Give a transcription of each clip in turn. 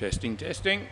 Testing, testing.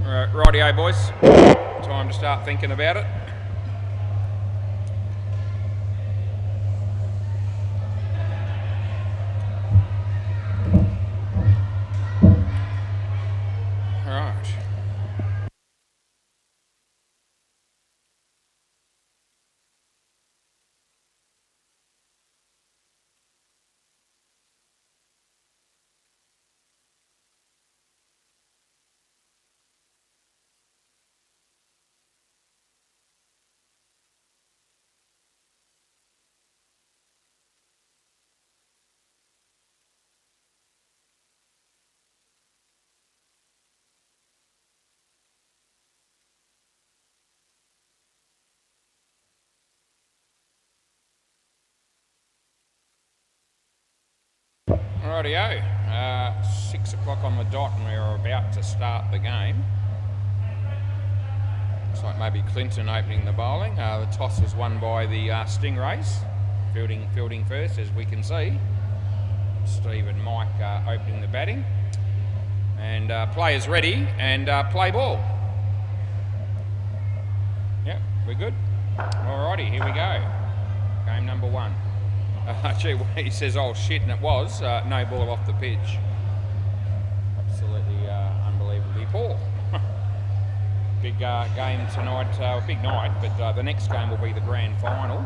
Rightio, boys. Time to start thinking about it. Rightio, 6 o'clock on the dot and we're about to start the game. Looks like maybe Clinton opening the bowling. The toss was won by the Stingrays, fielding first as we can see. Steve and Mike opening the batting. And players ready and play ball. Yep, we're good. Alrighty, here we go. Game number 1. Gee, he says, oh shit, and it was no ball off the pitch. Absolutely unbelievably poor. Big game tonight, big night, but the next game will be the grand final,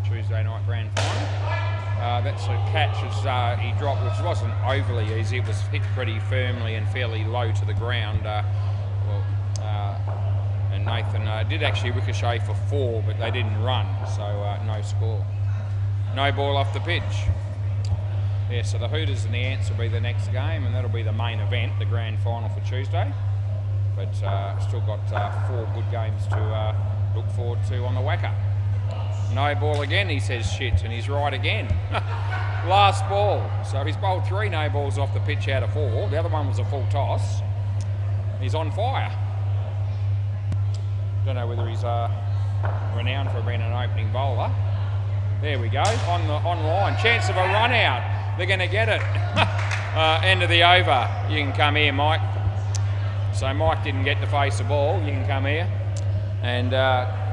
Tuesday night grand final. That's a catch as he dropped, which wasn't overly easy. It was hit pretty firmly and fairly low to the ground. And Nathan did actually ricochet for 4, but they didn't run, so no score. No ball off the pitch. Yeah, so the Hooters and the Ants will be the next game, and that'll be the main event, the grand final for Tuesday. But still got 4 good games to look forward to on the WACA. No ball again, he says shit, and he's right again. Last ball. So he's bowled 3 no balls off the pitch out of 4. The other one was a full toss. He's on fire. Don't know whether he's renowned for being an opening bowler. There we go, on line. Chance of a run out. They're going to get it. End of the over. You can come here, Mike. So Mike didn't get to face the ball. You can come here. And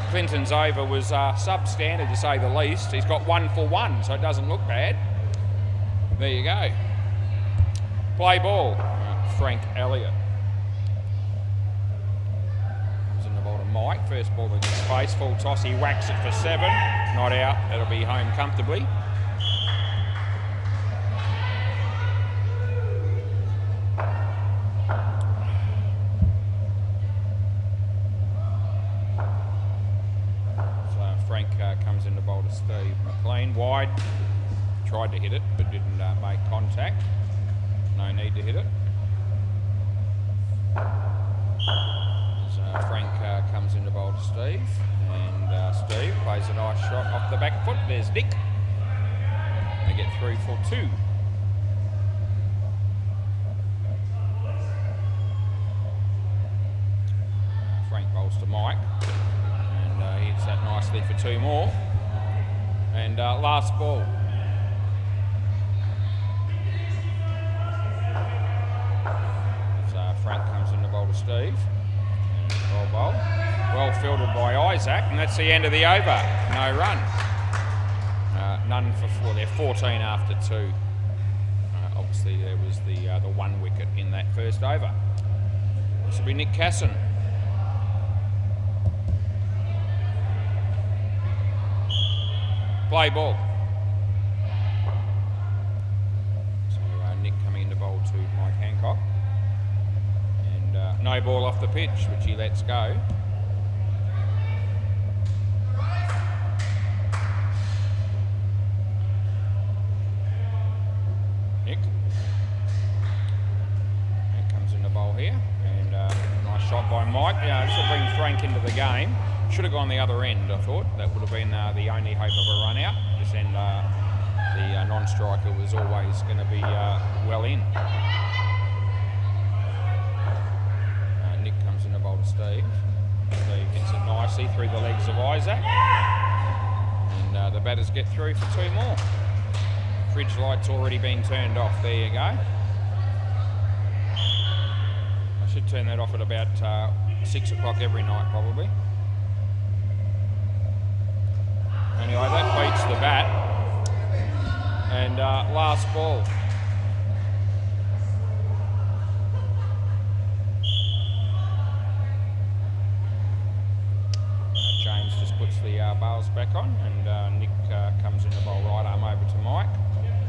Clinton's over was substandard, to say the least. He's got 1 for 1, so it doesn't look bad. There you go. Play ball. Frank Elliott. Mike, first ball in his face, full toss, he whacks it for 7, not out, that'll be home comfortably. So Frank comes in to bowl to Steve McLean, wide, tried to hit it but didn't make contact, no need to hit it. Frank comes in to bowl to Steve, and Steve plays a nice shot off the back foot. There's Nick. They get 3 for 2. Frank bowls to Mike, and he hits that nicely for 2 more. And last ball. As Frank comes in to bowl to Steve. Bowl. Well fielded by Isaac, and that's the end of the over. No run. None for 4. They're 14 after 2. Obviously, there was the 1 wicket in that first over. This will be Nick Casson. Play ball. So Nick coming in to bowl to Mike Hancock. No ball off the pitch, which he lets go. Nick comes in the bowl here, and nice shot by Mike. Yeah, this will bring Frank into the game. Should have gone the other end, I thought. That would have been the only hope of a run out. This end, the non-striker was always going to be well in. Nick comes in to bowl to Steve. Steve hits it nicely through the legs of Isaac. And the batters get through for 2 more. Fridge light's already been turned off. There you go. I should turn that off at about 6 o'clock every night, probably. Anyway, that beats the bat. And last ball. James just puts the bails back on, and Nick comes in the bowl right arm over to Mike.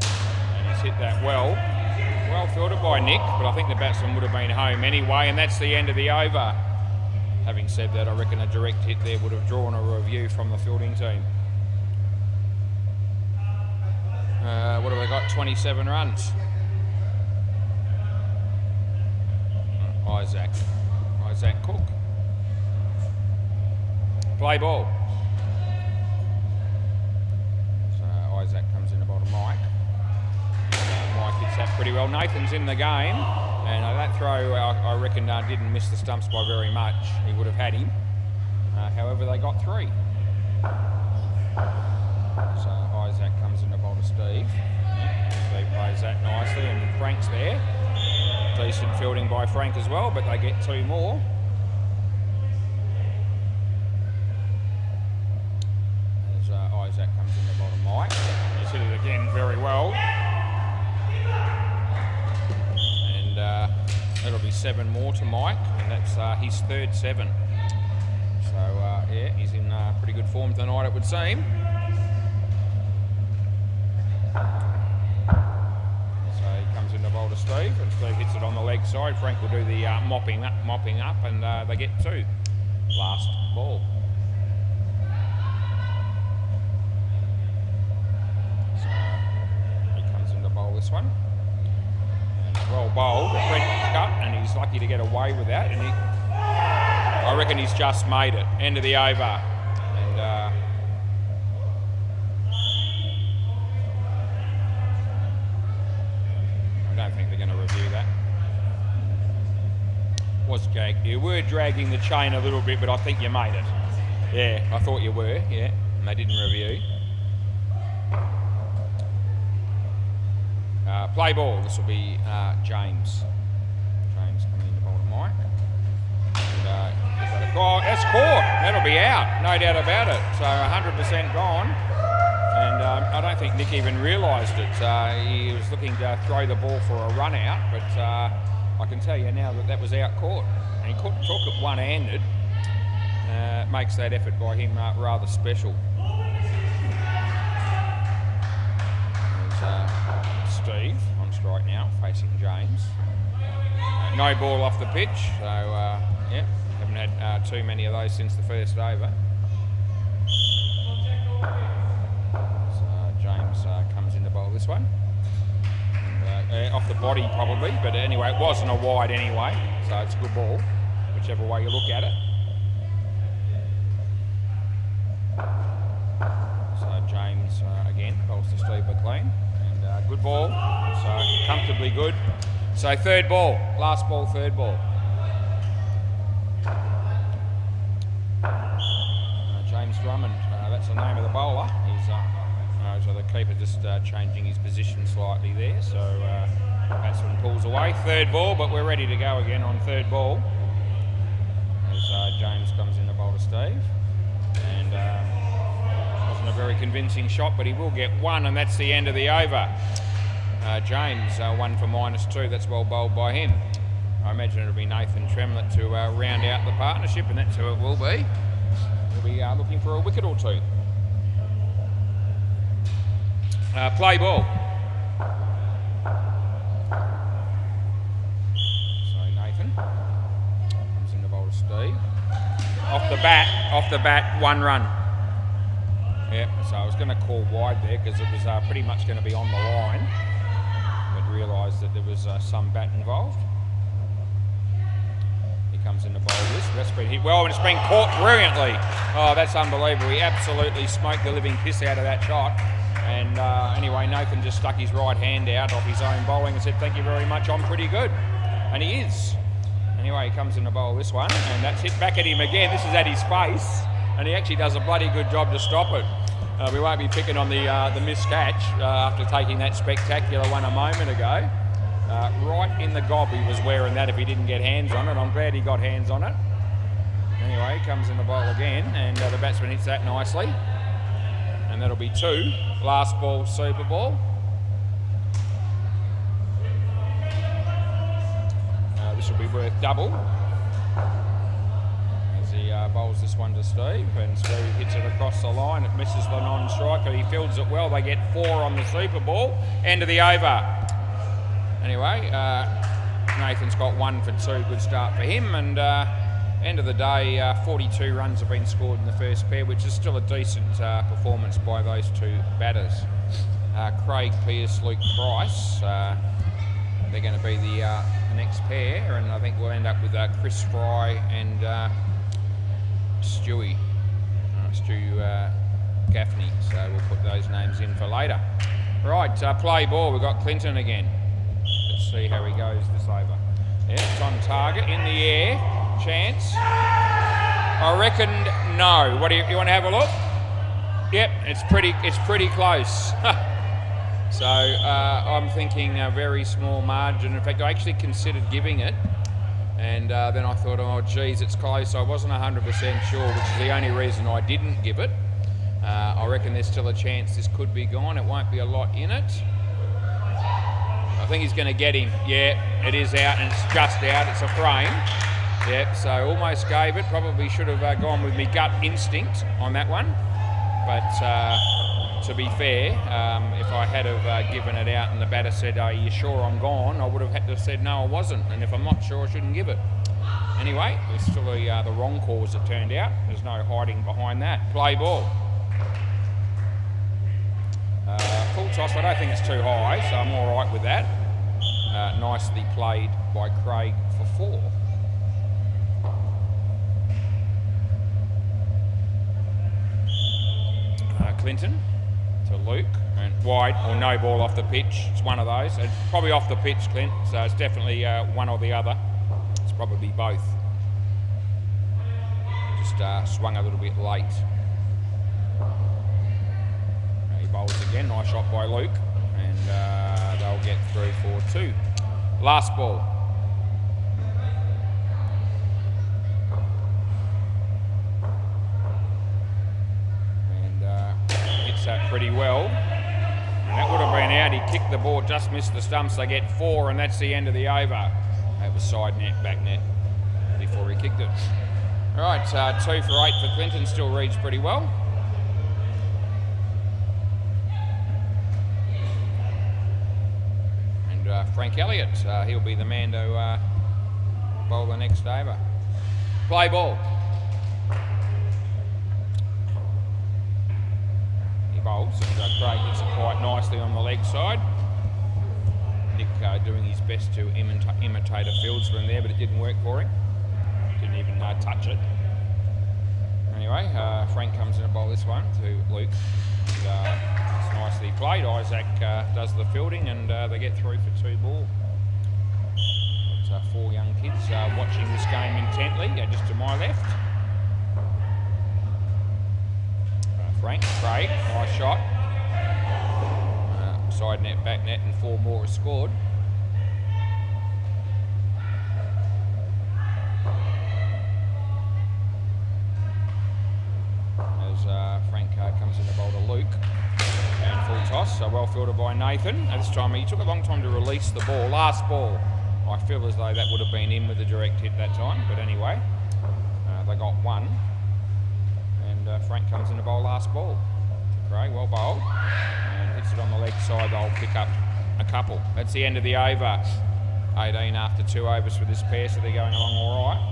And he's hit that well fielded by Nick, but I think the batsman would have been home anyway, and that's the end of the over. Having said that, I reckon a direct hit there would have drawn a review from the fielding team. What have we got? 27 runs. Isaac Cook. Play ball. So Isaac comes in about a Mike. Mike hits that pretty well. Nathan's in the game, and that throw I reckon didn't miss the stumps by very much. He would have had him. However, they got 3. So Isaac comes in to bowl to Steve. Steve plays that nicely, and Frank's there. Decent fielding by Frank as well, but they get 2 more. As Isaac comes in to bowl to Mike. He's hit it again very well. And that'll be 7 more to Mike, and that's his 3rd 7. So yeah, he's in pretty good form tonight, it would seem. So he comes in to bowl to Steve, and Steve hits it on the leg side. Frank will do the mopping up, and they get 2. Last ball. So he comes in to bowl this one. And well bowled, Brent cut, and he's lucky to get away with that. And I reckon he's just made it. End of the over. And I don't think they're going to review that. You were dragging the chain a little bit, but I think you made it. Yeah, I thought you were, yeah. And they didn't review. Play ball. This will be James. James coming in to bowl to Mike. And that's caught. That'll be out, no doubt about it. So 100% gone. And I don't think Nick even realised it. He was looking to throw the ball for a run out, but I can tell you now that was out caught. And he took it one-handed. Makes that effort by him rather special. There's Steve on strike now, facing James. No ball off the pitch, so yeah, haven't had too many of those since the first over. So James comes in to bowl this one. And, off the body probably, but anyway, it wasn't a wide anyway, so it's a good ball, which whichever way you look at it. So James again bowls to Steve McLean, and good ball, so comfortably good. So third ball, last ball, third ball. James Drummond, that's the name of the bowler. He's so the keeper just changing his position slightly there. So batsman pulls away. Third ball, but we're ready to go again on third ball. As James comes in to bowl to Steve, and wasn't a very convincing shot, but he will get one, and that's the end of the over. James, 1 for -2. That's well bowled by him. I imagine it'll be Nathan Tremlett to round out the partnership, and that's who it will be. We'll be looking for a wicket or two. Play ball. So Nathan comes in to bowl to Steve. Off the bat, 1 run. Yeah, so I was going to call wide there because it was pretty much going to be on the line, but realised that there was some bat involved. He comes in to bowl this. That's been hit well, and it's been caught brilliantly. Oh, that's unbelievable. He absolutely smoked the living piss out of that shot. And anyway, Nathan just stuck his right hand out off his own bowling and said, "Thank you very much, I'm pretty good." And he is. Anyway, he comes in to bowl this one, and that's hit back at him again. This is at his face, and he actually does a bloody good job to stop it. We won't be picking on the missed catch after taking that spectacular one a moment ago. Right in the gob he was wearing that if he didn't get hands on it. I'm glad he got hands on it. Anyway, he comes in the bowl again, and the batsman hits that nicely. And that'll be 2. Last ball, super ball. This will be worth double. As he bowls this one to Steve, and Steve hits it across the line. It misses the non-striker. He fields it well. They get 4 on the super ball. End of the over. Anyway, Nathan's got 1 for 2. Good start for him. And end of the day, 42 runs have been scored in the first pair, which is still a decent performance by those 2 batters. Craig Pearce, Luke Price, they're going to be the next pair, and I think we'll end up with Chris Fry and Stu Gaffney. So we'll put those names in for later. Right, play ball. We've got Clinton again. Let's see how he goes this over. Yeah, it's on target, in the air. Chance. I reckon no. What do you want to have a look? Yep, it's pretty close. So I'm thinking a very small margin. In fact, I actually considered giving it, and then I thought, oh geez, it's close. I wasn't 100% sure, which is the only reason I didn't give it. I reckon there's still a chance this could be gone. It won't be a lot in it. I think he's going to get him. Yeah, it is out, and it's just out. It's a frame. Yep, so almost gave it. Probably should have gone with my gut instinct on that one. But to be fair, if I had have given it out and the batter said, "Are you sure I'm gone?" I would have had to have said, "No, I wasn't." And if I'm not sure, I shouldn't give it. Anyway, it's still the wrong call as it turned out. There's no hiding behind that. Play ball. Full toss, I don't think it's too high, so I'm all right with that. Nicely played by Craig for 4. Clinton to Luke, and wide or no ball off the pitch. It's one of those. It's probably off the pitch, Clint, so it's definitely one or the other. It's probably both. Just swung a little bit late. He bowls again. Nice shot by Luke, and they'll get through for 2. Last ball. That pretty well, and that would have been out. He kicked the ball, just missed the stumps. They get 4, and that's the end of the over. That was side net, back net before he kicked it. All right, 2 for 8 for Clinton, still reads pretty well. And Frank Elliott, he'll be the man to bowl the next over. Play ball. Bowls, and Craig hits it quite nicely on the leg side. Nick doing his best to imitate a fieldsman there, but it didn't work for him. Didn't didn't even touch it. Anyway, Frank comes in to bowl this one to Luke. And, it's nicely played. Isaac does the fielding, and they get through for 2 ball. Got 4 young kids watching this game intently, just to my left. Frank, Craig, nice shot. Side net, back net, and 4 more are scored. As Frank comes in to bowl to Luke. And full toss, so well fielded by Nathan. At this time, he took a long time to release the ball. Last ball, I feel as though that would have been in with a direct hit that time. But anyway, they got 1. And Frank comes in to bowl last ball. Craig, well bowled. And hits it on the leg side, they'll pick up a couple. That's the end of the over. 18 after 2 overs for this pair, so they're going along all right.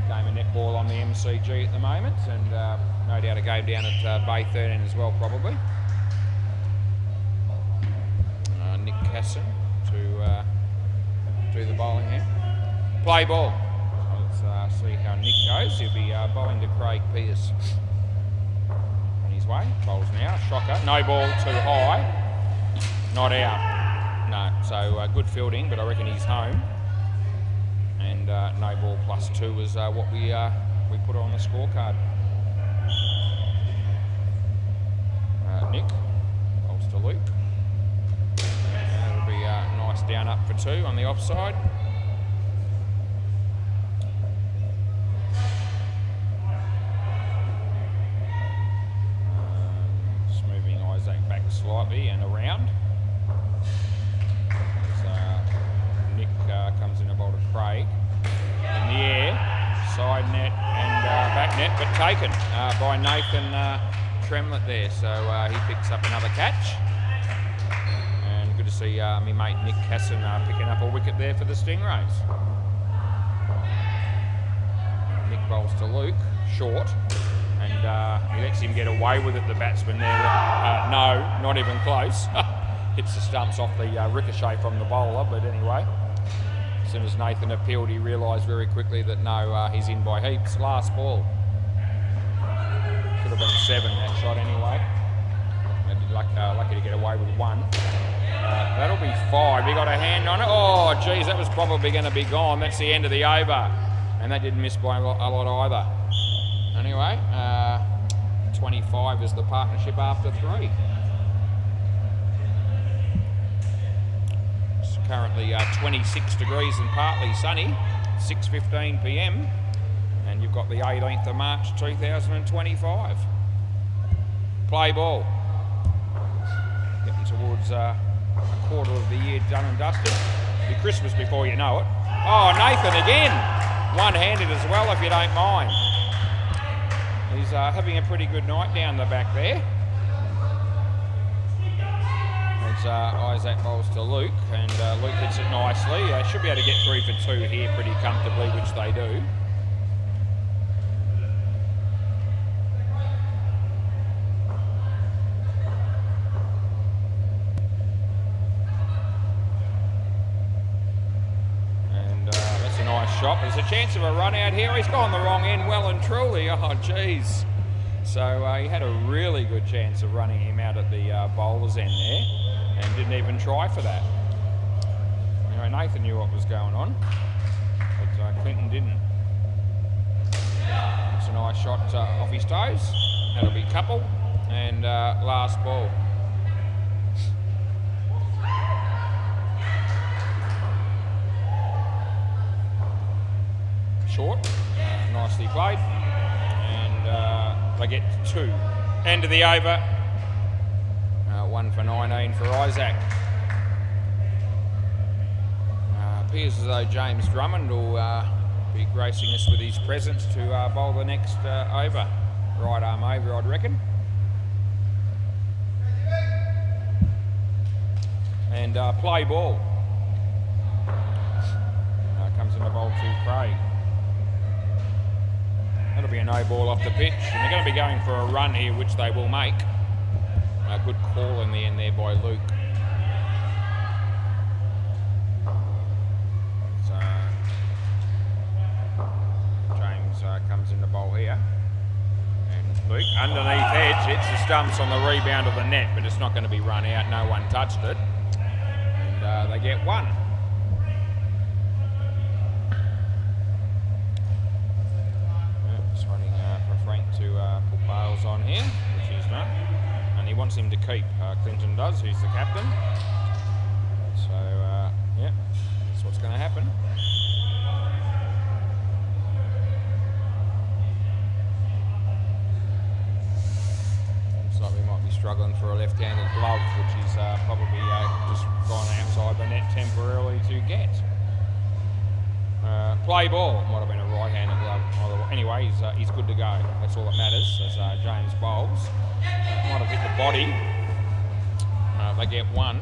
Game of netball on the MCG at the moment, and no doubt a game down at Bay 13 as well, probably. Nick Casson to do the bowling here. Play ball. Let's see how Nick goes. He'll be bowling to Craig Pearce. On his way, bowls now, shocker. No ball, too high. Not out. No, so good fielding, but I reckon he's home. And no ball +2 is what we put on the scorecard. Nick bowls to Luke. It'll be nice down up for 2 on the offside. Just moving Isaac back slightly and around. Nick comes in a bowl to Craig. In the air, side net and back net, but taken by Nathan Tremlett there. So he picks up another catch. And good to see my mate Nick Casson picking up a wicket there for the Stingrays. Nick bowls to Luke, short. And he lets him get away with it, the batsman there. No, not even close. Hits the stumps off the ricochet from the bowler, but anyway. As soon as Nathan appealed, he realised very quickly that no, he's in by heaps. Last ball. Could have been 7 that shot anyway. Maybe lucky to get away with 1. That'll be 5. He got a hand on it. Oh, geez, that was probably going to be gone. That's the end of the over. And that didn't miss by a lot either. Anyway, 25 is the partnership after 3. It's currently 26 degrees and partly sunny, 6:15 p.m. And you've got the 18th of March 2025. Play ball. Getting towards a quarter of the year done and dusted. It'll be Christmas before you know it. Oh, Nathan again. One-handed as well, if you don't mind. He's having a pretty good night down the back there. As Isaac bowls to Luke, and Luke hits it nicely. Should be able to get through for 2 here pretty comfortably, which they do. Shot. There's a chance of a run out here. He's gone the wrong end well and truly. Oh, geez. So he had a really good chance of running him out at the bowler's end there and didn't even try for that. Anyway, Nathan knew what was going on, but Clinton didn't. It's a nice shot off his toes. That'll be couple and last ball. Short, nicely played, and they get 2. End of the over, 1 for 19 for Isaac. Appears as though James Drummond will be gracing us with his presence to bowl the next over. Right arm over, I'd reckon. And play ball. Comes in the bowl to Craig. That'll be a no ball off the pitch, and they're going to be going for a run here, which they will make. A good call in the end there by Luke. So Luke, underneath edge, hits the stumps on the rebound of the net, but it's not going to be run out. No one touched it. And they get one. Just waiting for Frank to put Bales on here, which he's not. And he wants him to keep. Clinton does, who's the captain. So, yeah, that's what's going to happen. We might be struggling for a left-handed glove, which he's probably just gone outside the net temporarily to get. Play ball. Might have been a right-handed glove. Anyway, he's good to go. That's all that matters as James bowls. Might have hit the body. They get one.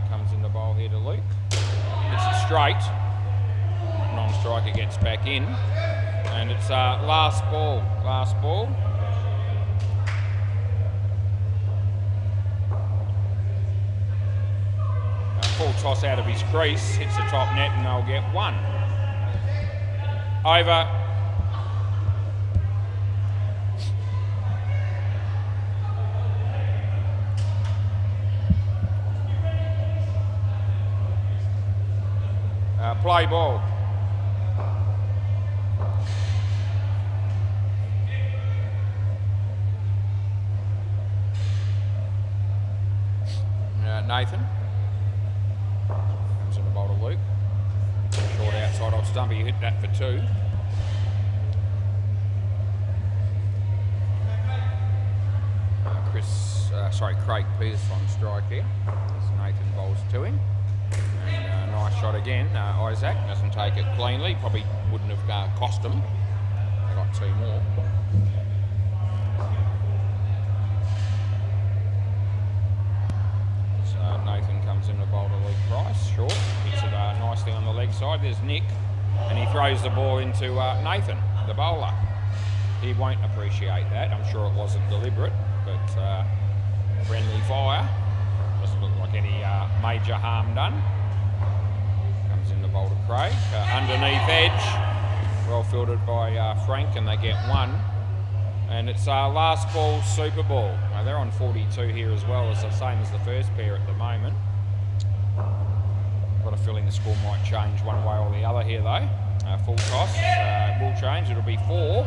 Comes in the bowl here to Luke. It's a straight. Non-striker gets back in. And it's last ball. Last ball. Full toss out of his crease. Hits the top net and they'll get one. Over. Play ball. Nathan comes in the bowl to Luke. Short outside off stump. He hit that for two. Craig Pearce on strike here. As Nathan bowls to him. And nice shot again. Isaac doesn't take it cleanly. Probably wouldn't have cost him. They got two more. So Nathan comes in the bowl to Luke Price. Short. Hits it nicely on the leg side. There's Nick. And he throws the ball into Nathan, the bowler. He won't appreciate that. I'm sure it wasn't deliberate, but friendly fire. Doesn't look like any major harm done. Comes in the bowl to Craig. Underneath edge. Well fielded by Frank, and they get one. And it's last ball, Super Ball. They're on 42 here as well, as the same as the first pair at the moment. Got a feeling the score might change one way or the other here though. Full toss will change. It'll be 4.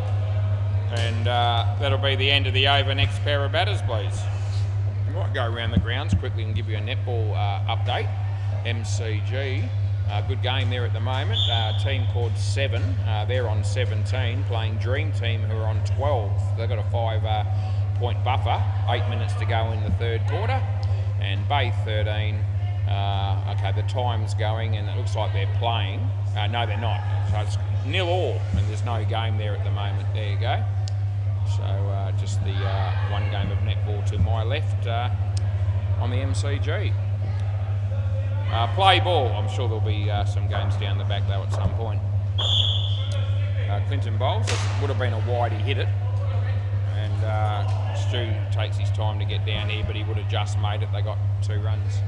And that'll be the end of the over. Next pair of batters, please. We might go around the grounds quickly and give you a netball update. MCG, good game there at the moment. Team called 7, they're on 17, playing Dream Team who are on 12. They've got a 5-point buffer, 8 minutes to go in the third quarter. And Bay 13, okay, the time's going and it looks like they're playing. No, they're not. So it's 0-0 and there's no game there at the moment. There you go. So just the one game of netball to my left on the MCG. Play ball. I'm sure there'll be some games down the back though at some point. Clinton bowls. It would have been a wide, he hit it. And Stu takes his time to get down here, but he would have just made it. They got 2 runs.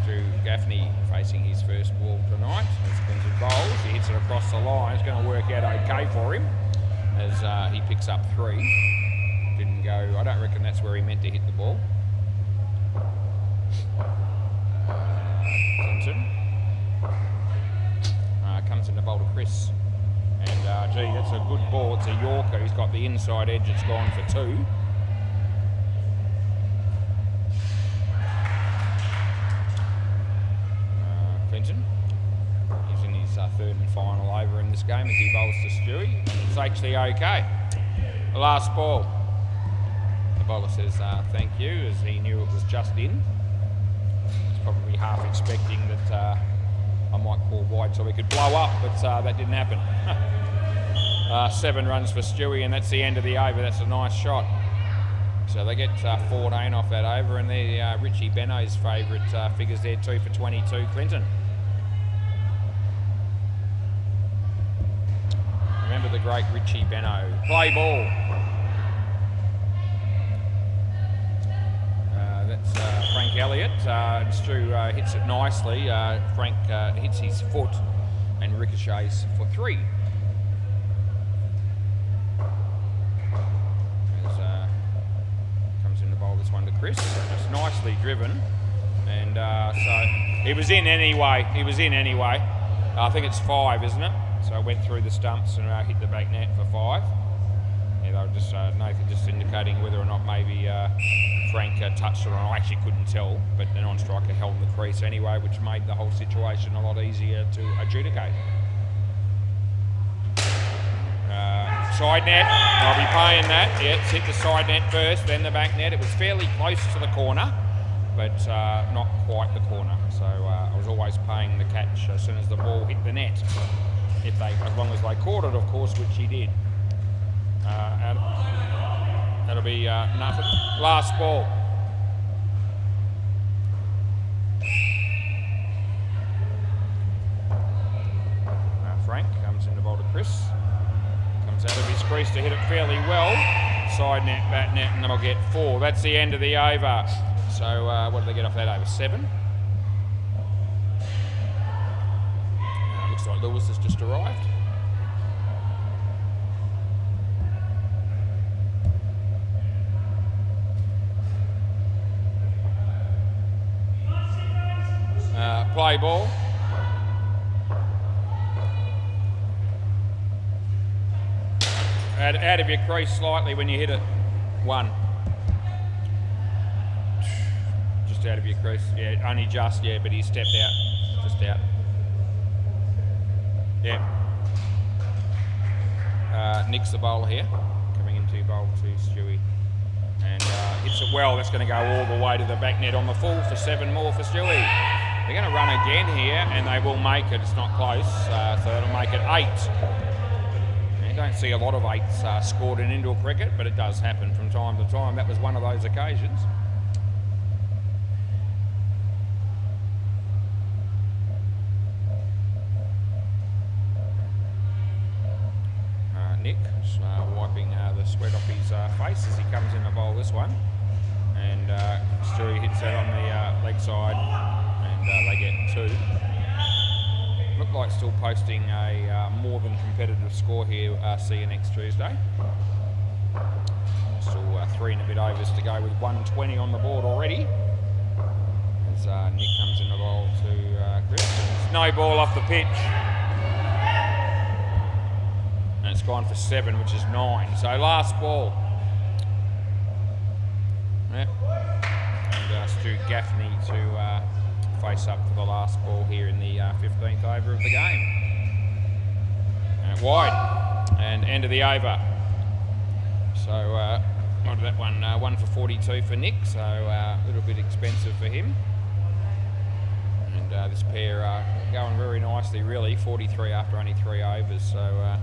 Stu Gaffney facing his first ball tonight. As Clinton bowls, he hits it across the line. It's going to work out okay for him as he picks up 3. Didn't go, I don't reckon that's where he meant to hit the ball. Clinton comes in the bowl to Chris. And gee, that's a good ball. It's a Yorker. He's got the inside edge. It's gone for 2. Clinton. He's in his third and final over in this game as he bowls to Stewie. It's actually okay. The last ball. The bowler says thank you as he knew it was just in. He's probably half expecting that I might call wide so we could blow up, but that didn't happen. 7 runs for Stewie and that's the end of the over. That's a nice shot. So they get 14 off that over and they're Richie Beno's favourite figures there, 2 for 22, Clinton. Remember the great Richie Beno. Play ball. and Stu hits it nicely. Frank hits his foot and ricochets for 3. Comes in to bowl this one to Chris. Just nicely driven. And so he was in anyway. I think it's 5, isn't it? So I went through the stumps and hit the back net for 5. Yeah, they were just Nathan just indicating whether or not maybe Frank touched it or not. I actually couldn't tell, but the non-striker held the crease anyway, which made the whole situation a lot easier to adjudicate. Side net, I'll be paying that. Yeah, it's hit the side net first, then the back net. It was fairly close to the corner, but not quite the corner. So I was always paying the catch as soon as the ball hit the net. As long as they caught it, of course, which he did. That'll be nothing. Last ball. Frank comes in to bowl to Chris. Comes out of his crease to hit it fairly well. Side net, bat net, and they'll get 4. That's the end of the over. So what did they get off that over? 7? Looks like Lewis has just arrived. Play ball. Out of your crease slightly when you hit it. 1. Just out of your crease. Yeah, only just, yeah, but he stepped out. Just out. Yeah. Nick's the bowler here. Coming into bowl to Stewie. And hits it well. That's going to go all the way to the back net on the full for 7 more for Stewie. They're going to run again here, and they will make it. It's not close, so that'll make it 8. You don't see a lot of 8s scored in indoor cricket, but it does happen from time to time. That was one of those occasions. Nick wiping the sweat off his face as he comes in to bowl this one. And Stewie hits that on the leg side, and they get 2. Look like still posting a more than competitive score here. See you next Tuesday. Still 3 and a bit overs to go with 120 on the board already. As Nick comes in the bowl to Chris. No ball off the pitch. And it's gone for 7, which is 9. So last ball. Yep. And Stu Gaffney to face up for the last ball here in the 15th over of the game. And wide. And end of the over. So what did that one? 1 for 42 for Nick, so a little bit expensive for him. And this pair are going very nicely, really. 43 after only 3 overs, so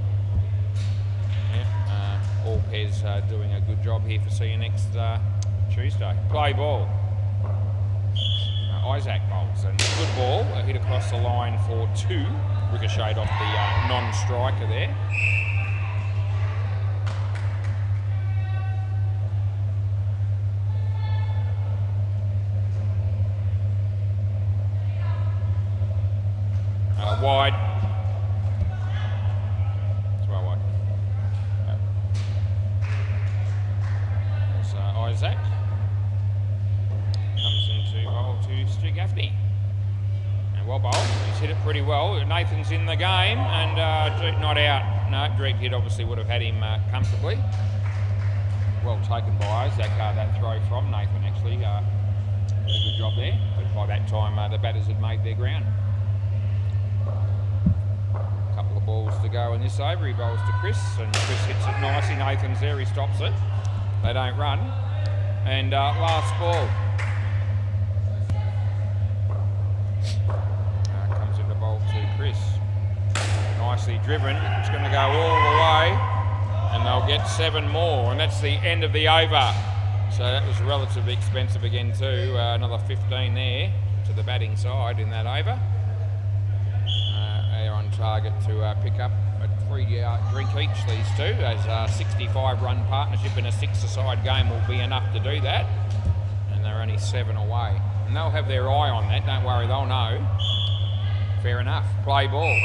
all pairs doing a good job here for see you next Tuesday. Play ball. Isaac bowls, and good ball, hit across the line for 2, ricocheted off the non-striker there. Wide. It's well wide. There's Isaac. Comes into bowl to Stu Gaffney. And well bowled. He's hit it pretty well. Nathan's in the game and not out. No, direct hit obviously would have had him comfortably. Well taken by Isaac, that throw from Nathan actually. Did a good job there. But by that time the batters had made their ground. Couple of balls to go in this over. He bowls to Chris and Chris hits it nicely. Nathan's there, he stops it. They don't run. And last ball. Comes in the bowl to Chris. Nicely driven. It's going to go all the way. And they'll get 7 more. And that's the end of the over. So that was relatively expensive again too. Another 15 there to the batting side in that over. They're on target to pick up a 3 drink each, these two, as a 65-run partnership in a 6-a-side game will be enough to do that. And they're only 7 away. And they'll have their eye on that, don't worry, they'll know. Fair enough, play ball.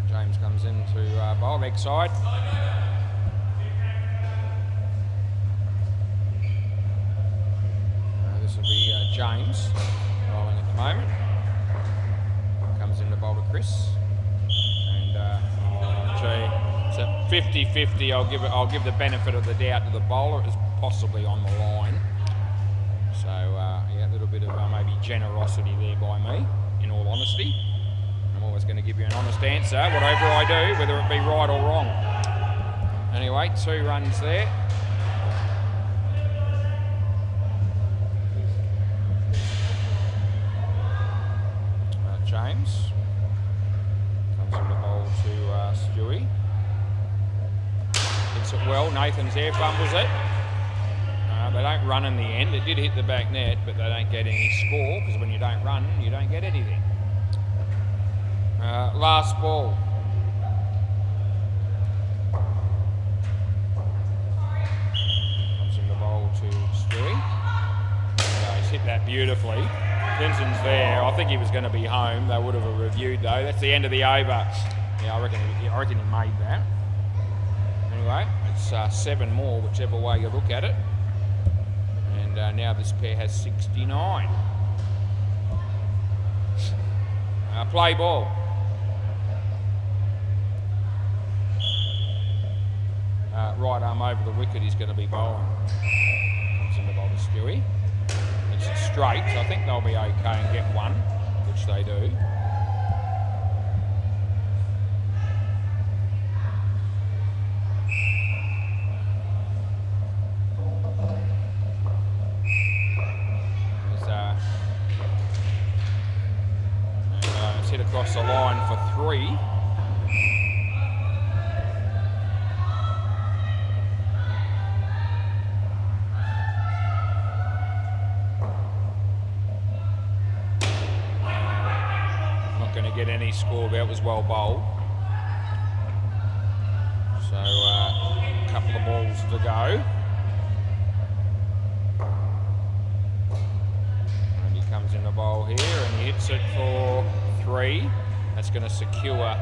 James comes into bowl, leg side. This will be James bowling at the moment. Comes into bowl to Chris. And it's a 50-50. I'll give the benefit of the doubt to the bowler. It was possibly on the line. So yeah, a little bit of maybe generosity there by me, in all honesty. I'm always going to give you an honest answer, whatever I do, whether it be right or wrong. Anyway, 2 runs there. James comes in the bowl to Stewie. Hits it well. Nathan's there, fumbles it. They don't run in the end. It did hit the back net, but they don't get any score, because when you don't run, you don't get anything. Last ball. Comes in the bowl to Stewie. He's hit that beautifully. Clinton's there. I think he was going to be home. They would have reviewed though. That's the end of the over. Yeah, I reckon he made that. Anyway, it's 7 more, whichever way you look at it. And now this pair has 69. Play ball. Right arm over the wicket, he's going to be bowling. Comes in the bowl to Stewie. It's straight, so I think they'll be okay and get 1, which they do. It's hit across the line for 3. Get any score. That was well bowled. So a couple of balls to go. And he comes in the bowl here and he hits it for 3. That's going to secure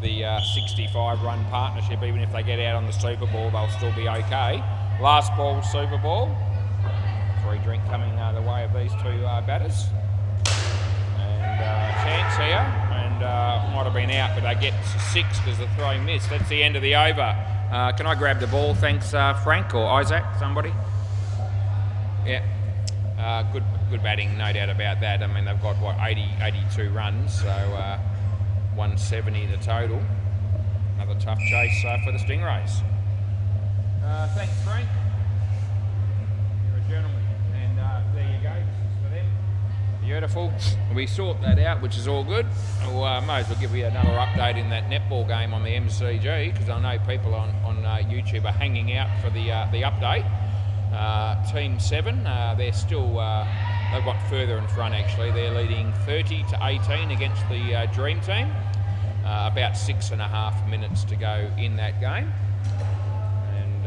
the 65-run partnership. Even if they get out on the Super Ball, they'll still be okay. Last ball, Super Ball. Free drink coming the way of these 2 batters. And chance here. Might have been out, but they get 6 because the throw missed. That's the end of the over. Can I grab the ball? Thanks, Frank or Isaac, somebody? Yeah. Good batting, no doubt about that. I mean, they've got, 82 runs, so 170 the total. Another tough chase for the Stingrays. Thanks, Frank. You're a gentleman. And there you go. Beautiful. We sort that out, which is all good. We'll, may as well give you another update in that netball game on the MCG, because I know people on YouTube are hanging out for the update. Team 7, they're still, they've got further in front actually. They're leading 30-18 against the Dream Team. About 6.5 minutes to go in that game. And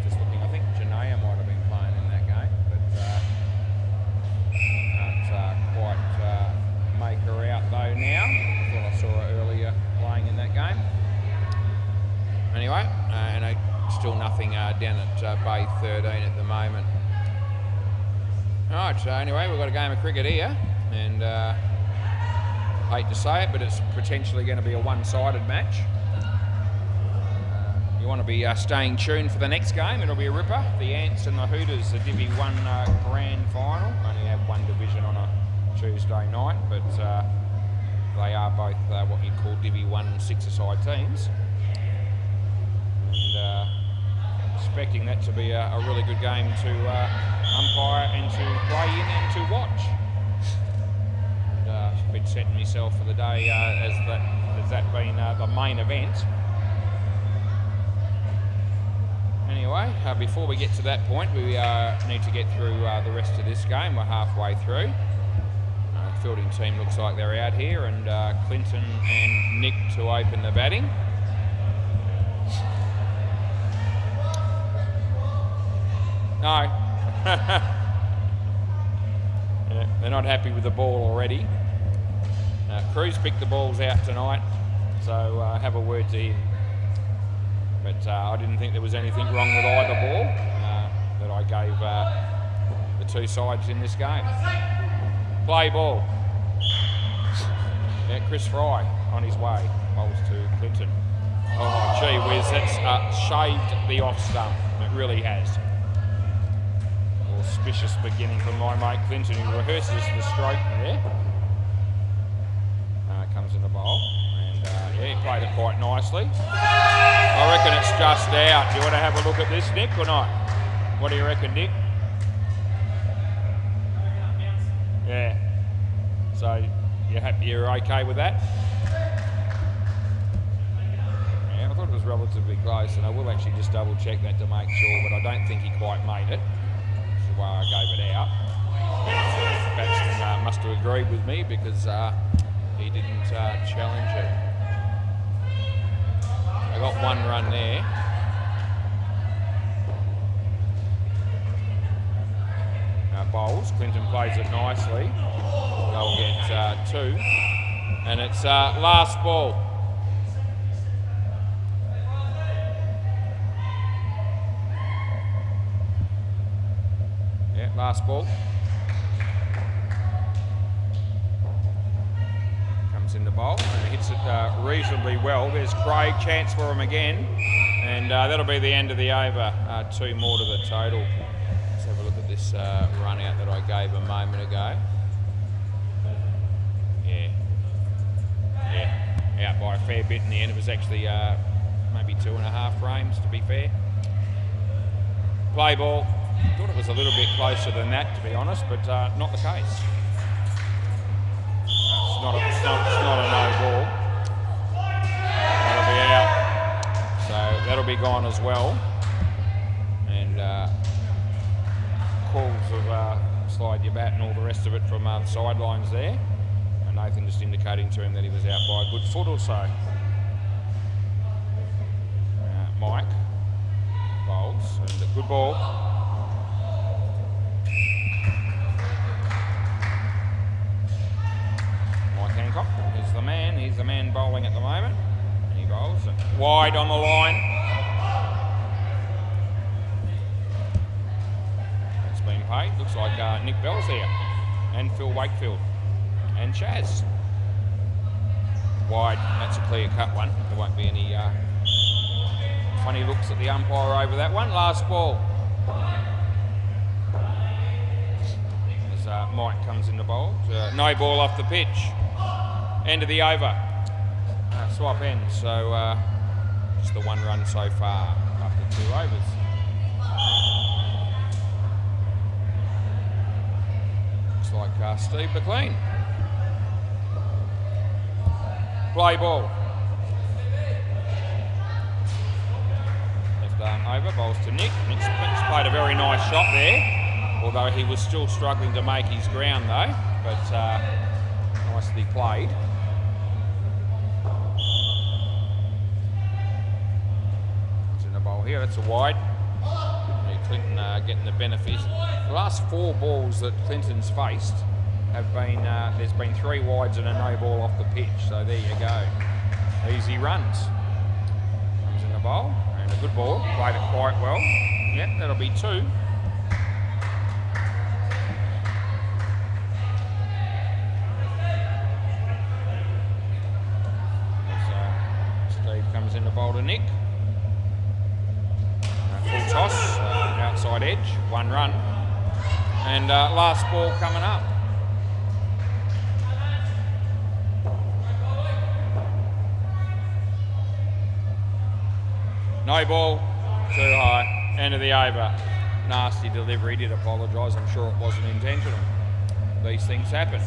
just looking, I think Janaea might have been playing in that game, but quite make her out though now. I thought I saw her earlier playing in that game. Anyway, and still nothing down at Bay 13 at the moment. Alright, so anyway, we've got a game of cricket here, and I hate to say it, but it's potentially going to be a one-sided match. You want to be staying tuned for the next game. It'll be a ripper. The Ants and the Hooters, the Divi 1 grand final. Only have one division on a Tuesday night, but they are both what you call Divi 1 6-a-side teams. And expecting that to be a really good game to umpire and to play in and to watch. And I've been setting myself for the day as that being the main event. Anyway, before we get to that point, we need to get through the rest of this game. We're halfway through. Fielding team looks like they're out here, and Clinton and Nick to open the batting. No. Yeah, they're not happy with the ball already. Cruz picked the balls out tonight, so have a word to him. But I didn't think there was anything wrong with either ball that I gave the two sides in this game. Play ball. Yeah, Chris Fry on his way. Bowls to Clinton. Oh, gee whiz, that's shaved the off stump. It really has. Auspicious beginning from my mate Clinton, who rehearses the stroke there. Comes in the bowl, and yeah, he played it quite nicely. I reckon it's just out. Do you want to have a look at this, Nick, or not? What do you reckon, Nick? Yeah. So you're happy? You're okay with that? Yeah, I thought it was relatively close, and I will actually just double check that to make sure, but I don't think he quite made it. That's the way I gave it out. The batsman must have agreed with me because he didn't challenge it. I got one run there. Bowls. Clinton plays it nicely. They'll get two. And it's last ball. Yeah, last ball. Comes in the bowl and hits it reasonably well. There's Craig, chance for him again. And that'll be the end of the over. Two more to the total. Let's have a look at this run out that I gave a moment ago. Yeah, out by a fair bit in the end. It was actually maybe 2.5 frames to be fair. Play ball. Thought it was a little bit closer than that, to be honest, but not the case. It's not a no ball. That'll be out. So that'll be gone as well. And calls of slide your bat and all the rest of it from the sidelines there. And Nathan just indicating to him that he was out by a good foot or so. Mike bowls and a good ball. Mike Hancock is the man. He's the man bowling at the moment. And he bowls wide on the line. It's been paid. Looks like Nick Bell's here and Phil Wakefield and Chaz. Wide. That's a clear cut one. There won't be any funny looks at the umpire over that one. Last ball. As Mike comes in the bowl. No ball off the pitch. End of the over. Swap ends. So just the one run so far after 2 overs. Looks like Steve McLean. Play ball. Left arm over, bowls to Nick. Nick's played a very nice shot there, although he was still struggling to make his ground though, but nicely played. It's in the bowl here, that's a wide. Clinton getting the benefit. The last 4 balls that Clinton's faced have been, there's been 3 wides and a no ball off the pitch, so there you go. Easy runs. Comes in the bowl, and a good ball, played it quite well. Yep, that'll be 2. Steve comes in the bowl to Nick. Full toss, outside edge, 1 run. And last ball coming up. No ball, too high, end of the over. Nasty delivery, did apologise, I'm sure it wasn't intentional. These things happen.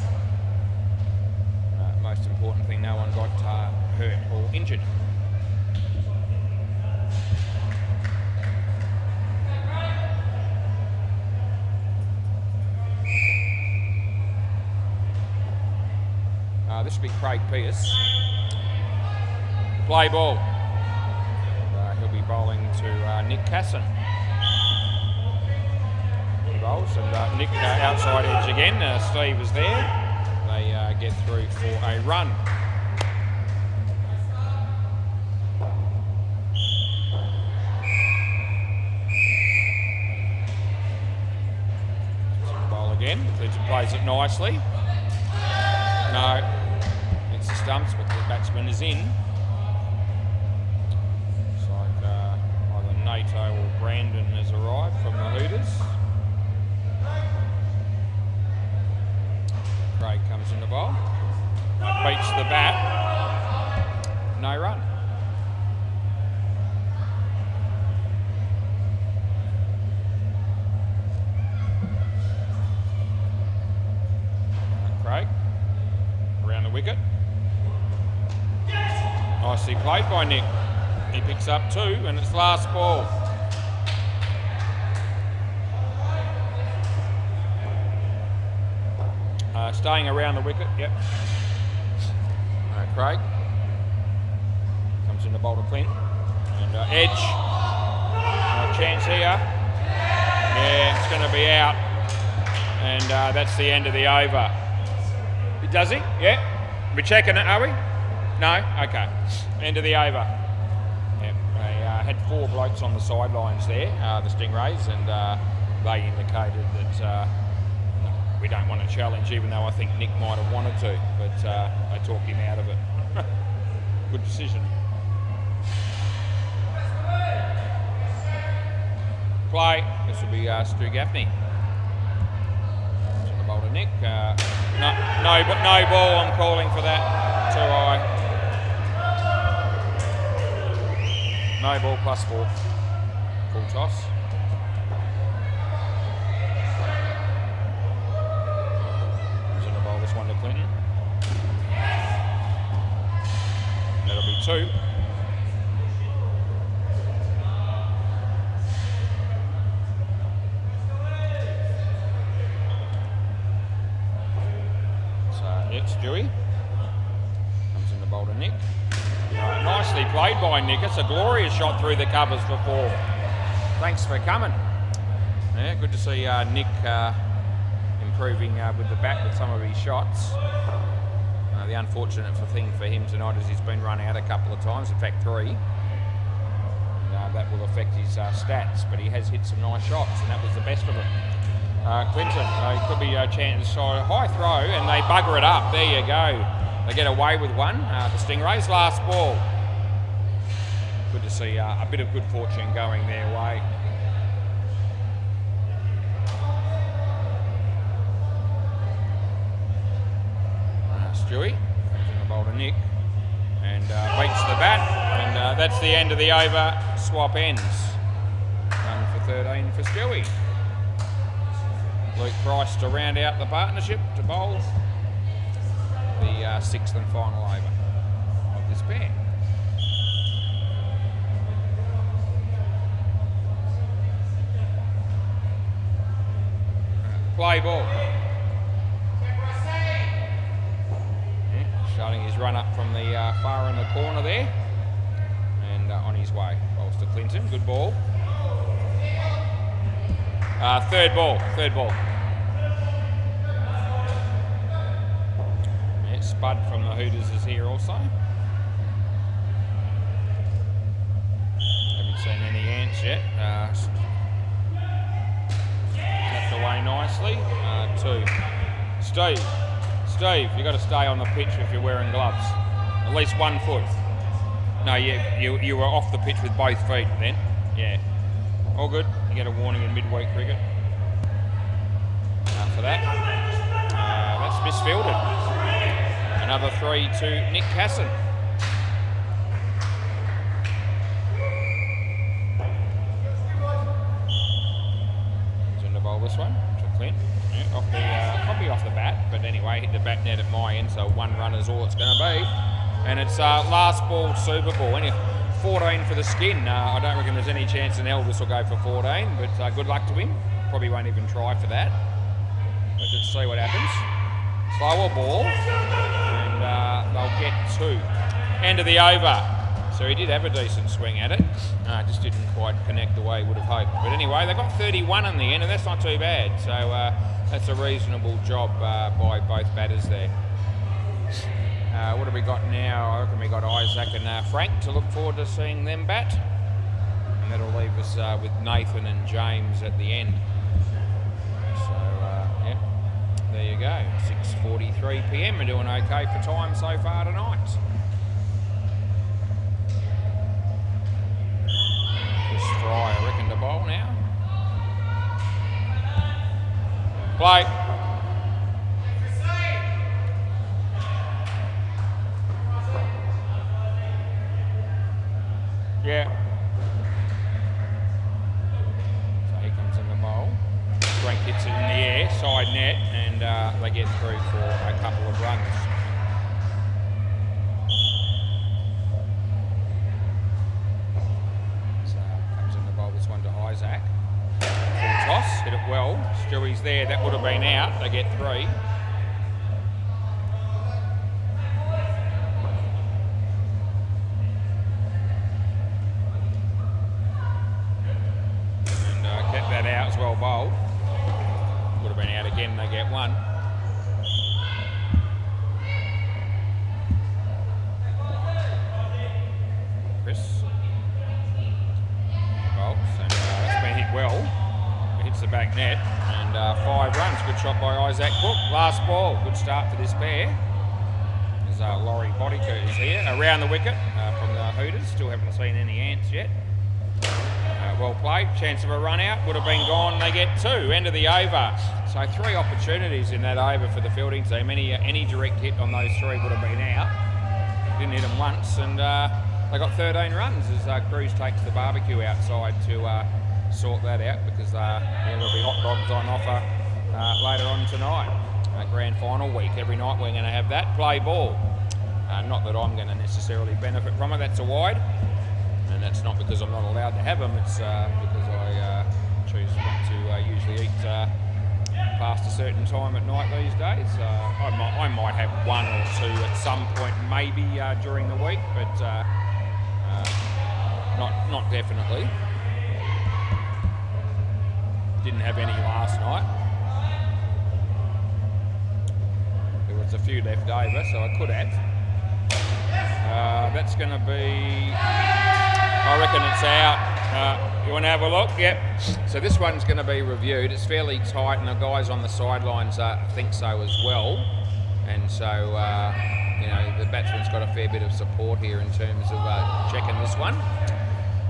Most important thing, no one got hurt or injured. This will be Craig Pearce. Play ball. He'll be bowling to Nick Casson. bowls. And Nick outside edge again. Steve is there. They get through for a run. Bowl again. Clinton plays it nicely. No, it's the stumps, but the batsman is in. Looks like either Nato or Brandon has arrived from the Hooters. Craig comes in the bowl. Beats the bat. No run. Craig. Around the wicket. Nicely played by Nick. He picks up 2 and it's last ball. Staying around the wicket, yep. Craig. Comes in the bowl to Clint. And edge. Chance here. Yeah, it's going to be out. And that's the end of the over. Does he? Yeah. We're checking it, are we? No? Okay. End of the over. Yep. They had 4 blokes on the sidelines there, the Stingrays, and they indicated that no, we don't want to challenge, even though I think Nick might have wanted to, but they talked him out of it. Good decision. Play. This will be Stu Gaffney. To the bowl to Nick. No ball. I'm calling for that. 2 No ball +4. Full toss. Comes in the bowl. This one to Clinton. That'll be 2. Stewie comes in the bowl to Nick. Nicely played by Nick. It's a glorious shot through the covers before. Thanks for coming. Yeah, good to see Nick improving with the bat with some of his shots. The unfortunate thing for him tonight is he's been run out a couple of times, in fact 3. And, that will affect his stats, but he has hit some nice shots, and that was the best of them. Clinton, could be a chance. So high throw, and they bugger it up. There you go. They get away with one. The Stingrays last ball. Good to see a bit of good fortune going their way. Stewie comes in the bowl to Nick and beats the bat, and that's the end of the over. Swap ends. 1 for 13 for Stewie. Luke Price to round out the partnership to bowl the 6th and final over of this pair. Play ball. Yeah, starting his run up from the far in the corner there, and on his way. Bowls to Clinton. Good ball. Third ball. Yeah, Spud from the Hooters is here also. Haven't seen any ants yet. Tapped away nicely. 2. Steve, you've got to stay on the pitch if you're wearing gloves. At least 1 foot. No, you were off the pitch with both feet then. Yeah. All good. You get a warning in midweek cricket. For that. That's misfielded. Another 3 to Nick Casson. He's in the bowl this one to Clint. Yeah, probably off the bat, but anyway, hit the bat net at my end, so 1 run is all it's going to be. And it's last ball, Super Ball. Anyway, 14 for the Skin. I don't reckon there's any chance in hell this will go for 14, but good luck to him. Probably won't even try for that. But let's see what happens. Slower ball, and they'll get 2. End of the over. So he did have a decent swing at it, just didn't quite connect the way he would have hoped. But anyway, they got 31 in the end, and that's not too bad. So that's a reasonable job by both batters there. What have we got now? I reckon we got Isaac and Frank to look forward to seeing them bat. And that'll leave us with Nathan and James at the end. So, yeah, there you go. 6:43 p.m. We're doing okay for time so far tonight. Chris Fry, I reckon, to bowl now. Play. Yeah. So he comes in the bowl. Frank hits it in the air, side net, and they get through for a couple of runs. So comes in the bowl, this one to Isaac. Full toss, hit it well. Stewie's there, that would have been out. They get 3. Well bowled. Would have been out again, they get 1. Chris bolts, and it's been hit well. It hits the back net, and 5 runs. Good shot by Isaac Cook. Last ball, good start for this pair. There's Laurie Bodycoot is here around the wicket from the Hooters. Still haven't seen any ants yet. Well played, chance of a run out, would have been gone, they get 2, end of the over. So 3 opportunities in that over for the fielding team. Any direct hit on those 3 would have been out. Didn't hit them once, and they got 13 runs as Cruz takes the barbecue outside to sort that out, because there'll be hot dogs on offer later on tonight. Grand final week, every night we're going to have that. Play ball. Not that I'm going to necessarily benefit from it, that's a wide. And that's not because I'm not allowed to have them, it's because I choose not to usually eat past a certain time at night these days. I might have 1 or 2 at some point, maybe during the week, but not definitely. Didn't have any last night. There was a few left over, so I could have. That's going to be... I reckon it's out. You want to have a look? Yep. So this one's going to be reviewed. It's fairly tight, and the guys on the sidelines think so as well. And so, you know, the batsman's got a fair bit of support here in terms of checking this one.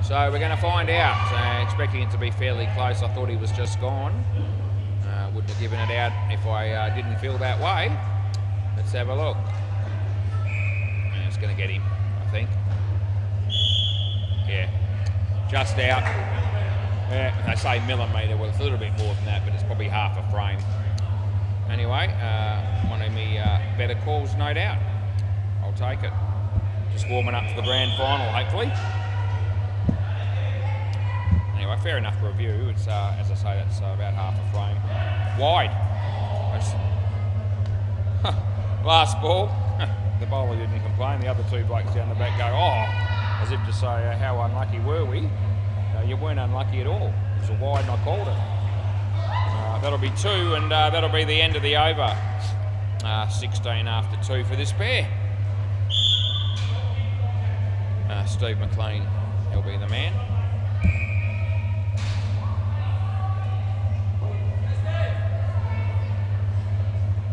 So we're going to find out. Expecting it to be fairly close. I thought he was just gone. Wouldn't have given it out if I didn't feel that way. Let's have a look. And it's going to get him, I think. Yeah, just out. I say millimetre, well it's a little bit more than that, but it's probably half a frame. Anyway, one of me better calls, no doubt. I'll take it. Just warming up for the grand final, hopefully. Anyway, fair enough review. It's as I say, that's about half a frame. Wide. Last ball. The bowler didn't complain. The other 2 blokes down the back go, oh, as if to say, how unlucky were we? You weren't unlucky at all. It was a wide and I called it. That'll be 2, and that'll be the end of the over. 16 after 2 for this pair. Steve McLean, he'll be the man.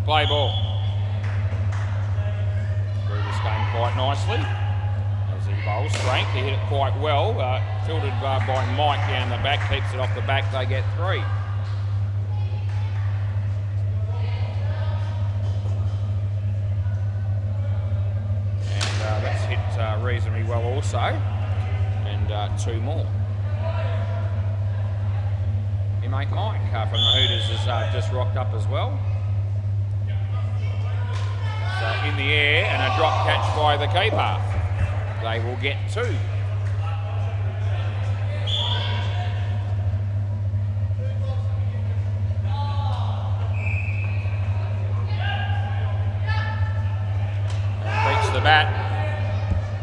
Play ball. Through this game quite nicely. As he bowls, Frank, he hit it quite well. Fielded by Mike down the back, keeps it off the back, they get 3. And that's hit reasonably well also. And 2 more. Your mate Mike from the Hooters has just rocked up as well. So in the air and a drop catch by the keeper. They will get 2. Beats the bat.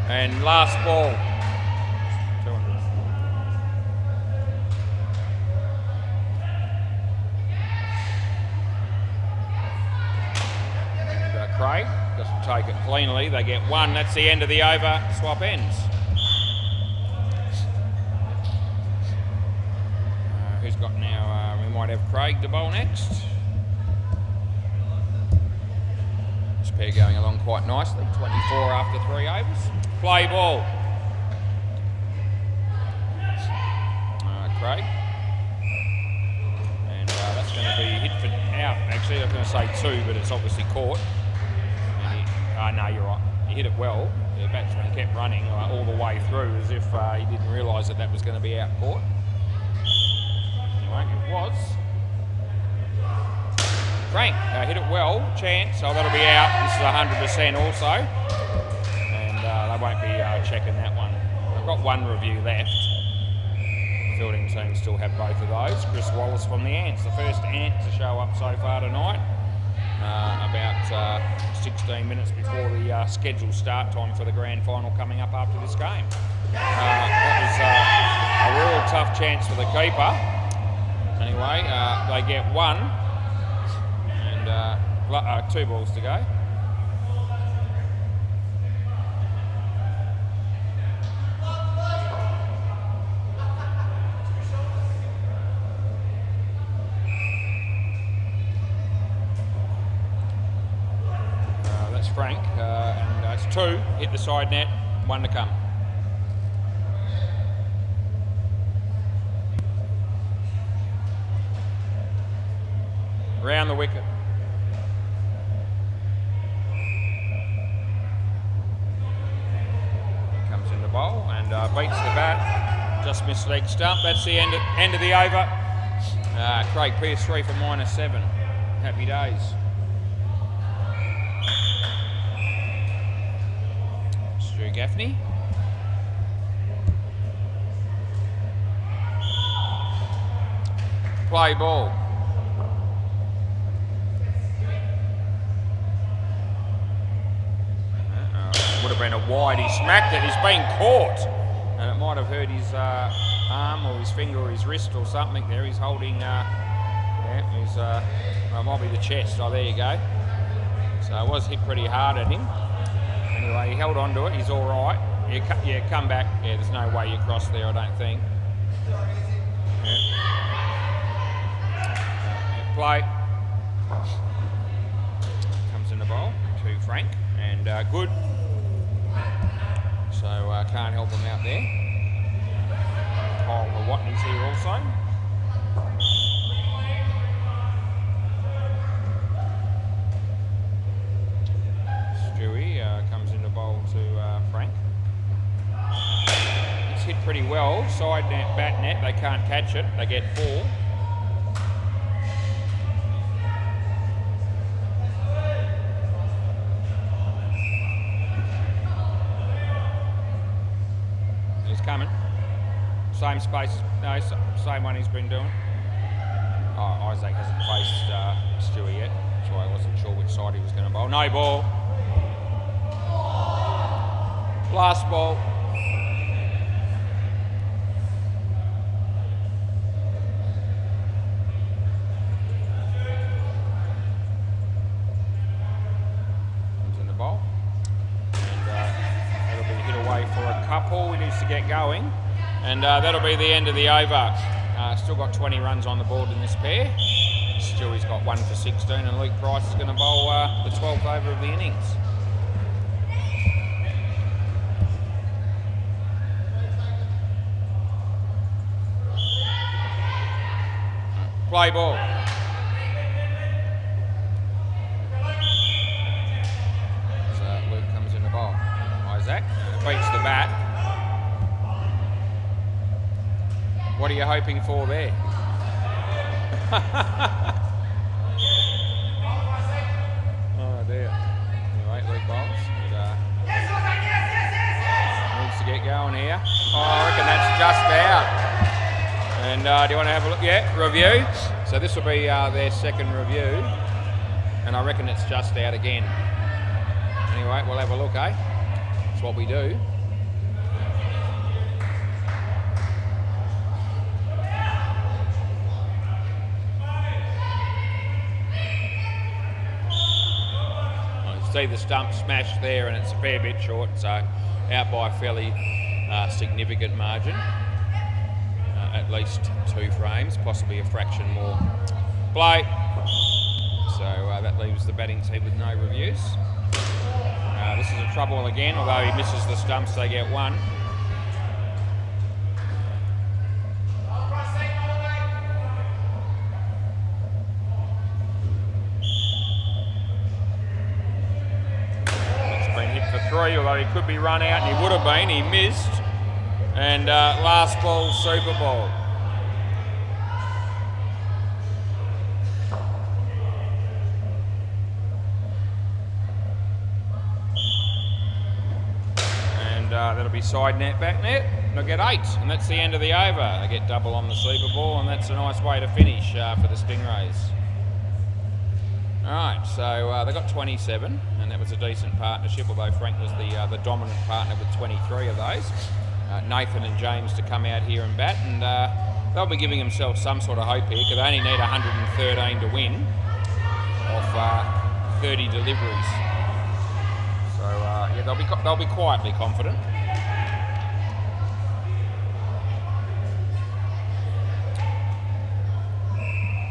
And last ball. take it cleanly. They get one. That's the end of the over. Swap ends. Who's got now? We might have Craig to bowl next. This pair going along quite nicely. 24 after 3 overs. Play ball. Craig. And that's going to be hit for out. Actually, I was going to say 2, but it's obviously caught. And no, you're right. He hit it well. The batsman kept running all the way through as if he didn't realise that was going to be out caught. Anyway, it was. Frank hit it well. Chance. Oh, that'll be out. This is 100% also. And they won't be checking that one. They've got one review left. Fielding team still have both of those. Chris Wallace from the Ants, the first Ant to show up so far tonight. About 16 minutes before the scheduled start time for the grand final coming up after this game. That was a real tough chance for the keeper. Anyway, they get one and 2 balls to go. Frank, and it's 2, hit the side net, 1 to come. Round the wicket. Comes in the bowl and beats the bat, just missed leg stump. That's the end of the over. Craig Pearce 3 for -7. Happy days. Stu Gaffney. Play ball. Would have been a wide. He smacked it. He's been caught. And it might have hurt his arm or his finger or his wrist or something there. He's holding, it might be the chest. Oh, there you go. So it was hit pretty hard at him. Anyway, he held on to it. He's all right. Yeah, come back. Yeah, there's no way you cross there, I don't think. Play. Comes in the bowl to Frank. And good. So can't help him out there. Kyle Watney's here also. Stewie comes in the bowl to Frank. It's hit pretty well. Side net, bat net. They can't catch it. They get 4. Coming. Same space, no, same one he's been doing. Oh, Isaac hasn't faced Stewie yet, so I wasn't sure which side he was going to bowl. No ball. Last ball. Comes in the bowl. For a couple, he needs to get going, and that'll be the end of the over. Still got 20 runs on the board in this pair. Stewie's got 1 for 16, and Luke Price is going to bowl the 12th over of the innings. Play ball. So Luke comes in the bowl. Isaac beats the bat. What are you hoping for there? Oh dear. Anyway, Luke bowls. Needs to get going here. Oh, I reckon that's just out. And do you want to have a look? Yeah, review. So this will be their second review. And I reckon it's just out again. Anyway, we'll have a look, eh? That's what we do. see the stump smashed there, and it's a fair bit short, so out by a fairly significant margin. At least 2 frames, possibly a fraction more. Play. So that leaves the batting team with no reviews. This is a trouble again, although he misses the stumps, they get 1. It's been hit for 3, although he could be run out, and he would have been. He missed. And last ball, Super Bowl. And that'll be side net, back net. They'll get 8, and that's the end of the over. They get double on the Super Bowl, and that's a nice way to finish for the Stingrays. All right, so they got 27, and that was a decent partnership, although Frank was the dominant partner with 23 of those. Nathan and James to come out here and bat, and they'll be giving themselves some sort of hope here, because they only need 113 to win off 30 deliveries. So yeah, they'll be quietly confident.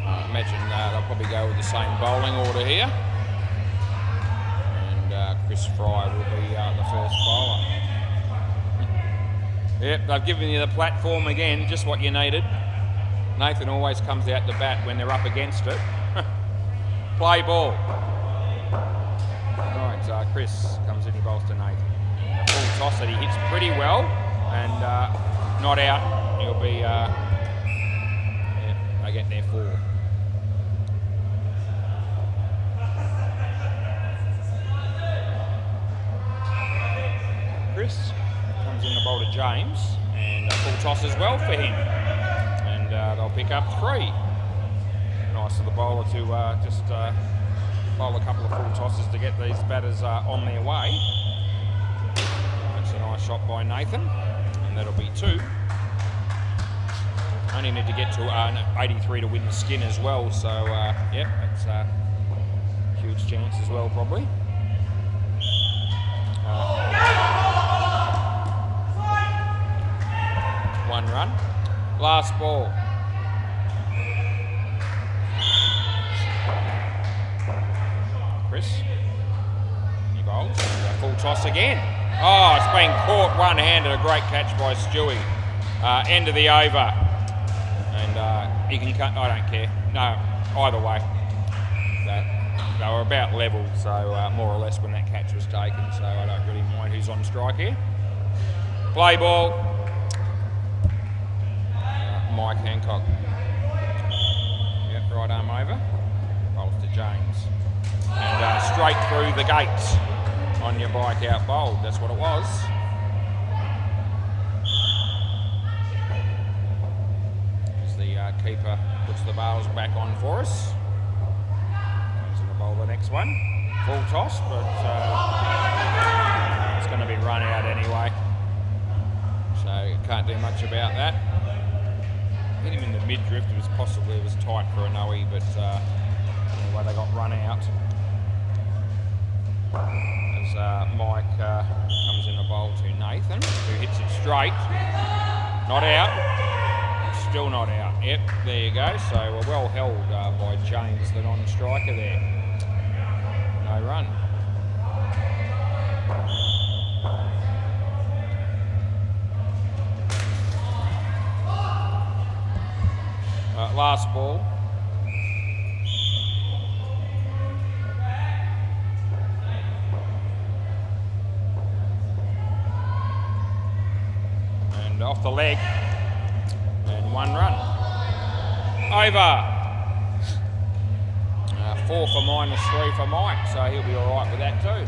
I imagine they'll probably go with the same bowling order here, and Chris Fry will be the first bowler. Yep, they've given you the platform again, just what you needed. Nathan always comes out to bat when they're up against it. Play ball. Right, Chris comes in, he bowls to Nathan. A full toss that he hits pretty well, and not out. He'll be, they get their 4. Chris comes in the bowl to James, and a full toss as well for him, and they'll pick up 3. Nice of the bowler to just bowl a couple of full tosses to get these batters on their way. That's a nice shot by Nathan, and that'll be 2. Only need to get to 83 to win the skin as well, so yeah, that's a huge chance as well probably. 1 run. Last ball. Chris. He bowls. Full toss again. Oh, it's been caught one-handed. A great catch by Stewie. End of the over. And he can cut. I don't care. No, either way. They were about level, so more or less when that catch was taken. So I don't really mind who's on strike here. Play ball. Mike Hancock. Yep, right arm over. Bowls to James. And straight through the gates on your bike out bowled. That's what it was. As the keeper puts the bails back on for us. Comes in the bowl the next one. Full toss, but it's going to be run out anyway. So can't do much about that. Hit him in the mid-drift. It was tight for a no-e, but anyway, they got run out. As Mike comes in the bowl to Nathan, who hits it straight. Not out. Still not out. Yep, there you go. So well held by James, the non-striker there. No run. Last ball. And off the leg. And 1 run. Over. 4 for minus 3 for Mike, so he'll be all right with that too.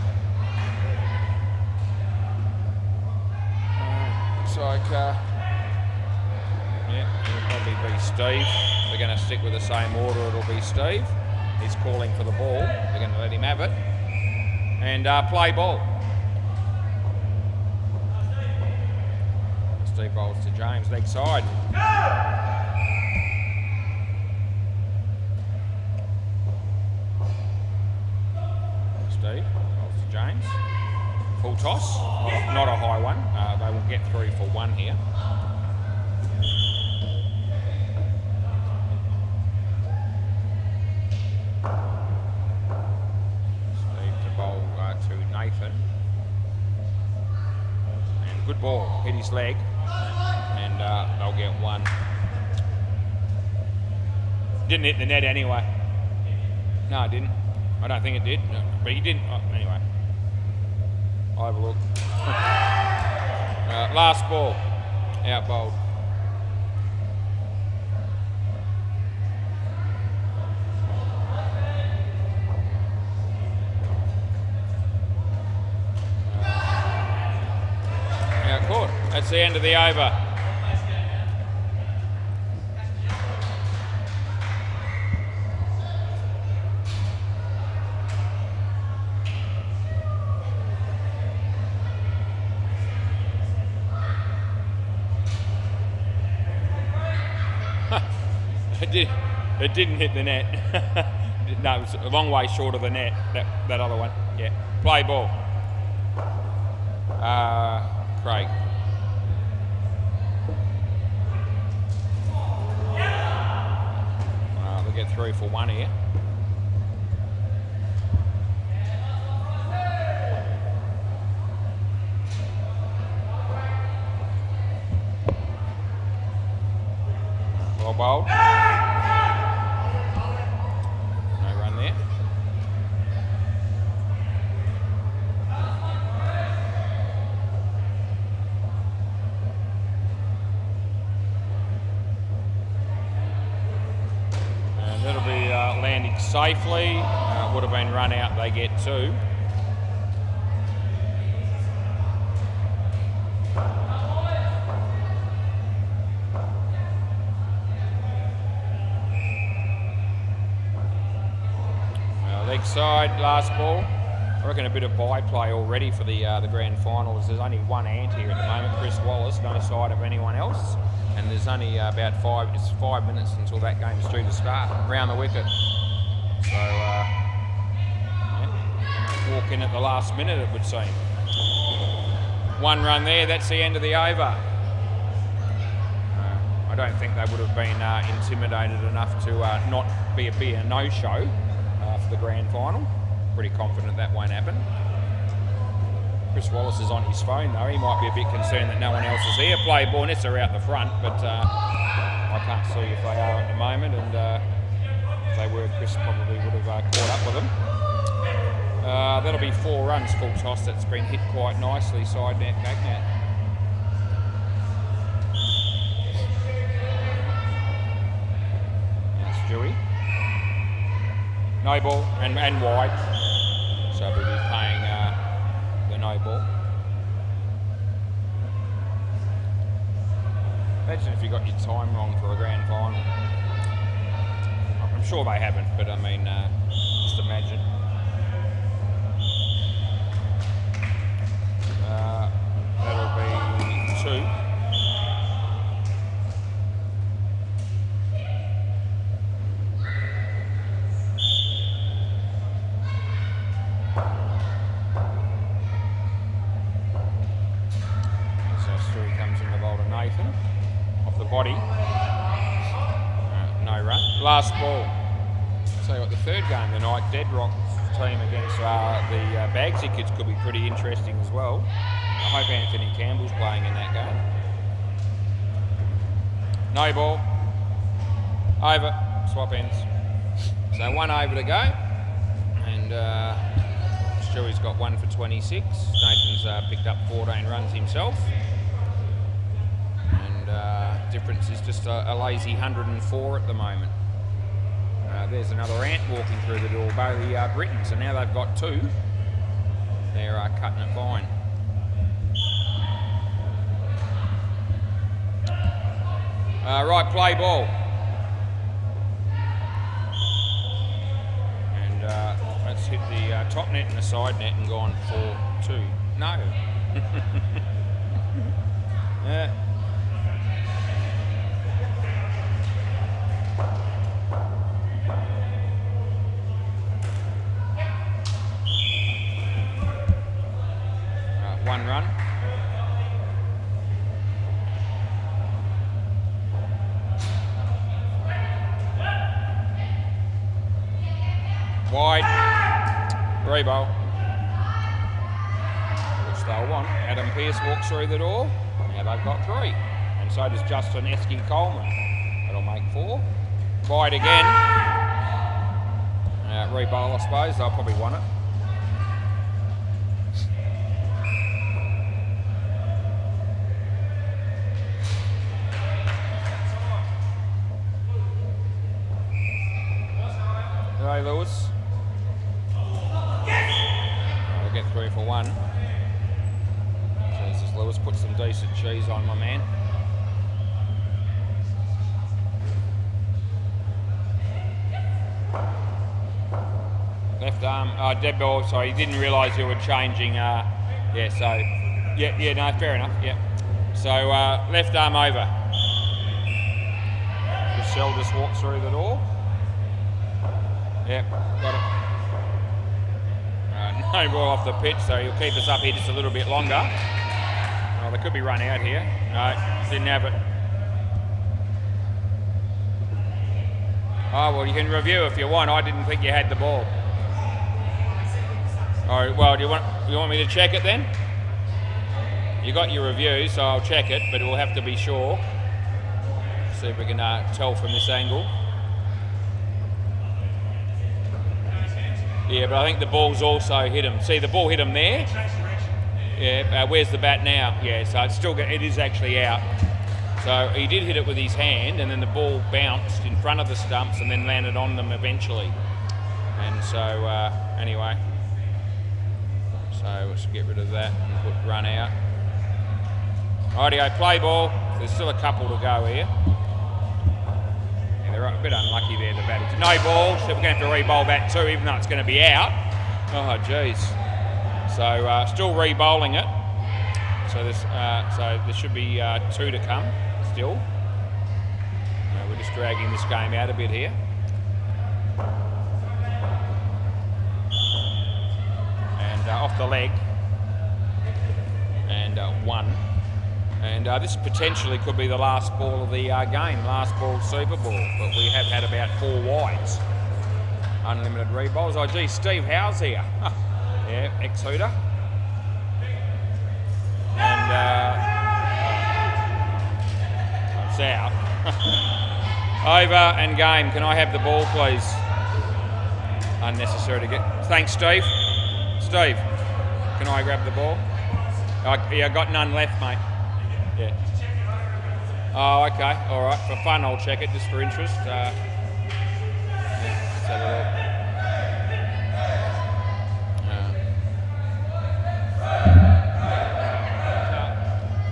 Looks like yeah, it'll probably be Steve. They're going to stick with the same order. It'll be Steve. He's calling for the ball. They're going to let him have it. And play ball. Steve bowls to James, leg side. Steve bowls James. Full toss, not a high one. They will get through for one here. Steve to bowl to Nathan. And good ball, hit his leg, and they'll get one. Didn't hit the net anyway. No, it didn't. I don't think it did, no, but he didn't. Oh, anyway, I'll have a look. Last ball, out bowled. Out caught. That's the end of the over. It didn't hit the net. No, it was a long way short of the net, that other one. Yeah. Play ball. Craig. They'll get through for one here. Well bowled. No run there. And that'll be landing safely. Would have been run out, they get two. Leg side, last ball. I reckon a bit of byplay already for the grand finals. There's only one ant here at the moment, Chris Wallace, no side of anyone else. And there's only about 5 minutes until that game's due to start, round the wicket. So, yeah, walk in at the last minute, it would seem. One run there, that's the end of the over. I don't think they would have been intimidated enough to not be a no-show for the grand final. Pretty confident that won't happen. Chris Wallace is on his phone though. He might be a bit concerned that no one else is here. Play ball, nets are out the front, but I can't see if they are at the moment, and if they were, Chris probably would have caught up with them. That'll be 4 runs, full toss. That's been hit quite nicely, side net, back net. That's Stewie. No ball and wide, so we'll be paying the no ball. Imagine if you got your time wrong for a grand final. I'm sure they haven't, but I mean, just imagine. That'll be 2. Nathan off the body. No run. Last ball. Tell you what, the third game of the night, Deadrock's team against the Bagsy kids could be pretty interesting as well. I hope Anthony Campbell's playing in that game. No ball. Over. Swap ends. So 1 over to go. And Stewie's got 1 for 26. Nathan's picked up 14 runs himself. Difference is just a lazy 104 at the moment. There's another ant walking through the door, Bailey Britton, so now they've got 2. They're cutting it fine. Right, play ball. And let's hit the top net and the side net and gone for 2. No. Rebo. Which they'll want. Adam Pearce walks through the door. Now they've got 3. And so does Justin Esky Coleman. That'll make 4. Wide again. Rebowl, I suppose. They'll probably want it. Hey, Lewis. We'll get 3 for 1. Jesus, Lewis put some decent cheese on, my man. Left arm, dead ball, sorry, he didn't realise you were changing, no, fair enough, yeah. So, left arm over. Michelle just walks through the door. Yep, got it. No ball off the pitch, so he'll keep us up here just a little bit longer. Oh, they could be run out here. No, didn't have it. Oh, well, you can review if you want. I didn't think you had the ball. All right, well, do you want me to check it then? You got your review, so I'll check it, but we'll have to be sure. See if we can tell from this angle. Yeah, but I think the ball's also hit him. See, the ball hit him there. Yeah, where's the bat now? Yeah, so it is actually out. So he did hit it with his hand, and then the ball bounced in front of the stumps and then landed on them eventually. And so, anyway. So let's get rid of that and put run out. Rightio, play ball. There's still a couple to go here. Yeah, they're a bit unlucky there, the batters. No ball, so we're going to have to re-bowl back 2, even though it's going to be out. Oh, jeez. So still re-bowling it. So there should be 2 to come still. We're just dragging this game out a bit here. And off the leg. And 1. And this potentially could be the last ball of the game, last ball Super Bowl. But we have had about 4 wides. Unlimited re-bowls. Oh, gee, Steve Howe's here. Yeah, ex-Hooter. And it's out. Over and game. Can I have the ball, please? Unnecessary to get. Thanks, Steve. Steve, can I grab the ball? Yeah, I got none left, mate. Yeah. Oh, okay. All right. For fun, I'll check it just for interest. Yeah, let's have a look.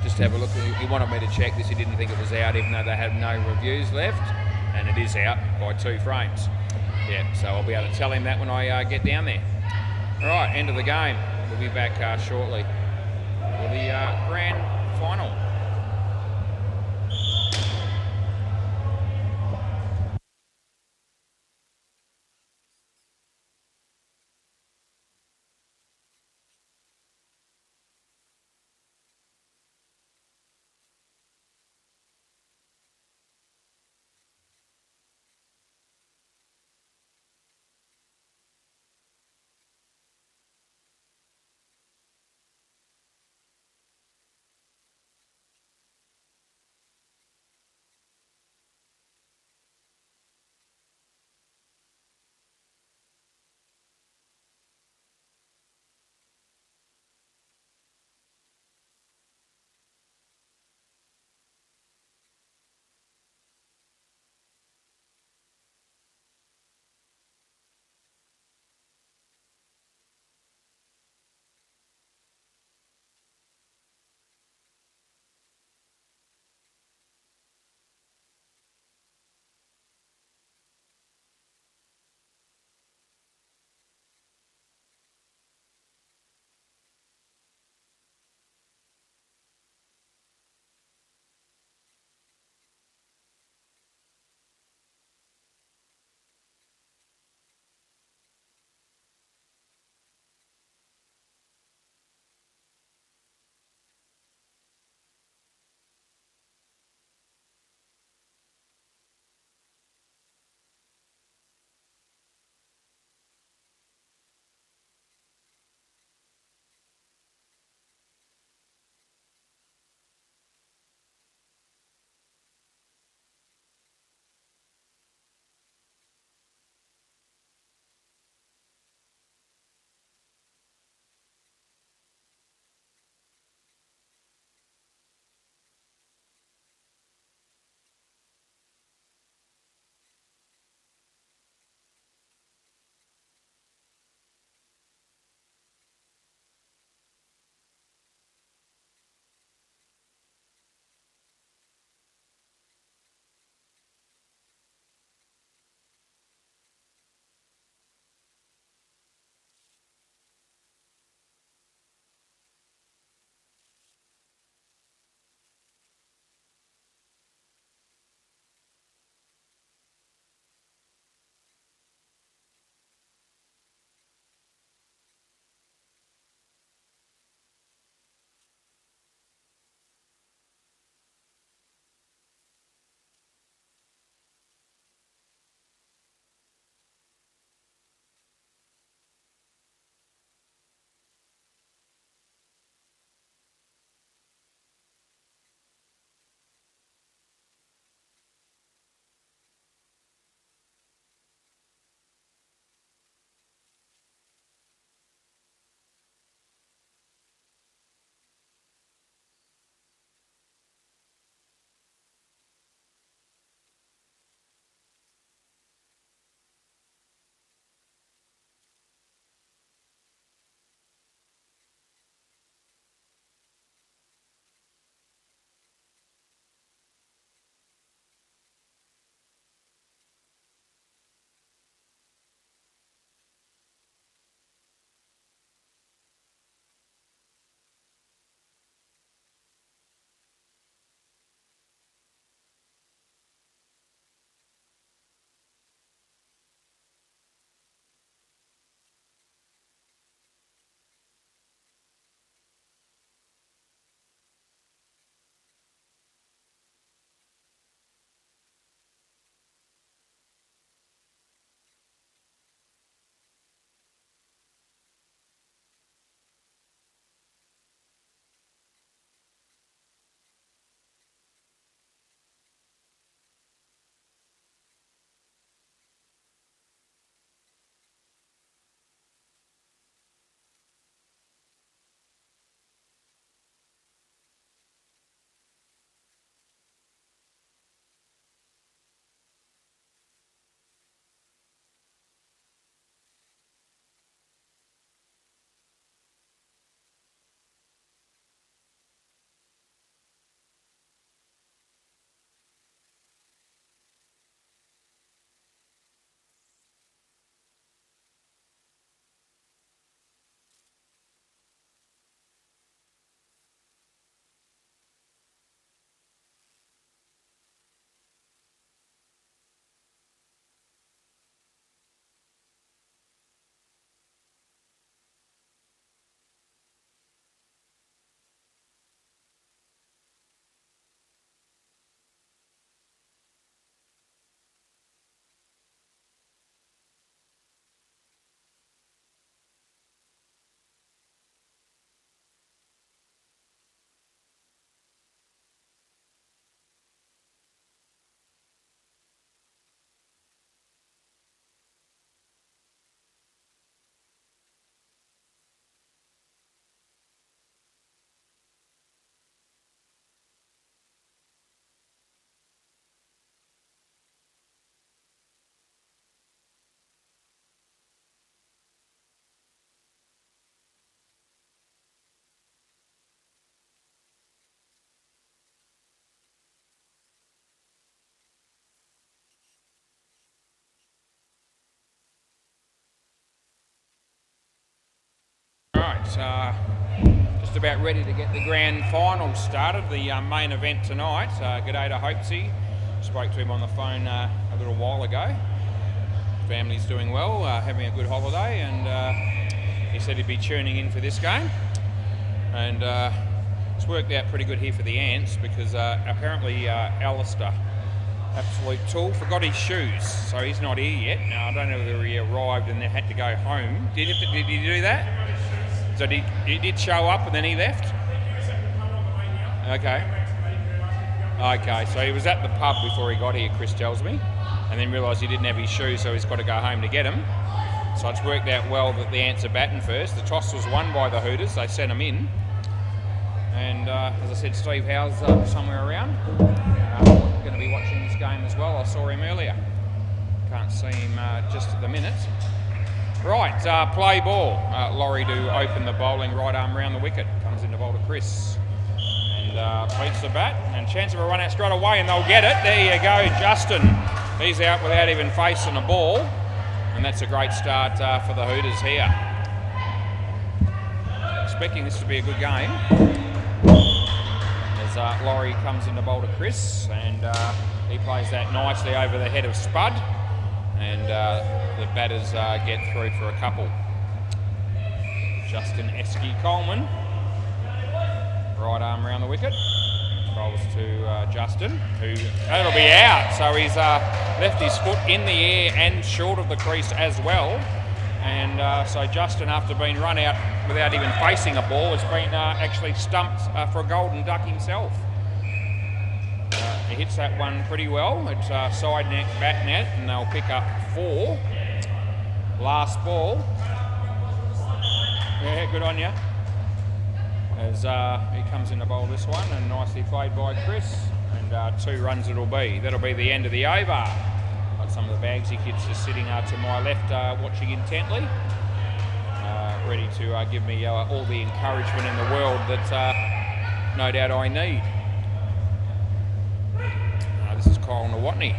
Just have a look. He wanted me to check this. He didn't think it was out, even though they had no reviews left, and it is out by 2 frames. Yeah. So I'll be able to tell him that when I get down there. All right. End of the game. We'll be back shortly for the grand final. Right, just about ready to get the grand final started, the main event tonight. G'day to Hopesy. Spoke to him on the phone a little while ago. Family's doing well, having a good holiday, and he said he'd be tuning in for this game. And it's worked out pretty good here for the Ants because apparently Alistair, absolute tool, forgot his shoes, so he's not here yet. Now, I don't know whether he arrived and then had to go home. Did he do that? So he did show up and then he left? Okay, so he was at the pub before he got here, Chris tells me, and then realised he didn't have his shoes, so he's got to go home to get them. So it's worked out well that the Ants are batting first. The toss was won by the Hooters, they sent them in. And as I said, Steve Howe's somewhere around. Going to be watching this game as well. I saw him earlier. Can't see him just at the minute. Right, play ball. Laurie to open the bowling, right arm round the wicket. Comes in to bowl to Chris. And beats the bat. And chance of a run out straight away and they'll get it. There you go, Justin. He's out without even facing a ball. And that's a great start for the Hooters here. Expecting this to be a good game. As Laurie comes in to bowl to Chris, and he plays that nicely over the head of Spud, and the batters get through for a couple. Justin Esky-Coleman, right arm round the wicket, bowls to Justin, who that'll be out, so he's left his foot in the air and short of the crease as well. And so Justin, after being run out without even facing a ball, has been actually stumped for a golden duck himself. He hits that one pretty well. It's side net, back net, and they'll pick up 4. Last ball. Yeah, good on you. As he comes in to bowl this one, and nicely played by Chris. And 2 runs it'll be. That'll be the end of the over. Some of the Bagsy kids just sitting to my left watching intently, ready to give me all the encouragement in the world that no doubt I need. This is Kyle Nawatney.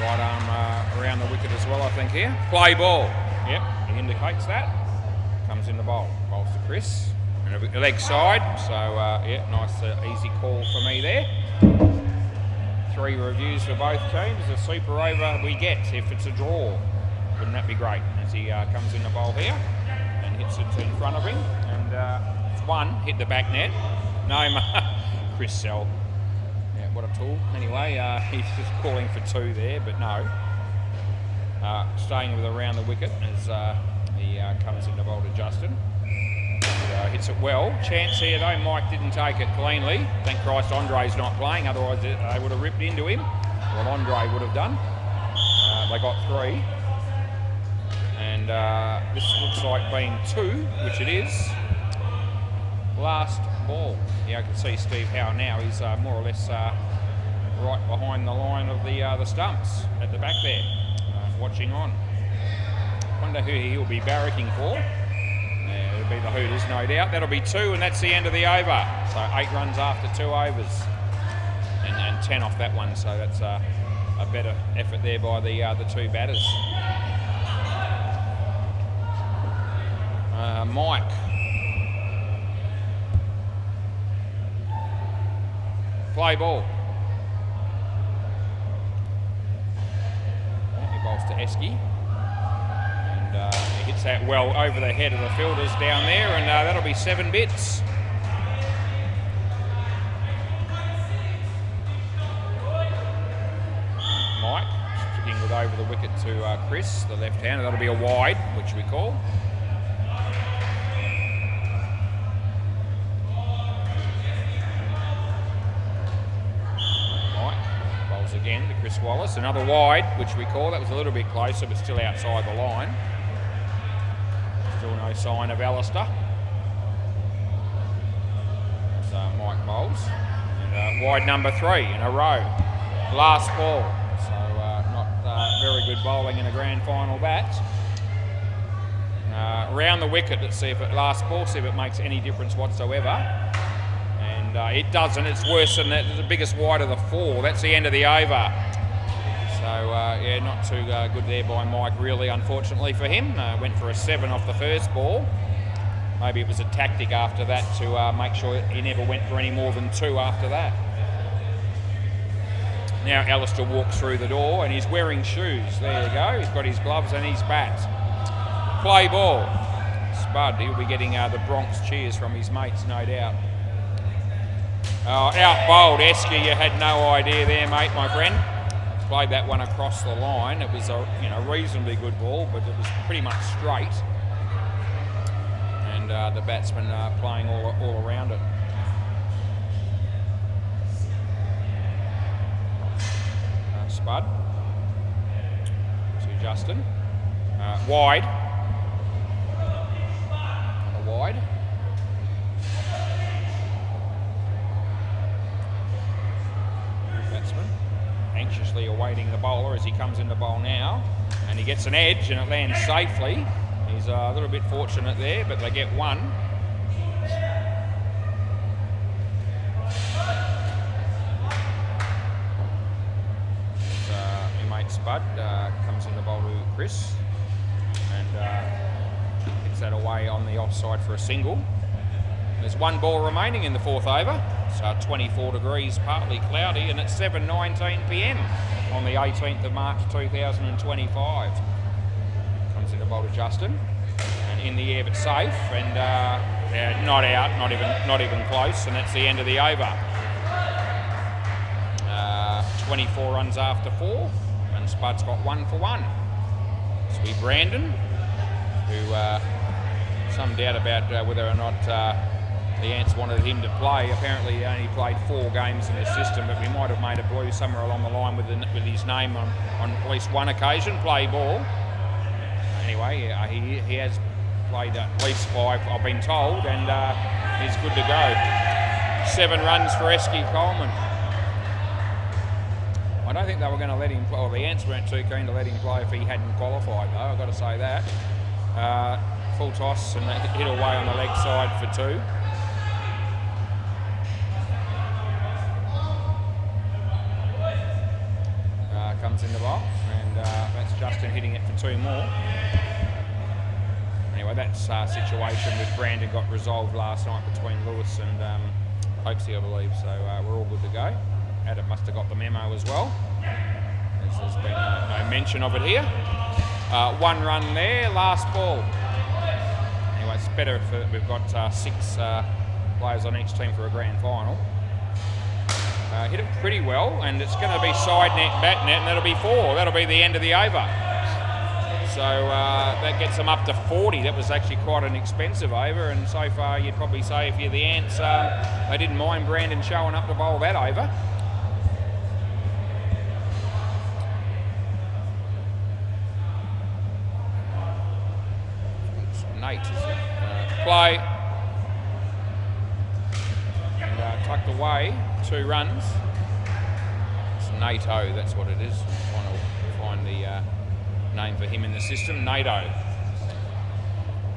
Right arm around the wicket as well, I think here. Play ball. Yep, he indicates that. Comes in the bowl. Bowls to Chris. And a leg side, so yeah, nice easy call for me there. 3 reviews for both teams. A super over we get if it's a draw. Wouldn't that be great? As he comes in the bowl here and hits it in front of him. And it's 1, hit the back net. No, Chris Sell. Yeah, what a tool. Anyway, he's just calling for 2 there, but no. Staying with around the wicket as he comes in the bowl to Justin. Hits it well. Chance here though, Mike didn't take it cleanly. Thank Christ Andre's not playing, otherwise they would have ripped into him. Well, Andre would have done. They got 3. And this looks like being 2, which it is. Last ball. Yeah, I can see Steve Howe now. He's more or less right behind the line of the stumps at the back there, watching on. Wonder who he'll be barracking for. Yeah, it'll be the Hooters, no doubt. That'll be 2, and that's the end of the over. So 8 runs after 2 overs, and 10 off that one. So that's a better effort there by the 2 batters. Mike. Play ball. He bowls to Esky. He hits that well over the head of the fielders down there, and that'll be 7 bits. Mike sticking with over the wicket to Chris, the left-hander. That'll be a wide, which we call. Mike bowls again to Chris Wallace. Another wide, which we call. That was a little bit closer, but still outside the line. Still no sign of Alistair. So Mike bowls. And wide number 3 in a row. Last ball. So not very good bowling in a grand final bat. Round the wicket, let's see if it last ball, see if it makes any difference whatsoever. And it doesn't, it's worse than that. It's the biggest wide of the 4. That's the end of the over. So, yeah, not too good there by Mike, really, unfortunately for him. Went for a 7 off the first ball. Maybe it was a tactic after that to make sure he never went for any more than 2 after that. Now Alistair walks through the door and he's wearing shoes. There you go. He's got his gloves and his bat. Play ball. Spud, he'll be getting the Bronx cheers from his mates, no doubt. Out bowled Esky, you had no idea there, mate, my friend. Played that one across the line. It was a reasonably good ball, but it was pretty much straight. And the batsman playing all around it. Spud to Justin. Wide. Wide. Batsman anxiously awaiting the bowler as he comes in the bowl now, and he gets an edge and it lands safely. He's a little bit fortunate there, but they get 1. Your mate Spud comes in the bowl to Chris and gets that away on the offside for a single. There's 1 ball remaining in the 4th over. It's 24 degrees, partly cloudy, and it's 7:19 p.m. on the 18th of March 2025. Comes in the bowl to Justin, and in the air but safe, and not out, not even close, and that's the end of the over. 24 runs after 4, and Spud's got 1 for 1. This will be Brandon, who some doubt about whether or not the Ants wanted him to play. Apparently he only played 4 games in their system, but we might have made a blue somewhere along the line with his name on at least one occasion, play ball. Anyway, he has played at least 5, I've been told, and he's good to go. 7 runs for Esky Coleman. I don't think they were going to let him play, or the Ants weren't too keen to let him play if he hadn't qualified though, I've got to say that. Full toss and hit away on the leg side for 2. Comes in the box, and that's Justin hitting it for 2 more. Anyway, that situation with Brandon got resolved last night between Lewis and Hoaxie, I believe, so we're all good to go. Adam must have got the memo as well, as there's been no mention of it here. 1 run there, last ball. Anyway, it's better if we've got 6 players on each team for a grand final. Hit it pretty well, and it's going to be side net, bat net, and that'll be 4. That'll be the end of the over. So that gets them up to 40. That was actually quite an expensive over, and so far you'd probably say if you're the Ants, they didn't mind Brandon showing up to bowl that over. Nate, play, and tucked away, 2 runs. It's NATO, that's what it is. I'm trying to find the name for him in the system. NATO.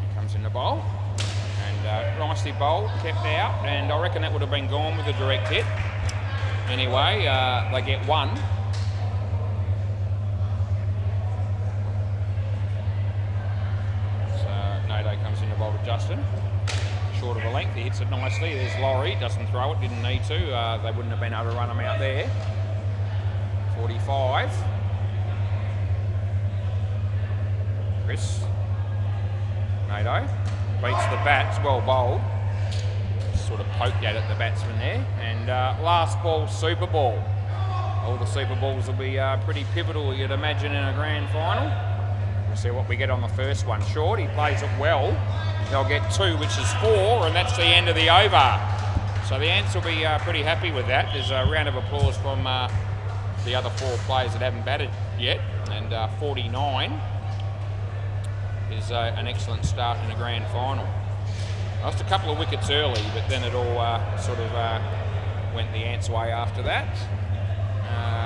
He comes in the bowl, and nicely bowled, kept out, and I reckon that would have been gone with a direct hit. Anyway, they get 1. Comes in the bowl to Justin, short of a length, he hits it nicely. There's Laurie, doesn't throw it, didn't need to, they wouldn't have been able to run him out there. 45. Chris NATO beats the bats, well bowled, sort of poked at it, the batsman there, and last ball, super ball. All the super balls will be pretty pivotal, you'd imagine, in a grand final. See what we get on the first one. Short, he plays it well. They'll get 2, which is 4, and that's the end of the over. So the Ants will be pretty happy with that. There's a round of applause from the other 4 players that haven't batted yet, and 49 is an excellent start in a grand final. Lost a couple of wickets early, but then it all sort of went the Ants' way after that.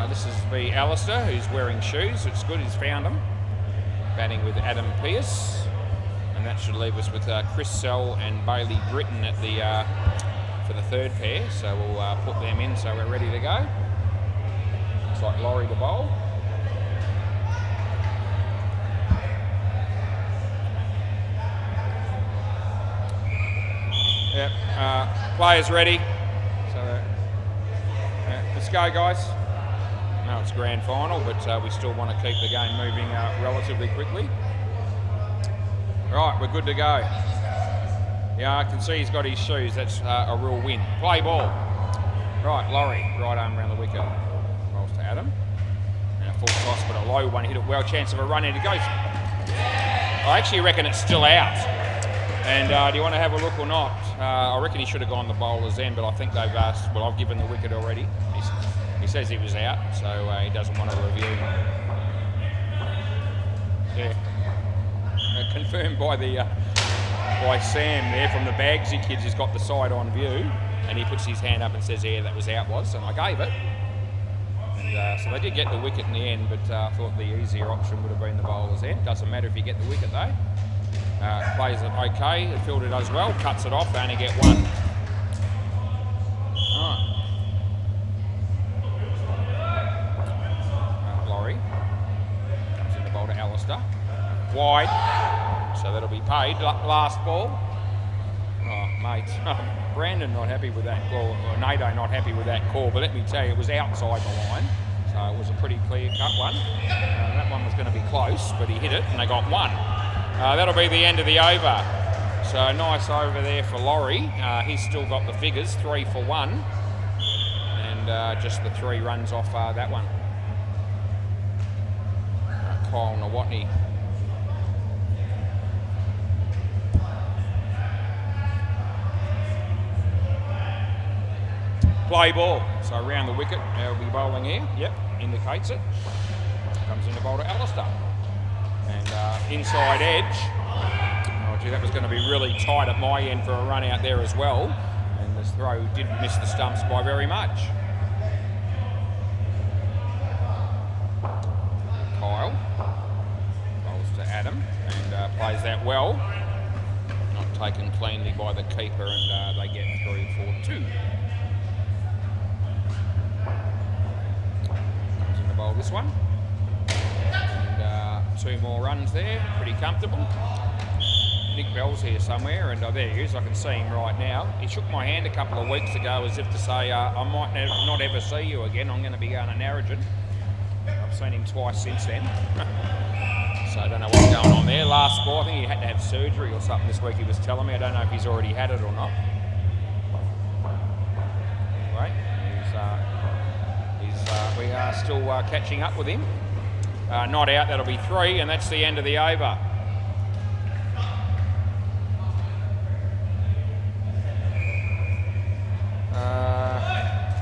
This is the Alistair, who's wearing shoes. It's good he's found them. Batting with Adam Pearce, and that should leave us with Chris Sell and Bailey Britton at the for the 3rd pair. So we'll put them in so we're ready to go. Looks like Laurie to bowl. Yep. Players ready. So let's go, guys. No, it's grand final, but we still want to keep the game moving relatively quickly. Right, we're good to go. Yeah, I can see he's got his shoes. That's a real win. Play ball. Right, Laurie, right arm around the wicket. Rolls to Adam. And a full toss, but a low one. Hit it well. Chance of a run in. It goes. I actually reckon it's still out. And do you want to have a look or not? I reckon he should have gone the bowler's end, but I think they've asked. Well, I've given the wicket already. He says he was out, so he doesn't want to review. Yeah. Confirmed by the by Sam there from the Bagsy kids. He's got the side on view, and he puts his hand up and says, "Yeah, that was out, was," and I gave it. And so they did get the wicket in the end, but I thought the easier option would have been the bowler's end. Doesn't matter if you get the wicket though. Plays it okay. The fielder does well. Cuts it off. They only get one. Laurie comes in the bowl to Alistair. Wide, so that'll be paid. Last ball. Oh, mate. Brandon not happy with that call. Or Nato not happy with that call, but let me tell you, it was outside the line, so it was a pretty clear-cut one. That one was going to be close, but he hit it, and they got one. That'll be the end of the over. So nice over there for Laurie. He's still got the figures, 3 for 1, and just the 3 runs off that one. Kyle Nawatney. Play ball. So around the wicket, they'll be bowling here. Yep, indicates it. Comes in to bowl to Alistair. And inside edge. Oh, gee, that was going to be really tight at my end for a run out there as well. And this throw did miss the stumps by very much. Kyle bowls to Adam and plays that well. Not taken cleanly by the keeper, and they get through for 2. Bowl this one, and 2 more runs there, pretty comfortable. Nick Bell's here somewhere, and there he is. I can see him right now. He shook my hand a couple of weeks ago as if to say, I might not ever see you again. I'm going to be going to Narrogin. I've seen him twice since then. So I don't know what's going on there. Last ball, I think he had to have surgery or something this week, he was telling me. I don't know if he's already had it or not. Anyway, we are still catching up with him. Not out, that'll be 3, and that's the end of the over.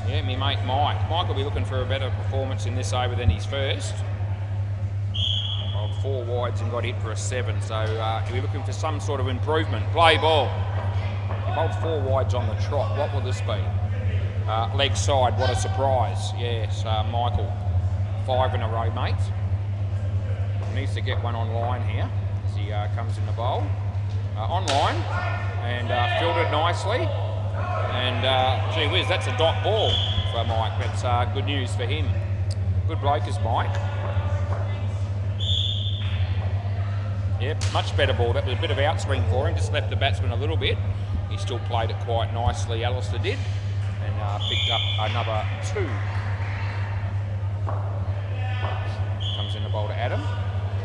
Yeah, me mate Mike. Mike will be looking for a better performance in this over than his first. Well, 4 wides and got hit for a 7, so he'll be looking for some sort of improvement. Play ball. He bowled 4 wides on the trot. What will this be? Leg side, what a surprise. Yes, Michael. 5 in a row, mate. Needs to get one on line here as he comes in the bowl. On line and fielded nicely. And gee whiz, that's a dot ball for Mike. That's good news for him. Good bloke is Mike. Yep, much better ball. That was a bit of outswing for him, just left the batsman a little bit. He still played it quite nicely, Alistair did. And picked up another 2. Comes in the bowl to Adam,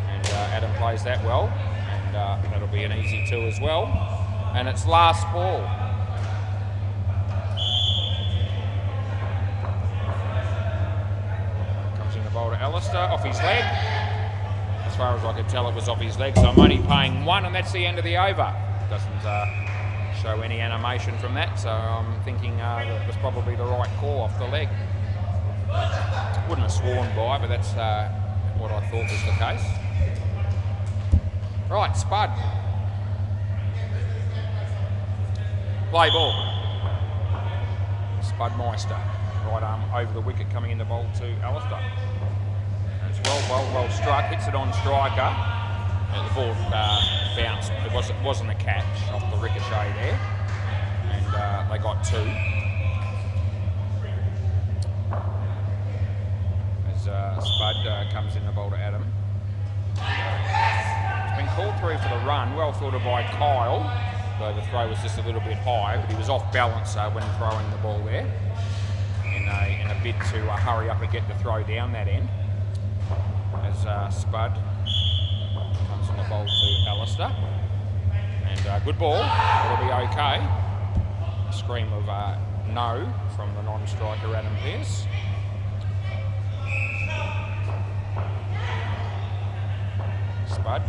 and Adam plays that well, and that'll be an easy 2 as well. And it's last ball. Comes in the bowl to Alistair, off his leg. As far as I could tell, it was off his leg, so I'm only paying 1, and that's the end of the over. Doesn't show any animation from that, so I'm thinking that was probably the right call off the leg. Wouldn't have sworn by, but that's what I thought was the case. Right, Spud. Play ball. Spud Meister. Right arm over the wicket, coming in the bowl to Alistair. It's well struck, hits it on striker. And the ball bounced. It wasn't a catch off the ricochet there, and they got 2. As Spud comes in the bowl to Adam. It's been called through for the run, well fielded by Kyle. So the throw was just a little bit high, but he was off balance when throwing the ball there in a bid to hurry up and get the throw down that end. As Spud comes on the bowl to Alistair. And good ball, it'll be okay. A scream of no from the non-striker Adam Pearce. Spud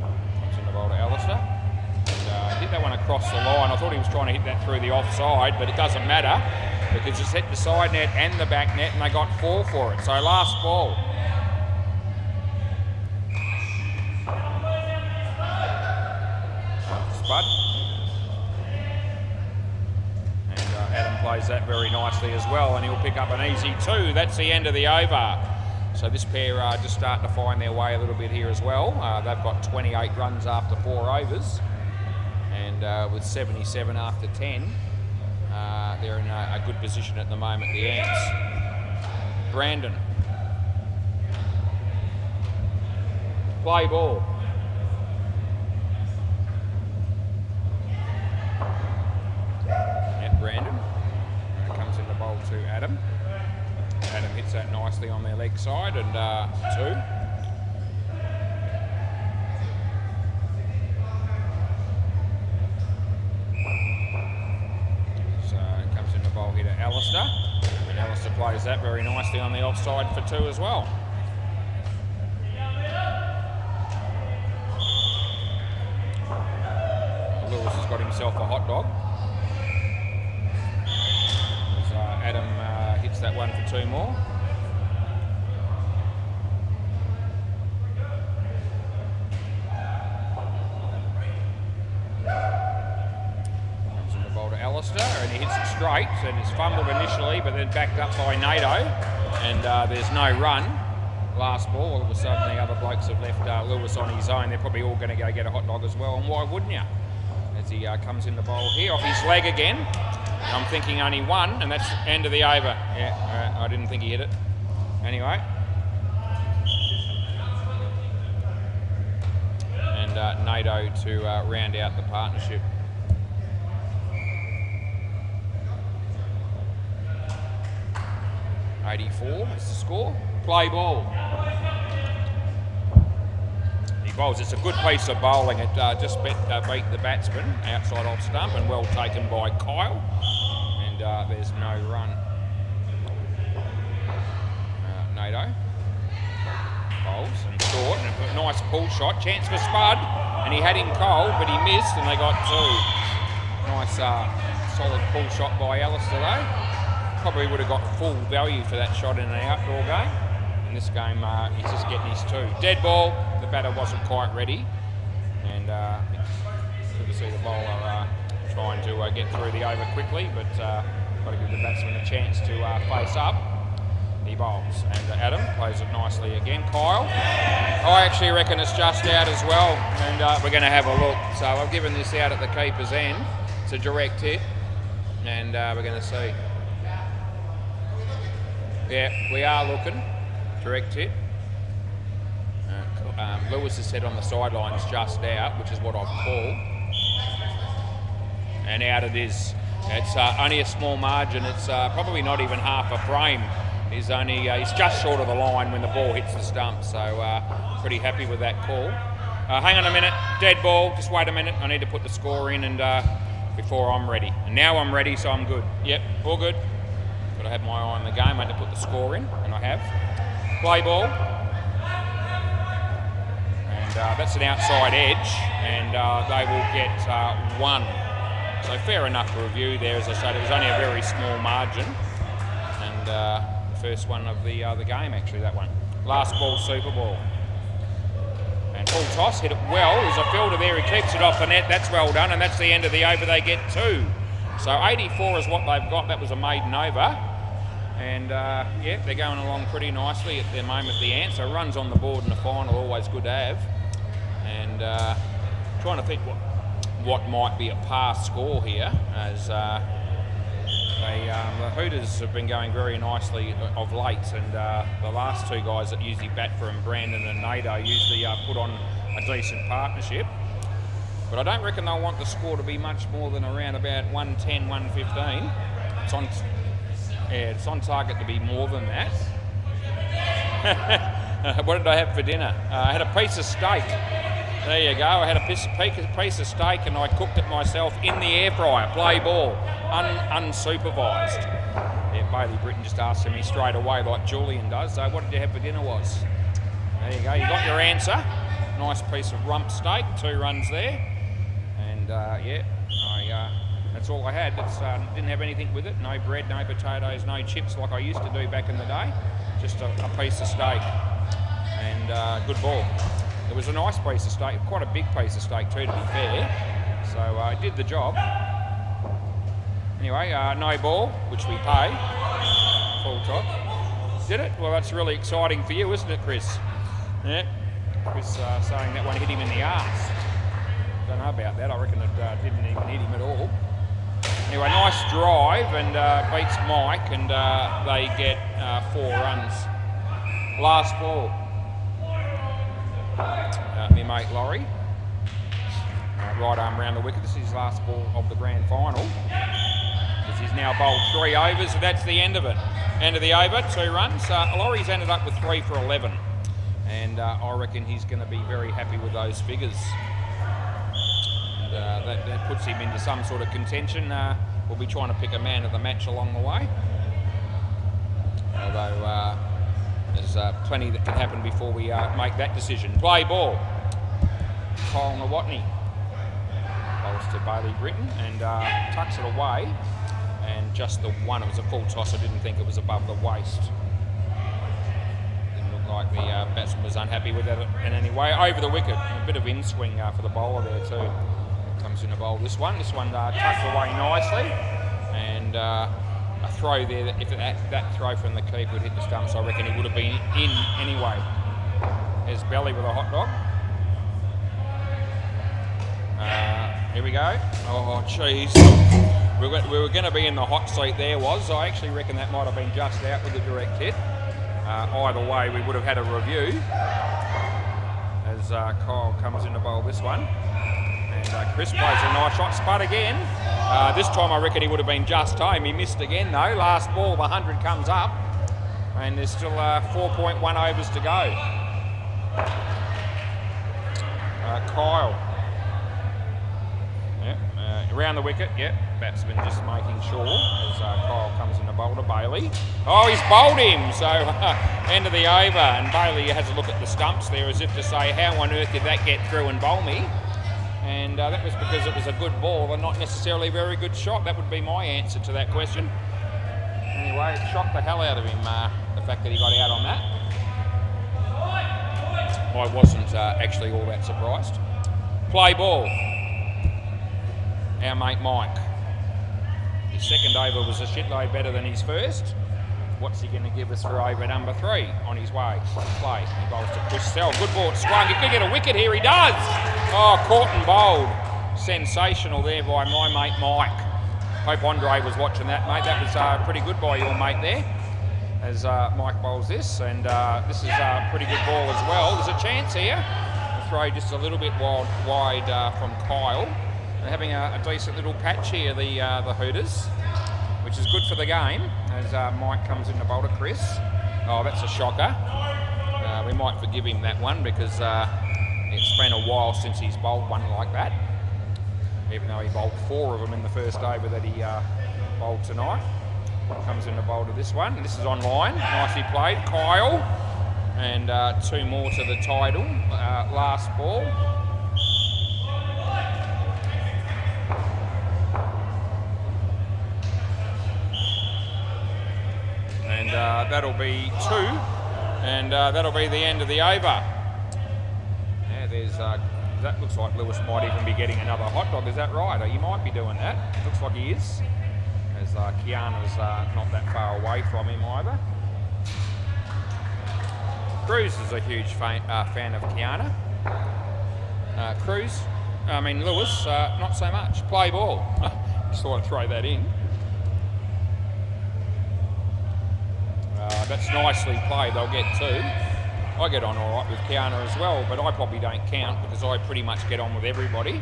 comes in the bowl to Alistair. And hit that one across the line. I thought he was trying to hit that through the offside, but it doesn't matter because it's hit the side net and the back net and they got 4 for it. So last ball. Spud. And Adam plays that very nicely as well, and he'll pick up an easy 2. That's the end of the over. So this pair just starting to find their way a little bit here as well. They've got 28 runs after 4 overs, and with 77 after 10, they're in a good position at the moment, the Ants. Brandon. Play ball. Brandon. And it comes in the bowl to Adam. Adam hits that nicely on their leg side, and 2. So it comes in the bowl here to Alistair. And Alistair plays that very nicely on the offside for 2 as well. Lewis has got himself a hot dog. Adam hits that one for 2 more. Comes in the bowl to Alistair, and he hits it straight, and it's fumbled initially, but then backed up by NATO, and there's no run. Last ball, all of a sudden the other blokes have left Lewis on his own. They're probably all going to go get a hot dog as well, and why wouldn't you? As he comes in the bowl here, off his leg again. I'm thinking only 1, and that's the end of the over. Yeah, I didn't think he hit it. Anyway. And NATO to round out the partnership. .84 is the score. Play ball. He bowls. It's a good piece of bowling. It just beat the batsman outside off stump, and well taken by Kyle. There's no run. NATO bowls and short, and a nice pull shot. Chance for Spud, and he had him cold, but he missed, and they got 2. Nice solid pull shot by Alistair though. Probably would have got full value for that shot in an outdoor game. In this game, he's just getting his 2. Dead ball. The batter wasn't quite ready, and it's good to see the bowler trying to get through the over quickly, but got to give the batsman a chance to face up. He bowls, and Adam plays it nicely again. Kyle, I actually reckon it's just out as well, and we're going to have a look. So I've given this out at the keeper's end. It's a direct hit, and we're going to see. Yeah, we are looking. Direct hit. Lewis has said on the sidelines just out, which is what I've called. And out it is. It's only a small margin. It's probably not even half a frame. He's just short of the line when the ball hits the stump. So pretty happy with that call. Hang on a minute. Dead ball. Just wait a minute. I need to put the score in and before I'm ready. And now I'm ready, so I'm good. Yep, all good. Got to have my eye on the game. I had to put the score in, and I have. Play ball. And that's an outside edge, and they will get 1. So fair enough review there. As I said, it was only a very small margin, and the first one of the game, actually, that one. Last ball, super ball. And full toss, hit it well. There's a fielder there, he keeps it off the net. That's well done, and that's the end of the over. They get 2. So 84 is what they've got. That was a maiden over. And yeah, they're going along pretty nicely at the moment, the Ants. So runs on the board in the final, always good to have. And trying to think what might be a pass score here, as the Hooters have been going very nicely of late, and the last 2 guys that usually bat for them, Brandon and NATO, usually put on a decent partnership. So 84 is what they've got. That was a maiden over. And trying to think what might be a pass score here, as the Hooters have been going very nicely of late, and the last 2 guys that usually bat for them, Brandon and NATO, usually put on a decent partnership. But I don't reckon they'll want the score to be much more than around about 110, 115. It's on target to be more than that. What did I have for dinner? I had a piece of steak. There you go. I had a piece of steak and I cooked it myself in the air fryer. Play ball, unsupervised. Yeah, Bailey Britton just asked me straight away, like Julian does. So, what did you have for dinner? Was there you go. You got your answer. Nice piece of rump steak. 2 runs there. And that's all I had. Didn't have anything with it. No bread, no potatoes, no chips like I used to do back in the day. Just a piece of steak and good ball. It was a nice piece of steak, quite a big piece of steak too, to be fair. So I did the job. Anyway, no ball, which we pay. Full top. Did it? Well, that's really exciting for you, isn't it, Chris? Yeah. Chris saying that one hit him in the arse. Don't know about that. I reckon it didn't even hit him at all. Anyway, nice drive and beats Mike, and they get 4 runs. Last ball. My mate Laurie. Right arm round the wicket. This is his last ball of the grand final. He's now bowled 3 overs, so that's the end of it. End of the over, 2 runs. Laurie's ended up with 3 for 11. And I reckon he's going to be very happy with those figures. And that puts him into some sort of contention. We'll be trying to pick a man of the match along the way. Although there's plenty that can happen before we make that decision. Play ball. Kyle Nawatney bowls to Bailey Britton and tucks it away. And just the one, it was a full toss. I didn't think it was above the waist. Didn't look like the batsman was unhappy with it in any way. Over the wicket, a bit of in swing for the bowler there too. Comes in to bowl this one. This one tucked away nicely. And a throw there, if that throw from the keeper would hit the stumps, I reckon he would have been in anyway. There's Belly with a hot dog. Here we go. Oh, jeez. We were going to be in the hot seat there, I actually reckon that might have been just out with the direct hit. Either way, we would have had a review as Kyle comes in to bowl this one. And Chris plays a nice shot. Spud again. This time I reckon he would have been just home. He missed again though. Last ball, the 100 comes up. And there's still 4.1 overs to go. Kyle. Around the wicket, batsman just making sure as Kyle comes in to bowl to Bailey. Oh, he's bowled him, so end of the over, and Bailey has a look at the stumps there as if to say, how on earth did that get through and bowl me? And that was because it was a good ball and not necessarily a very good shot. That would be my answer to that question. Anyway, it shocked the hell out of him, the fact that he got out on that. I wasn't actually all that surprised. Play ball. Our mate Mike. His second over was a shitload better than his first. What's he going to give us for over number 3 on his way? Play. He bowls to Chris Sell. Good ball. Swung. He could get a wicket here. He does. Oh, caught and bowled. Sensational there by my mate Mike. Hope Andre was watching that, mate. That was pretty good by your mate there. As Mike bowls this, and this is a pretty good ball as well. There's a chance here. The throw just a little bit wide from Kyle. They're having a decent little patch here, the Hooters, which is good for the game, as Mike comes in to bowl to Chris. Oh, that's a shocker. We might forgive him that one because it's been a while since he's bowled one like that, even though he bowled 4 of them in the first over that he bowled tonight. Comes in to bowl to this one. This is on line. Nicely played. Kyle. And 2 more to the title. Last ball. And that'll be 2. And that'll be the end of the over. Yeah, there's... that looks like Lewis might even be getting another hot dog. Is that right? He might be doing that. Looks like he is. As Kiana's not that far away from him either. Cruz is a huge fan of Kiana. Lewis, not so much. Play ball. Just thought I'd throw that in. That's nicely played. They'll get 2. I get on all right with Kiana as well, but I probably don't count because I pretty much get on with everybody.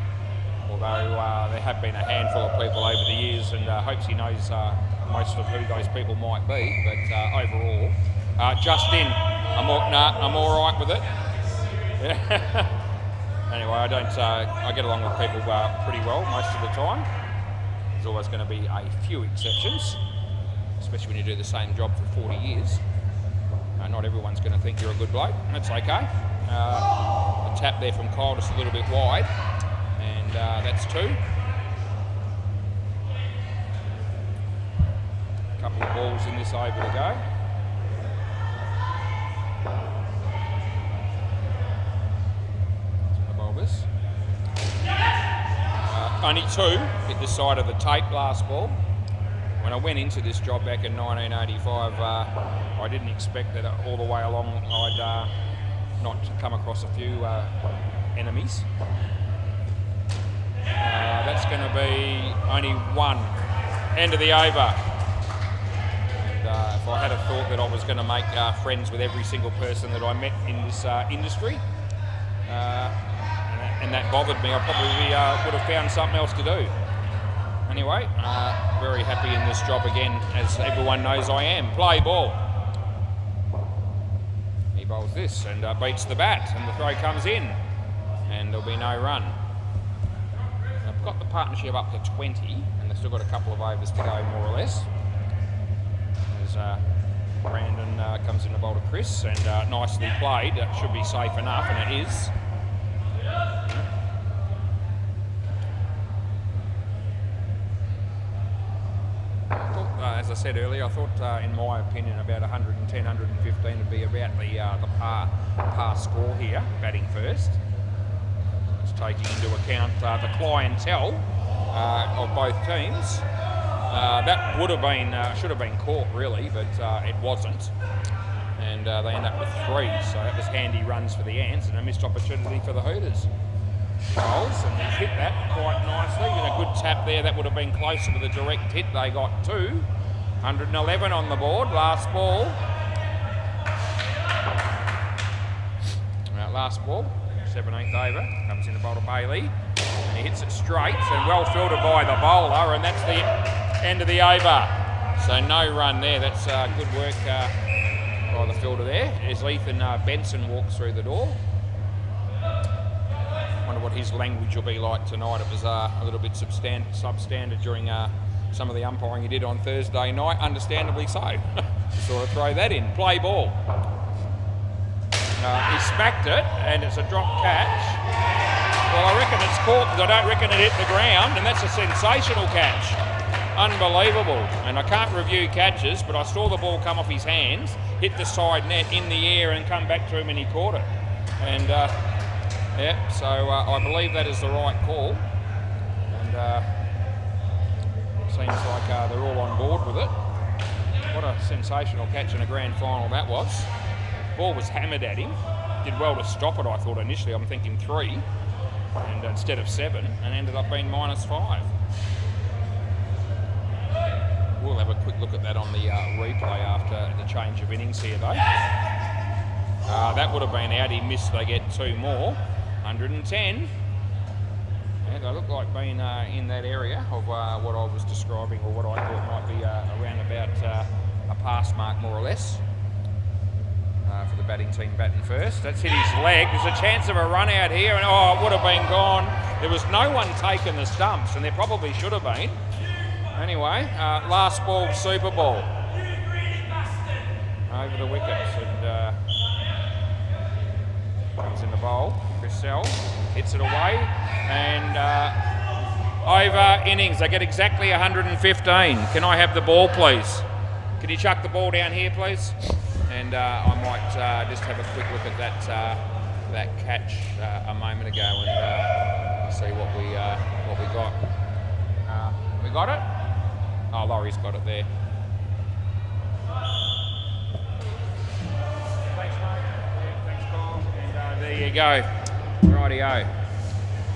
although there have been a handful of people over the years, and hopes he knows most of who those people might be. But overall, Justin, I'm all right with it. Yeah. Anyway, I get along with people pretty well most of the time. There's always going to be a few exceptions, especially when you do the same job for 40 years. Not everyone's going to think you're a good bloke. That's okay. The tap there from Kyle just a little bit wide, and that's 2. A couple of balls in this over to go. Only 2 hit the side of the tape last ball. When I went into this job back in 1985, I didn't expect that all the way along I'd not come across a few enemies. That's going to be only 1. End of the over. And if I had a thought that I was going to make friends with every single person that I met in this industry, and that bothered me, I probably would have found something else to do. Anyway, very happy in this job again, as everyone knows I am. Play ball. He bowls this and beats the bat, and the throw comes in, and there'll be no run. I've got the partnership up to 20, and they've still got a couple of overs to go, more or less. As Brandon comes in to bowl to Chris, and nicely played. That should be safe enough, and it is. As I said earlier, I thought, in my opinion, about 110, 115 would be about the par score here, batting first. Just taking into account the clientele of both teams. That would have been, should have been caught really, but it wasn't. And they end up with 3, so that was handy runs for the Ants and a missed opportunity for the Hooters. Bowls, and he hit that quite nicely with a good tap there. That would have been closer to the direct hit. They got 2. 111 on the board, last ball. Last ball, 17th over, comes in the bowl to Bailey, and he hits it straight, and well filtered by the bowler, and that's the end of the over. So no run there. That's good work by the fielder there. As Ethan Benson walks through the door. Wonder what his language will be like tonight. It was a little bit substandard during some of the umpiring he did on Thursday night, understandably so. Sort of throw that in. Play ball. He smacked it, and it's a drop catch. Well, I reckon it's caught because I don't reckon it hit the ground, and that's a sensational catch. Unbelievable. And I can't review catches, but I saw the ball come off his hands, hit the side net in the air, and come back to him, and he caught it. And yeah, so I believe that is the right call. And seems like they're all on board with it. What a sensational catch in a grand final that was. Ball was hammered at him. Did well to stop it, I thought initially. I'm thinking 3, and instead of 7, and ended up being -5. We'll have a quick look at that on the replay after the change of innings here, though. That would have been out. He missed. They get 2 more. 110. Yeah, they look like being in that area of what I was describing, or what I thought might be around about a pass mark, more or less, for the batting team batting first. That's hit his leg. There's a chance of a run out here, and it would have been gone. There was no one taking the stumps, and there probably should have been. Anyway, last ball, Super Bowl. Over the wickets, and comes in the bowl. Chris Sell hits it away, and over innings. They get exactly 115. Can I have the ball, please? Can you chuck the ball down here, please? And I might just have a quick look at that catch a moment ago, and see what we got. We got it. Oh, Laurie's got it there. Thanks, mate. Yeah, thanks, Kyle. And there you go. Rightio.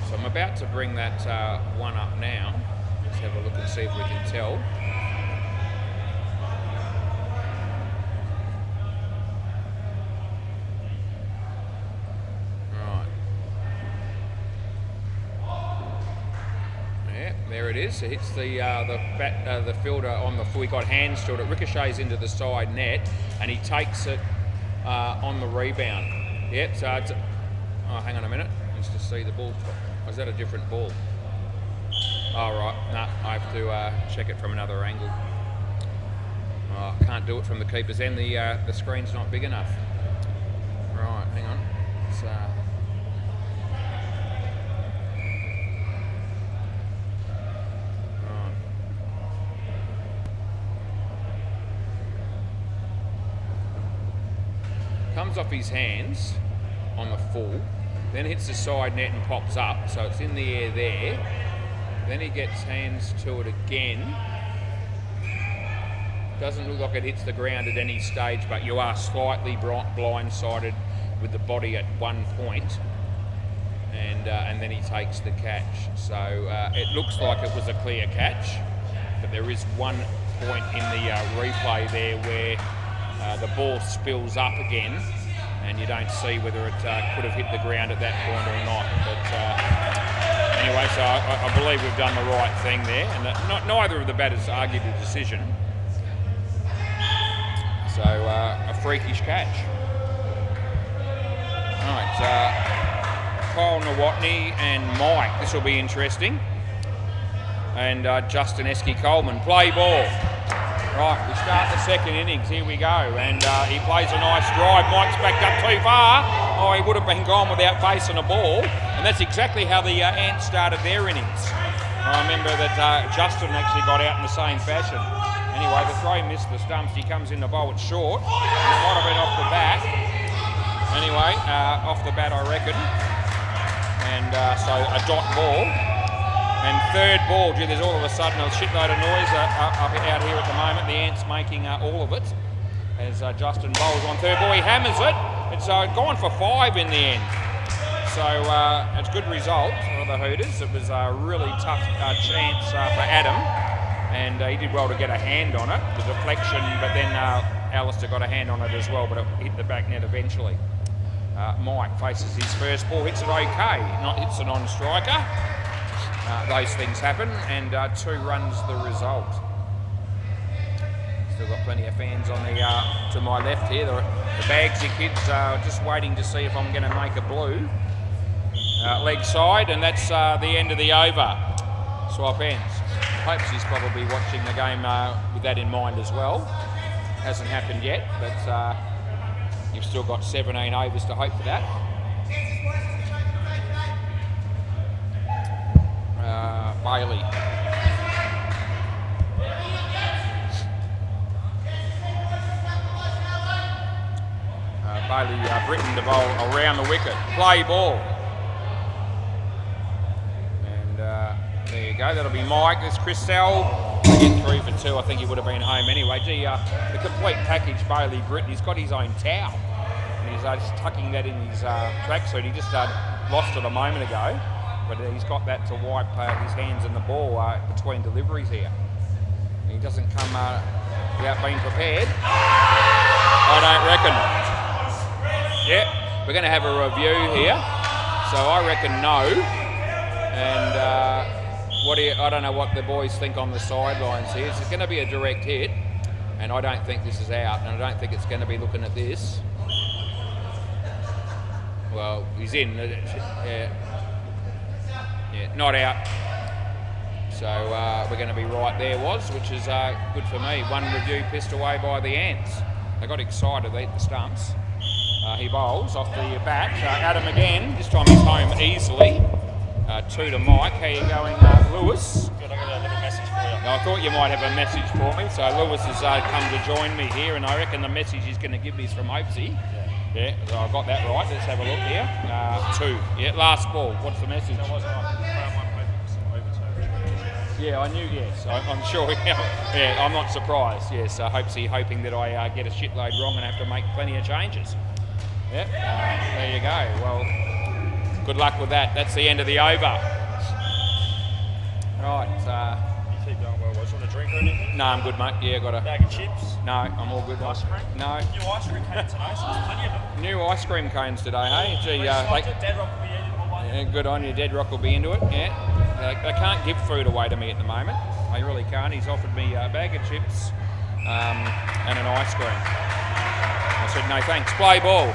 So I'm about to bring that one up now. Let's have a look and see if we can tell. Right. There it is. It hits the fielder on the full. He got hands to it. It ricochets into the side net, and he takes it on the rebound. Yep. So it's, hang on a minute. Just to see the ball. Or is that a different ball? Oh right. No, I have to check it from another angle. Oh, I can't do it from the keeper's end. The screen's not big enough. Right. Hang on. It's, comes off his hands on the full, then hits the side net and pops up, so it's in the air there. Then he gets hands to it again. Doesn't look like it hits the ground at any stage, but you are slightly blindsided with the body at one point, and then he takes the catch. So it looks like it was a clear catch, but there is one point in the replay there where the ball spills up again, and you don't see whether it could have hit the ground at that point or not. But anyway, so I believe we've done the right thing there, and neither of the batters argued the decision. So a freakish catch. All right, Kyle Nawatney and Mike. This will be interesting. And Justin Esky-Coleman play ball. Right, we start the second innings, here we go, and he plays a nice drive. Mike's backed up too far. Oh, he would have been gone without facing a ball, and that's exactly how the Ants started their innings. I remember that Justin actually got out in the same fashion. Anyway, the throw missed the stumps, he comes in the bowl, it's short. It might have been off the bat. Anyway, off the bat I reckon. And so a dot ball. And third ball, gee, there's all of a sudden a shitload of noise up out here at the moment. The Ants making all of it as Justin bowls on third ball. He hammers it. It's gone for 5 in the end. So it's a good result for the Hooters. It was a really tough chance for Adam, and he did well to get a hand on it. The deflection, but then Alistair got a hand on it as well, but it hit the back net eventually. Mike faces his first ball, hits it okay, hits a non-striker. Those things happen, and 2 runs the result. Still got plenty of fans on the to my left here. The Bagsy kids are just waiting to see if I'm going to make a blue. Leg side, and that's the end of the over. Swap ends. Hopes he's probably watching the game with that in mind as well. Hasn't happened yet, but you've still got 17 overs to hope for that. Bailey. Bailey Britton to bowl around the wicket. Play ball. And there you go, that'll be Mike. There's Chris Sell. Get 3 for 2. I think he would have been home anyway. Gee, the complete package, Bailey Britton. He's got his own towel. And he's just tucking that in his tracksuit. He just lost it a moment ago. But he's got that to wipe his hands and the ball between deliveries here. He doesn't come without being prepared. I don't reckon. Yeah, we're going to have a review here. So I reckon no. And I don't know what the boys think on the sidelines here. It's going to be a direct hit, and I don't think this is out, and I don't think it's going to be looking at this. Well, he's in. Yeah, not out. So we're going to be right there, which is good for me. One review pissed away by the Ants. They got excited, they hit the stumps. He bowls off the bat. Adam again, this time he's home easily. 2 to Mike. How you going, Lewis? Good, I got a little message for you. I thought you might have a message for me. So Lewis has come to join me here, and I reckon the message he's going to give me is from Hopesy. Yeah, so I got that right. Let's have a look here. 2. Yeah, last ball. What's the message? That was right. Yeah, I knew, yes. I'm sure. Yeah, I'm not surprised. Yes, hoping that I get a shitload wrong and have to make plenty of changes. Yep, there you go. Well, good luck with that. That's the end of the over. Right. You keep going well. Was you want a drink or anything? No, I'm good, mate. Yeah, got a bag of chips? No, I'm all good. Ice cream? No. New ice cream came today, so there's plenty of them. New ice cream cones today, hey? Gee, Dead Rock will be eating all by Good on you. Dead Rock will be into it. Yeah. They can't give food away to me at the moment. They really can't. He's offered me a bag of chips and an ice cream. I said no thanks. Play ball.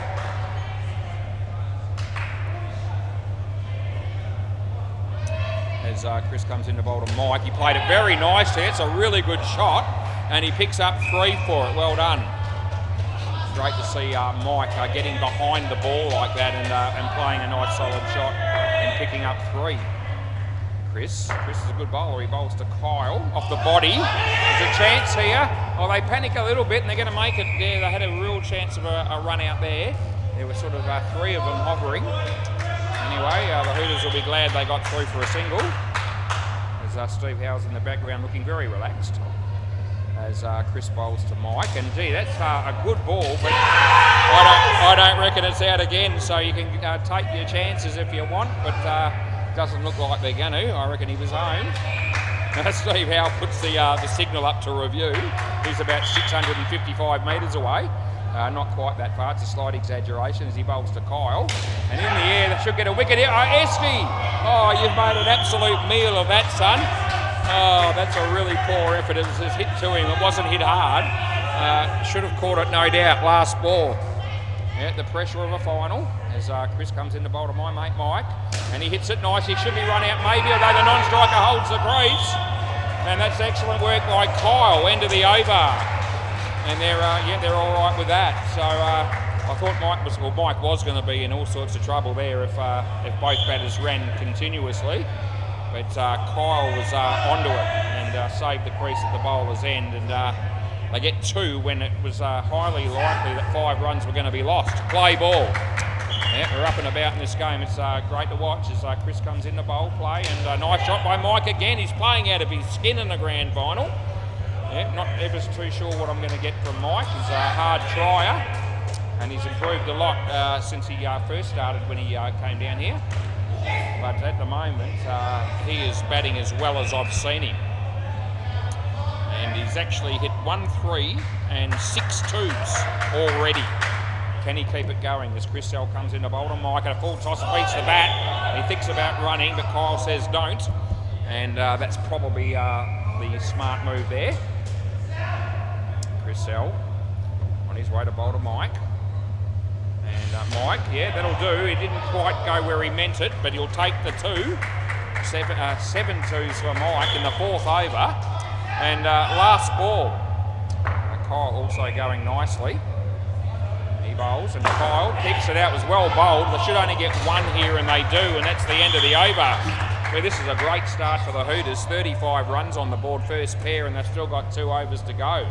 As Chris comes in to bowl to Mike. He played it very nicely. It's a really good shot, and he picks up 3 for it. Well done. Great to see Mike getting behind the ball like that and playing a nice solid shot and picking up 3. Chris is a good bowler. He bowls to Kyle off the body. There's a chance here. Oh, they panic a little bit and they're going to make it there. They had a real chance of a run out there. There were sort of 3 of them hovering. Anyway, the Hooters will be glad they got through for a single. As Steve Howe's in the background looking very relaxed. As Chris bowls to Mike, and gee, that's a good ball, but I don't reckon it's out again. So you can take your chances if you want, but doesn't look like they're going to. I reckon he was owned. Steve Howe puts the signal up to review. He's about 655 metres away. Not quite that far. It's a slight exaggeration as he bowls to Kyle, and in the air they should get a wicket here. Oh, Esty! Oh, you've made an absolute meal of that, son. Oh, that's a really poor effort. It was hit to him. It wasn't hit hard. Should have caught it, no doubt. Last ball. Yeah, the pressure of a final as Chris comes in to bowl to my mate Mike, and he hits it nice. He should be run out maybe, although the non-striker holds the crease. And that's excellent work by Kyle. End of the over, and they're all right with that. So I thought Mike was going to be in all sorts of trouble there if both batters ran continuously. But Kyle was onto it and saved the crease at the bowler's end, and they get 2 when it was highly likely that 5 runs were going to be lost. Play ball. Yeah, we're up and about in this game. It's great to watch as Chris comes in the bowl play, and a nice shot by Mike again. He's playing out of his skin in the grand final. Yeah, not ever too sure what I'm going to get from Mike. He's a hard trier, and he's improved a lot since he first started when he came down here. But at the moment, he is batting as well as I've seen him. And he's actually hit 1 3 and 6 2s already. Can he keep it going as Chris Sell comes in to bowl to Mike at a full toss, beats the bat. He thinks about running, but Kyle says don't. And that's probably the smart move there. Chris Sell on his way to bowl to Mike. And Mike, yeah, that'll do. He didn't quite go where he meant it, but he'll take the 2. 7 twos for Mike in the 4th over. And last ball. Kyle also going nicely. He bowls, and Kyle keeps it out. Was well bowled. They should only get 1 here, and they do, and that's the end of the over. Well, this is a great start for the Hooters. 35 runs on the board, first pair, and they've still got 2 overs to go.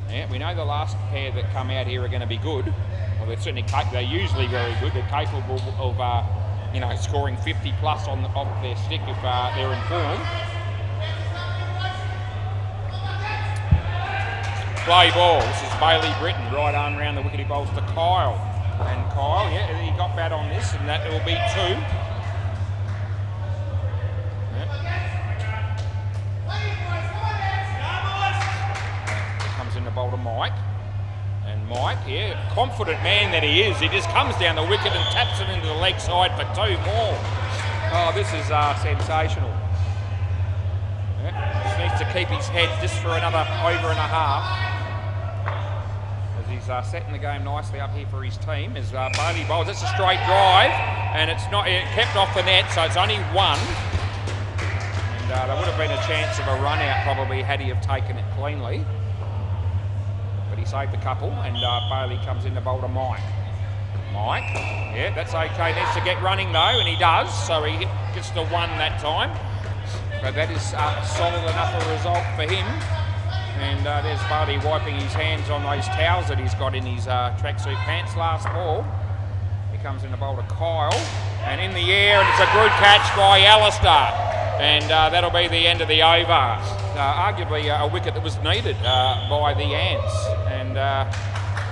Yeah, we know the last pair that come out here are going to be good. Well, they're usually very good. They're capable of, scoring 50 plus off their stick if they're in form. Play ball. This is Bailey Britton, right arm round the wicket. He bowls to Kyle, and Kyle, yeah, he got bat on this, and that will be 2. He comes in to bowl to Mike. And Mike, yeah, confident man that he is, he just comes down the wicket and taps it into the leg side for 2 more. Oh, this is sensational. Yeah, just needs to keep his head just for another over and a half. As he's setting the game nicely up here for his team. As Bailey bowls, it's a straight drive, and it kept off the net, so it's only 1. And there would have been a chance of a run out probably had he have taken it cleanly. But he saved a couple, and Bailey comes in to bowl to Mike. Mike, yeah, that's okay. Needs to get running though, and he does, so he gets the 1 that time. But that is solid enough a result for him. And there's Bailey wiping his hands on those towels that he's got in his tracksuit pants. Last ball. He comes in to bowl to Kyle, and in the air, and it's a good catch by Alistair. And that'll be the end of the over. Arguably a wicket that was needed by the Ants, and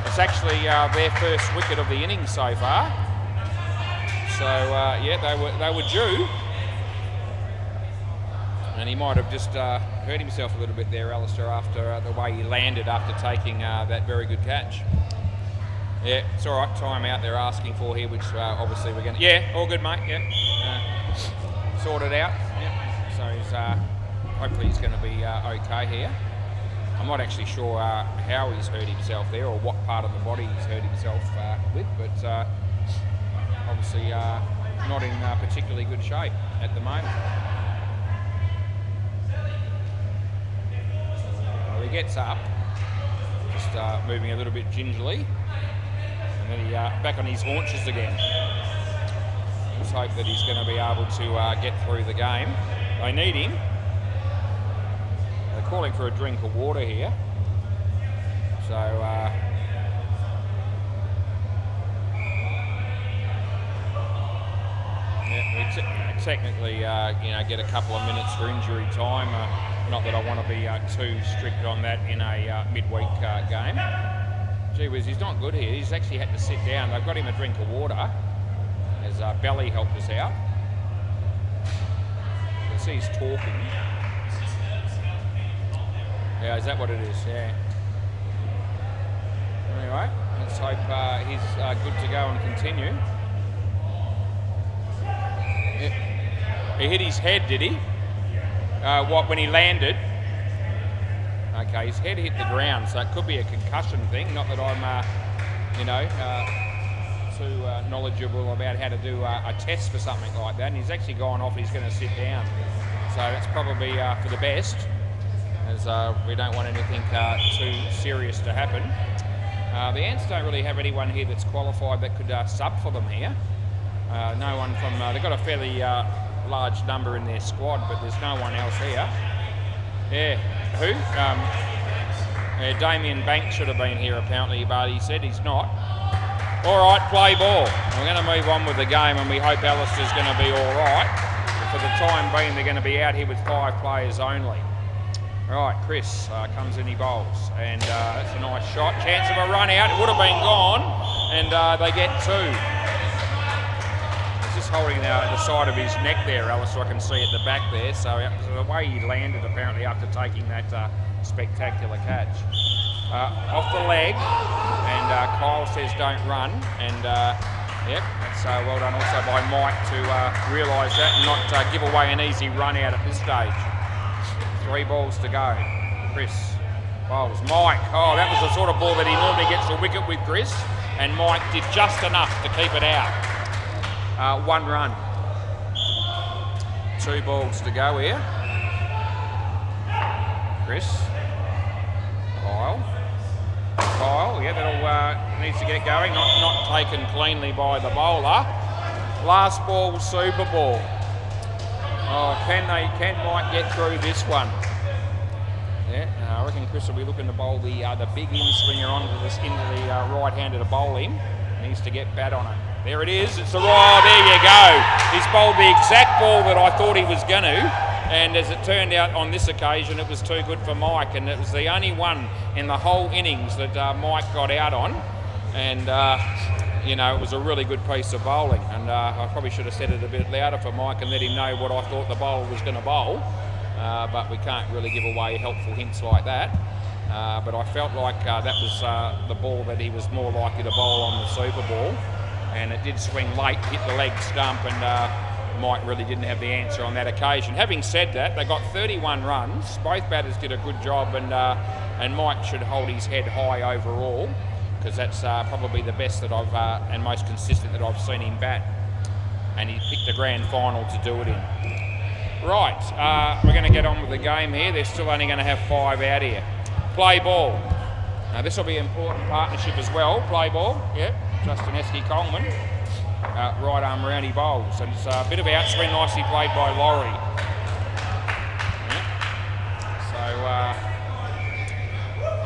it's actually their first wicket of the innings so far. So yeah, they were due, and he might have just hurt himself a little bit there, Alistair, after the way he landed after taking that very good catch. Yeah, it's all right. Time out they're asking for here, which obviously we're going to... Yeah, all good, mate. Yeah. Sorted out. Yeah. So he's, hopefully he's going to be okay here. I'm not actually sure how he's hurt himself there or what part of the body he's hurt himself with, but obviously not in particularly good shape at the moment. Well, he gets up, just moving a little bit gingerly. And then he back on his haunches again. Let's hope that he's going to be able to get through the game. They need him. They're calling for a drink of water here. So yeah, we technically get a couple of minutes for injury time. Not that I want to be too strict on that in a midweek game. Gee whiz, he's not good here. He's actually had to sit down. They've got him a drink of water as Belly helped us out. You can see he's talking. Yeah, is that what it is? Yeah. Anyway, let's hope he's good to go and continue. Yeah. He hit his head, did he? When he landed? Okay, his head hit the ground, so it could be a concussion thing. Not that I'm, too knowledgeable about how to do a test for something like that. And he's actually gone off. He's going to sit down, so that's probably for the best, as we don't want anything too serious to happen. The Ants don't really have anyone here that's qualified that could sub for them here. No one from. They've got a fairly large number in their squad, but there's no one else here. Yeah. Who? Damien Banks should have been here apparently, but he said he's not. All right, play ball. We're going to move on with the game, and we hope Alistair's going to be all right. But for the time being, they're going to be out here with 5 players only. All right, Chris comes in, he bowls, and that's a nice shot. Chance of a run out. It would have been gone, and they get 2. He's just holding the side of his neck there, Alistair. I can see at the back there. So the way he landed, apparently, after taking that spectacular catch. Off the leg, and Kyle says don't run, and yep, that's well done also by Mike to realise that and not give away an easy run out at this stage. 3 balls to go. Chris bowls. Mike, oh, that was the sort of ball that he normally gets a wicket with, Chris, and Mike did just enough to keep it out. 1 run. 2 balls to go here. Chris. Kyle, yeah, that'll needs to get going. Not taken cleanly by the bowler. Last ball, super ball. Oh, can Mike get through this one? Yeah, I reckon Chris will be looking to bowl the big in-swinger into the right-hander to bowl him. Needs to get bat on it. There it is. It's the there you go. He's bowled the exact ball that I thought he was going to. And as it turned out on this occasion, it was too good for Mike, and it was the only one in the whole innings that Mike got out on. And, it was a really good piece of bowling. And I probably should have said it a bit louder for Mike and let him know what I thought the bowler was going to bowl. But we can't really give away helpful hints like that. But I felt like that was the ball that he was more likely to bowl on the Super Ball. And it did swing late, hit the leg stump, and Mike really didn't have the answer on that occasion. Having said that, they got 31 runs. Both batters did a good job, and Mike should hold his head high overall, because that's probably the best that I've and most consistent that I've seen him bat. And he picked a grand final to do it in. Right, we're going to get on with the game here. They're still only going to have 5 out here. Play ball. Now this will be an important partnership as well. Play ball. Yep. Justin Esky-Coleman. Right arm round he bowls, and it's a bit of outswing nicely played by Laurie. Yeah. So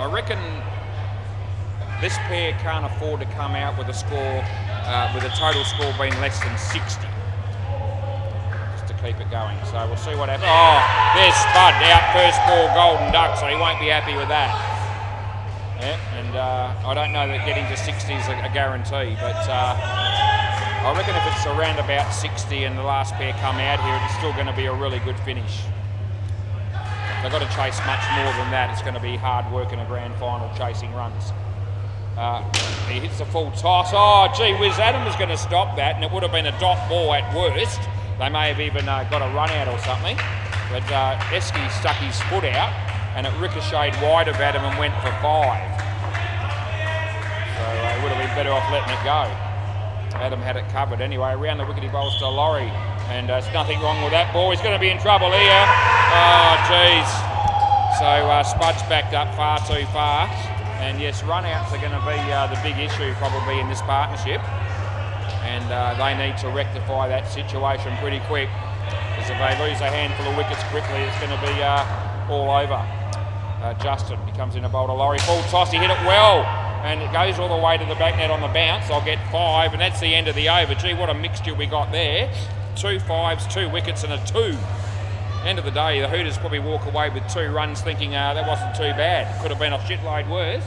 I reckon this pair can't afford to come out with a score, with a total score being less than 60, just to keep it going. So we'll see what happens. Oh, there's Spud out first ball, golden duck, so he won't be happy with that. Yeah, and I don't know that getting to 60 is a guarantee, but I reckon if it's around about 60 and the last pair come out here, it's still going to be a really good finish. They've got to chase much more than that. It's going to be hard work in a grand final chasing runs. He hits the full toss. Oh, gee whiz, Adam was going to stop that, and it would have been a dot ball at worst. They may have even got a run out or something. But Esky stuck his foot out, and it ricocheted wide of Adam and went for 5. So he would have been better off letting it go. Adam had it covered. Anyway, around the wicket he bowls to Laurie, and there's nothing wrong with that ball. He's going to be in trouble here. Oh, geez. So Spud's backed up far too far. And yes, run-outs are going to be the big issue probably in this partnership. And they need to rectify that situation pretty quick. Because if they lose a handful of wickets quickly, it's going to be all over. Justin, he comes in to bowl to Laurie. Full toss, he hit it well. And it goes all the way to the back net on the bounce. I'll get 5, and that's the end of the over. Gee, what a mixture we got there. 2 5s, 2 wickets and a 2. End of the day, the Hooters probably walk away with 2 runs thinking that wasn't too bad. Could have been a shitload worse.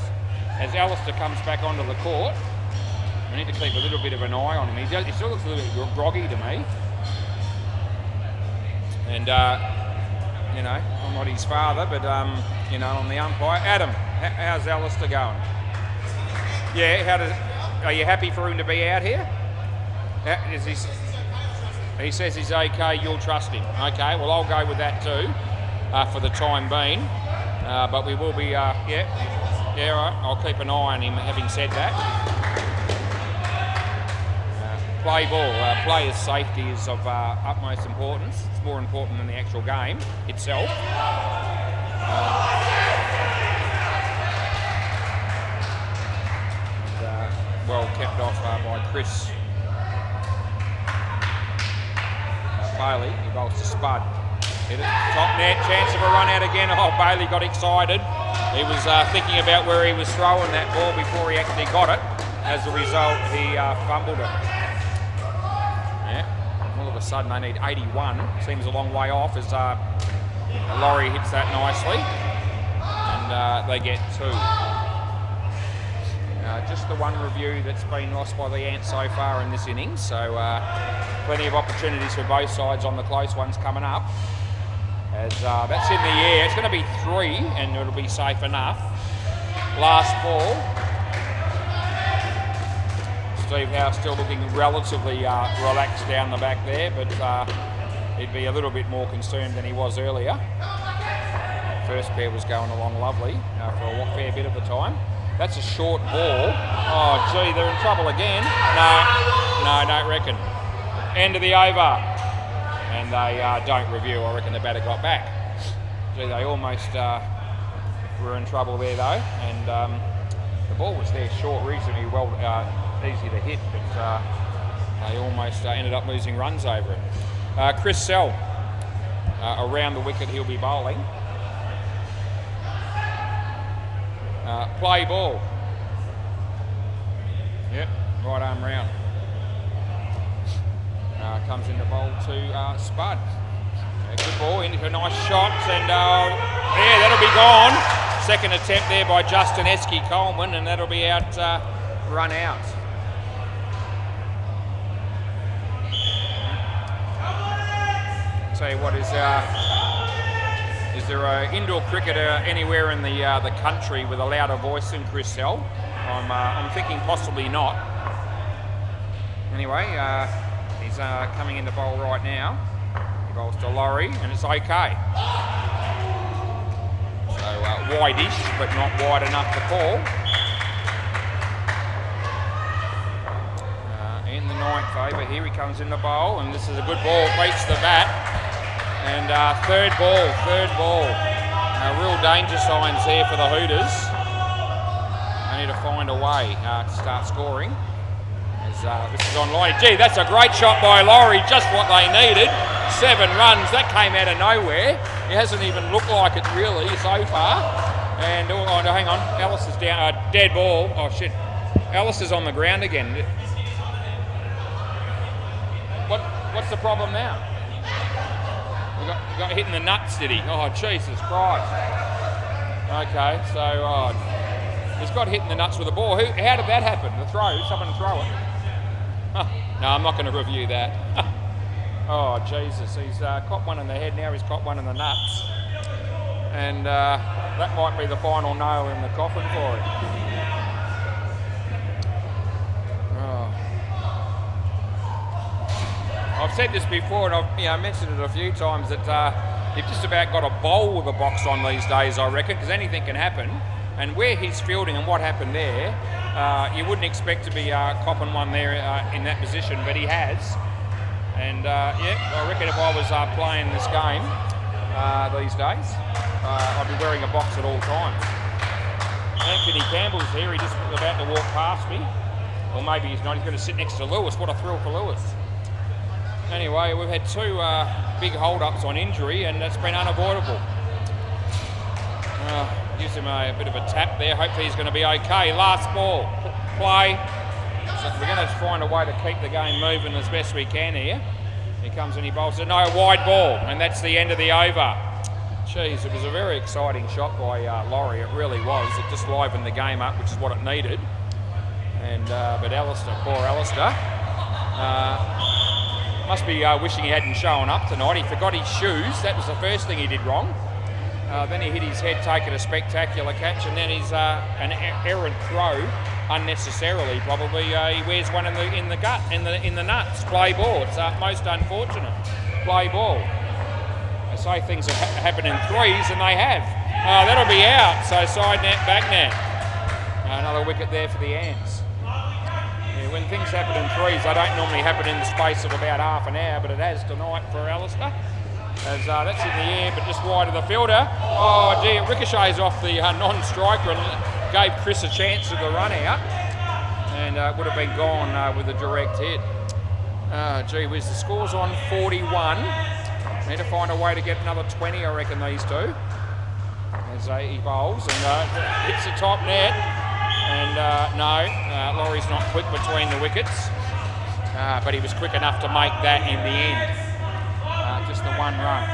As Alistair comes back onto the court, we need to keep a little bit of an eye on him. He still looks a little bit groggy to me. And, you know, I'm not his father, but, you know, I'm the umpire. Adam, how's Alistair going? Yeah, are you happy for him to be out here? He says he's okay, you'll trust him. Okay, well, I'll go with that too, for the time being. But we will be, yeah, all right, I'll keep an eye on him, having said that. Play ball. Players' safety is of utmost importance. It's more important than the actual game itself. Well kept off by Chris Bailey. He bowls to Spud. Hit it, top net, chance of a run out again. Oh, Bailey got excited. He was thinking about where he was throwing that ball before he actually got it. As a result, he fumbled it. Yeah, all of a sudden they need 81. Seems a long way off as Laurie hits that nicely. And they get 2. Just the one review that's been lost by the Ants so far in this innings, so plenty of opportunities for both sides on the close ones coming up. As that's in the air, it's going to be 3 and it'll be safe enough. Last ball. Steve Howe still looking relatively relaxed down the back there, but he'd be a little bit more concerned than he was earlier. First pair was going along lovely for a fair bit of the time. That's a short ball. Oh, gee, they're in trouble again. No, don't reckon. End of the over. And they don't review. I reckon the batter got back. Gee, they almost were in trouble there, though. And the ball was there short, reasonably well, easy to hit, but they almost ended up losing runs over it. Chris Sell, around the wicket, he'll be bowling. Play ball. Yep, right arm round. Comes in the bowl to Spud. Good ball, into a nice shot, and yeah, that'll be gone. Second attempt there by Justin Esky Coleman, and that'll be out, run out. Tell you what, is there an indoor cricketer anywhere in the country with a louder voice than Chris Sell? I'm thinking possibly not. Anyway, he's coming into bowl right now. He bowls to Laurie, and it's okay. So wide-ish, but not wide enough to call. In the 9th over, here he comes in the bowl, and this is a good ball, beats the bat. And third ball. Real danger signs here for the Hooters. They need to find a way to start scoring. As this is online. Gee, that's a great shot by Laurie, just what they needed. 7 runs, that came out of nowhere. It hasn't even looked like it really so far. And, oh, hang on, Ellis is down, dead ball. Oh shit, Ellis is on the ground again. What's the problem now? We got hit in the nuts, did he? Oh, Jesus Christ. Okay, so he's got hit in the nuts with a ball. How did that happen? The throw? Someone throw it? No, I'm not going to review that. Oh, Jesus. He's caught one in the head, now he's caught one in the nuts. And that might be the final nail in the coffin for him. I've said this before, and I've mentioned it a few times, that you've just about got to bowl with a box on these days, I reckon, because anything can happen. And where he's fielding and what happened there, you wouldn't expect to be copping one there in that position, but he has. And I reckon if I was playing this game these days, I'd be wearing a box at all times. Anthony Campbell's here, he's just about to walk past me. Or maybe he's not, he's going to sit next to Lewis. What a thrill for Lewis. Anyway, we've had two big hold-ups on injury, and that's been unavoidable. Gives him a bit of a tap there. Hopefully he's going to be okay. Last ball, play. So we're going to find a way to keep the game moving as best we can here. He comes and he bowls it. No, wide ball, and that's the end of the over. Jeez, it was a very exciting shot by Laurie. It really was. It just livened the game up, which is what it needed. And but Alistair, poor Alistair, must be wishing he hadn't shown up tonight. He forgot his shoes. That was the first thing he did wrong. Then he hit his head, taking a spectacular catch, and then he's an errant throw, unnecessarily probably. He wears one in the gut, in the nuts. Play ball. It's most unfortunate. Play ball. They say things happen in threes, and they have. That'll be out. So side net, back net. Another wicket there for the Ants. Yeah, when things happen in threes, they don't normally happen in the space of about half an hour, but it has tonight for Alistair. As that's in the air, but just wide of the fielder. Oh gee, it ricochets off the non-striker and gave Chris a chance of the run out, and it would have been gone with a direct hit. Gee whiz, the score's on 41. Need to find a way to get another 20, I reckon, these two. As he bowls and hits the top net, and no, Laurie's not quick between the wickets, but he was quick enough to make that in the end. Just the one run.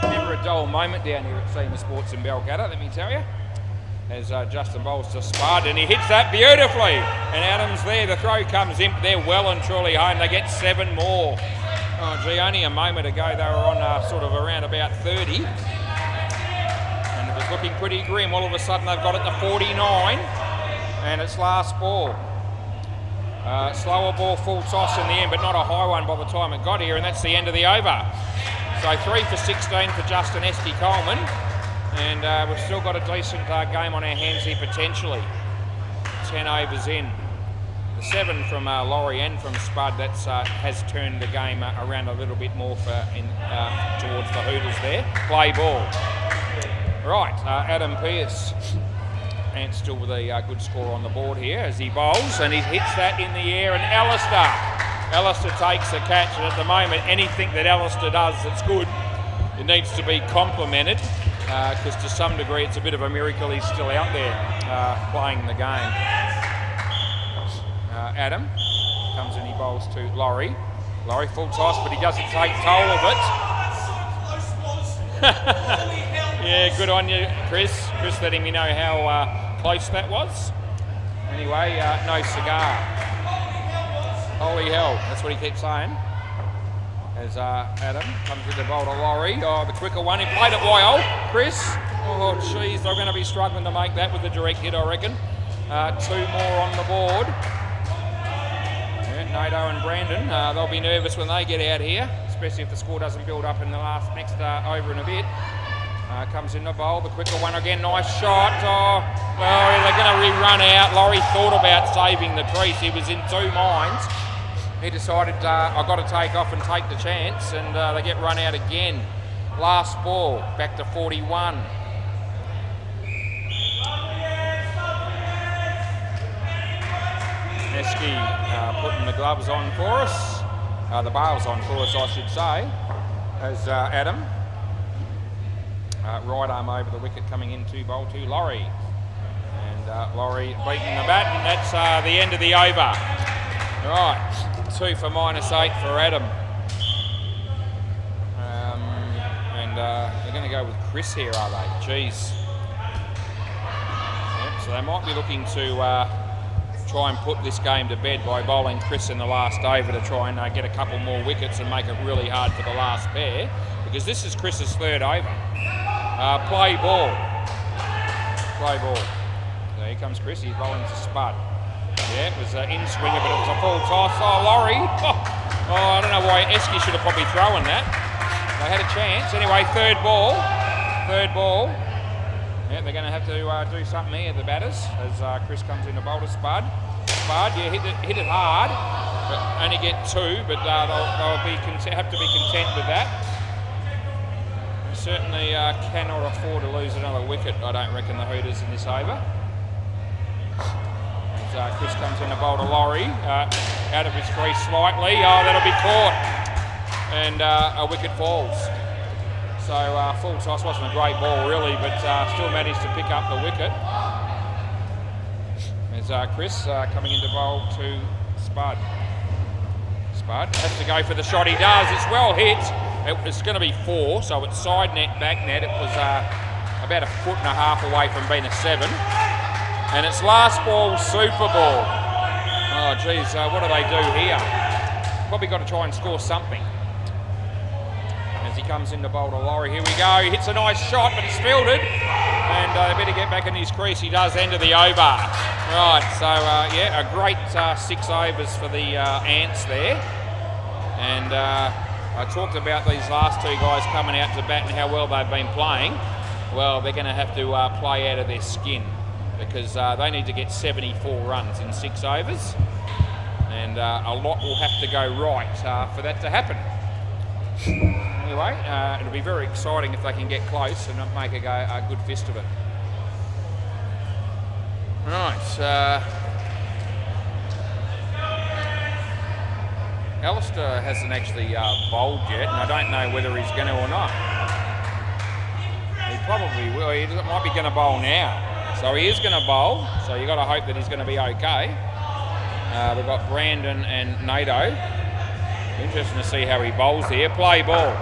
Never a dull moment down here at Seymour Sports in Balgata, let me tell you. As Justin bowls to Spud, and he hits that beautifully. And Adams there, the throw comes in, they're well and truly home. They get 7 more. Oh gee, only a moment ago they were on sort of around about 30. And it was looking pretty grim. All of a sudden they've got it to 49. And it's last ball. Slower ball, full toss in the end, but not a high one by the time it got here, and that's the end of the over. So 3 for 16 for Justin Esty Coleman, and we've still got a decent game on our hands here potentially. 10 overs in. The 7 from Laurie and from Spud, that's has turned the game around a little bit more towards the Hooters there. Play ball. Right, Adam Pearce. And still with a good score on the board here as he bowls, and he hits that in the air, and Alistair takes the catch, and at the moment anything that Alistair does that's good, it needs to be complimented, because to some degree it's a bit of a miracle he's still out there playing the game. Adam comes in, he bowls to Laurie. Laurie full toss, but he doesn't take toll of it. Yeah, good on you, Chris. Chris letting me know how close that was. Anyway, no cigar. Holy hell, that's what he keeps saying. As Adam comes with the bowl to Laurie. Oh, the quicker one. He played it well. Chris. Oh, jeez, they're going to be struggling to make that with the direct hit, I reckon. 2 more on the board. Yeah, Nato and Brandon, they'll be nervous when they get out here, especially if the score doesn't build up in the next over in a bit. Comes in the bowl, the quicker one again, nice shot. Oh, they're going to rerun out. Laurie thought about saving the crease. He was in 2 minds. He decided, I've got to take off and take the chance, and they get run out again. Last ball, back to 41. Esky putting the gloves on for us. The bails on for us, I should say, as Adam. Right arm over the wicket coming in to bowl to Laurie. And Laurie beating the bat, and that's the end of the over. Right, 2 for -8 for Adam. And they're going to go with Chris here, are they? Jeez. Yep, so they might be looking to try and put this game to bed by bowling Chris in the last over to try and get a couple more wickets and make it really hard for the last pair, because this is Chris's 3rd over. Play ball. Play ball. So here comes Chris, he's bowling to Spud. Yeah, it was an in-swinger, but it was a full toss. Oh, Laurie. Oh, I don't know why Esky should have probably thrown that. They had a chance. Anyway, third ball. Yeah, they're going to have to do something here, the batters, as Chris comes in to bowl to Spud. Spud, yeah, hit it hard, but only get 2, but they'll have to be content with that. They certainly cannot afford to lose another wicket, I don't reckon, the Hooters in this over. As Chris comes in to bowl to Laurie, out of his crease slightly. Oh, that'll be caught, and a wicket falls. So full toss wasn't a great ball really, but still managed to pick up the wicket. There's Chris coming into bowl to Spud. Spud has to go for the shot. He does. It's well hit. It's going to be 4, so it's side net, back net. It was about 1.5 foot away from being a 7. And it's last ball, super ball. Oh geez, what do they do here? Probably got to try and score something. As he comes into bowl to Laurie, here we go. He hits a nice shot, but it's fielded. And they better get back in his crease. He does end of the over. Right, so yeah, a great 6 overs for the Ants there. And I talked about these last 2 guys coming out to bat and how well they've been playing. Well, they're going to have to play out of their skin, because they need to get 74 runs in 6 overs. And a lot will have to go right for that to happen. Anyway, it'll be very exciting if they can get close and make a good fist of it. Right. Alistair hasn't actually bowled yet, and I don't know whether he's going to or not. He probably will. He might be going to bowl now. So he is going to bowl, so you've got to hope that he's going to be okay. We've got Brandon and Nato. Interesting to see how he bowls here. Play ball.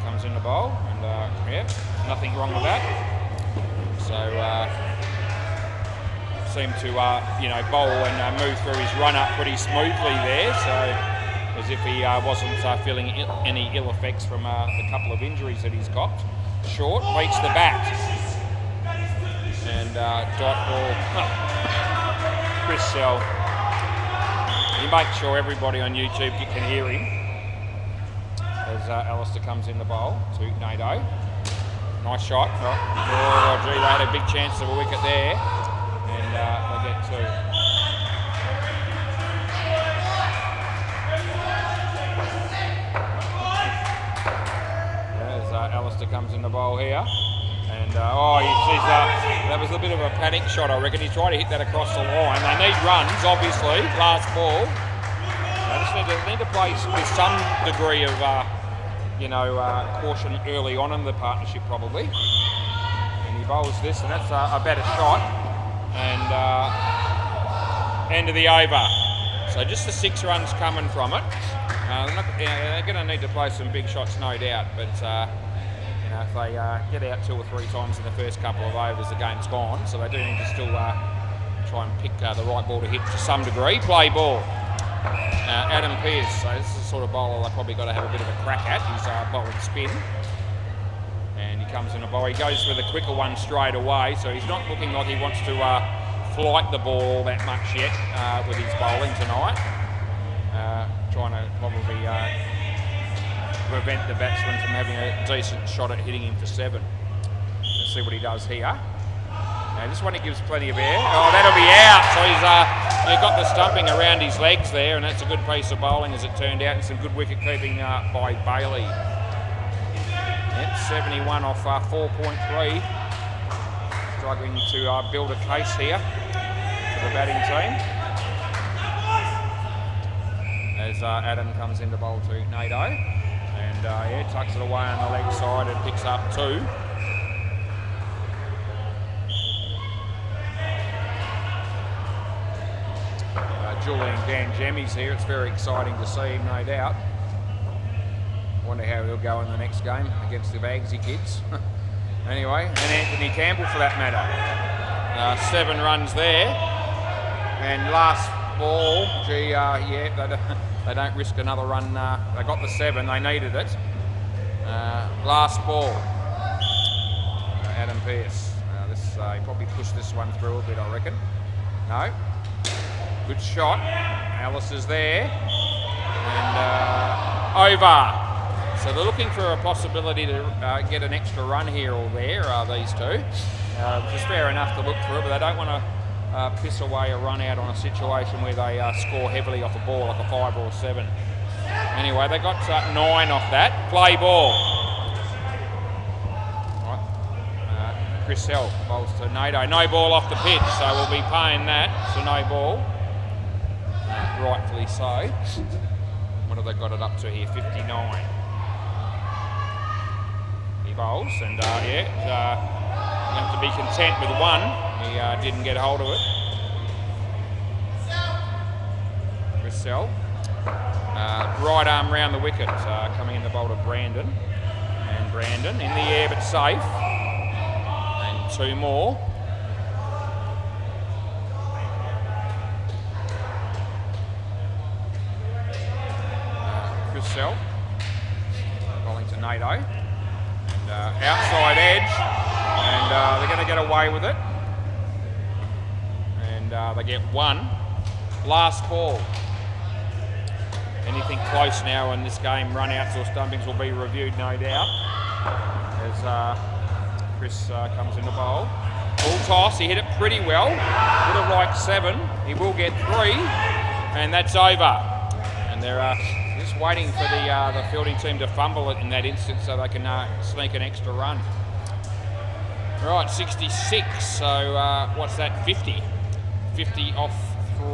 Comes in the bowl, and yeah, nothing wrong with that. So seemed to bowl and move through his run up pretty smoothly there. So as if he wasn't feeling any ill effects from the couple of injuries that he's got. Short, beats the bat. And dot ball. Chris Sell. You make sure everybody on YouTube can hear him. As Alistair comes in the bowl to Nato. Nice shot. Oh, gee, they had a big chance of a wicket there. And they get 2. Alistair comes in the bowl here, and that was a bit of a panic shot, I reckon. He tried to hit that across the line. They need runs, obviously. Last ball. They just need to play with some degree of, caution early on in the partnership, probably. And he bowls this, and that's a better shot. And end of the over. So just the 6 runs coming from it. They're going to need to play some big shots, no doubt, but if they get out 2 or 3 times in the first couple of overs, the game's gone. So they do need to still try and pick the right ball to hit to some degree. Play ball. Adam Pearce, so this is the sort of bowler they've probably got to have a bit of a crack at. He's bowling spin. And he comes in the bowl. He goes for the quicker one straight away, so he's not looking like he wants to flight the ball all that much yet with his bowling tonight. Trying to probably prevent the batsman from having a decent shot at hitting him for 7. Let's see what he does here. Now this one he gives plenty of air. Oh, that'll be out. So he's got the stumping around his legs there, and that's a good piece of bowling as it turned out, and some good wicket keeping by Bailey. Yep, 71 off 4.3. Struggling to build a case here for the batting team. As Adam comes in to bowl to Nato. And tucks it away on the leg side and picks up 2. Julian Dan Jemmy's here. It's very exciting to see him, no doubt. Wonder how he'll go in the next game against the Bagsy kids. Anyway, and Anthony Campbell for that matter. 7 runs there. And last ball, they don't risk another run. They got the 7, they needed it. Last ball, Adam Pearce. He probably pushed this one through a bit, I reckon. No. Good shot. Alice is there. And over. So they're looking for a possibility to get an extra run here or there, these two. Which is fair enough to look through, but they don't want to piss away a run out on a situation where they score heavily off a ball, like a 5 or a 7. Anyway, they got 9 off that. Play ball. Right. Chris Hell bowls to Nato. No ball off the pitch, so we'll be paying that. So no ball. Rightfully so. What have they got it up to here? 59. He bowls, and you have to be content with 1. He didn't get hold of it. Chris Hell. Right arm round the wicket, coming in the bowl of Brandon. And Brandon in the air but safe. And 2 more. Chris Hell. Bowling to Nato. And outside edge. And they're going to get away with it. And they get 1. Last ball. Anything close now in this game, run-outs or stumpings will be reviewed, no doubt. As Chris comes in the bowl. Full toss, he hit it pretty well. Would have liked 7. He will get 3. And that's over. And they're just waiting for the fielding team to fumble it in that instance so they can sneak an extra run. Right, 66. So what's that? 50. 50 off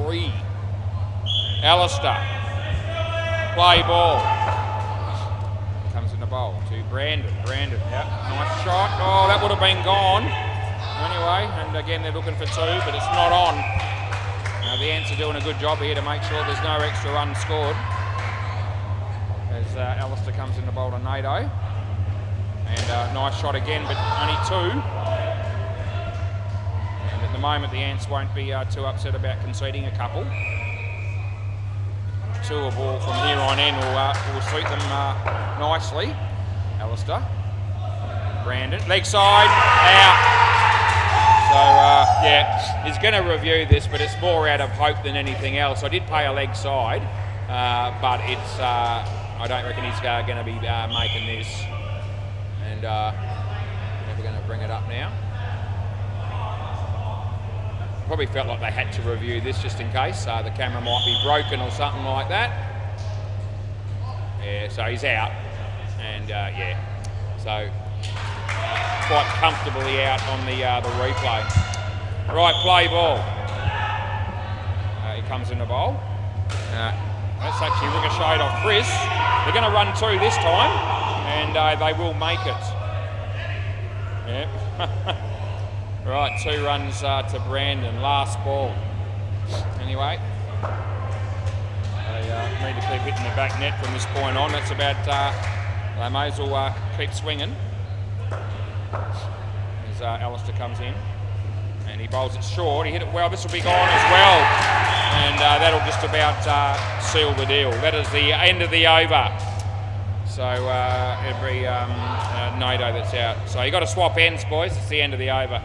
3. Alistair. Play ball. Comes in the bowl to Brandon. Brandon, yeah, nice shot. Oh, that would have been gone. Anyway, and again they're looking for 2, but it's not on. The Ants are doing a good job here to make sure there's no extra runs scored. As Alistair comes in the bowl to Nato. And nice shot again, but only 2. And at the moment the Ants won't be too upset about conceding a couple. 2 a ball from here on in will suit them nicely. Alistair. Brandon. Leg side. Out. So, yeah, he's going to review this, but it's more out of hope than anything else. I did pay a leg side, but it's, I don't reckon he's going to be making this. And we're going to bring it up now. Probably felt like they had to review this just in case. The camera might be broken or something like that. Yeah, so he's out. And yeah, so quite comfortably out on the replay. Right, play ball. He comes in the bowl. That's actually ricocheted off Chris. They're going to run 2 this time, and they will make it. Yeah. Right, 2 runs to Brandon, last ball. Anyway, they need to keep hitting the back net from this point on. That's about, they may as well keep swinging. As Alistair comes in, and he bowls it short. He hit it well, this will be gone as well. And that'll just about seal the deal. That is the end of the over. So it'll be Nato that's out. So you got to swap ends, boys. It's the end of the over.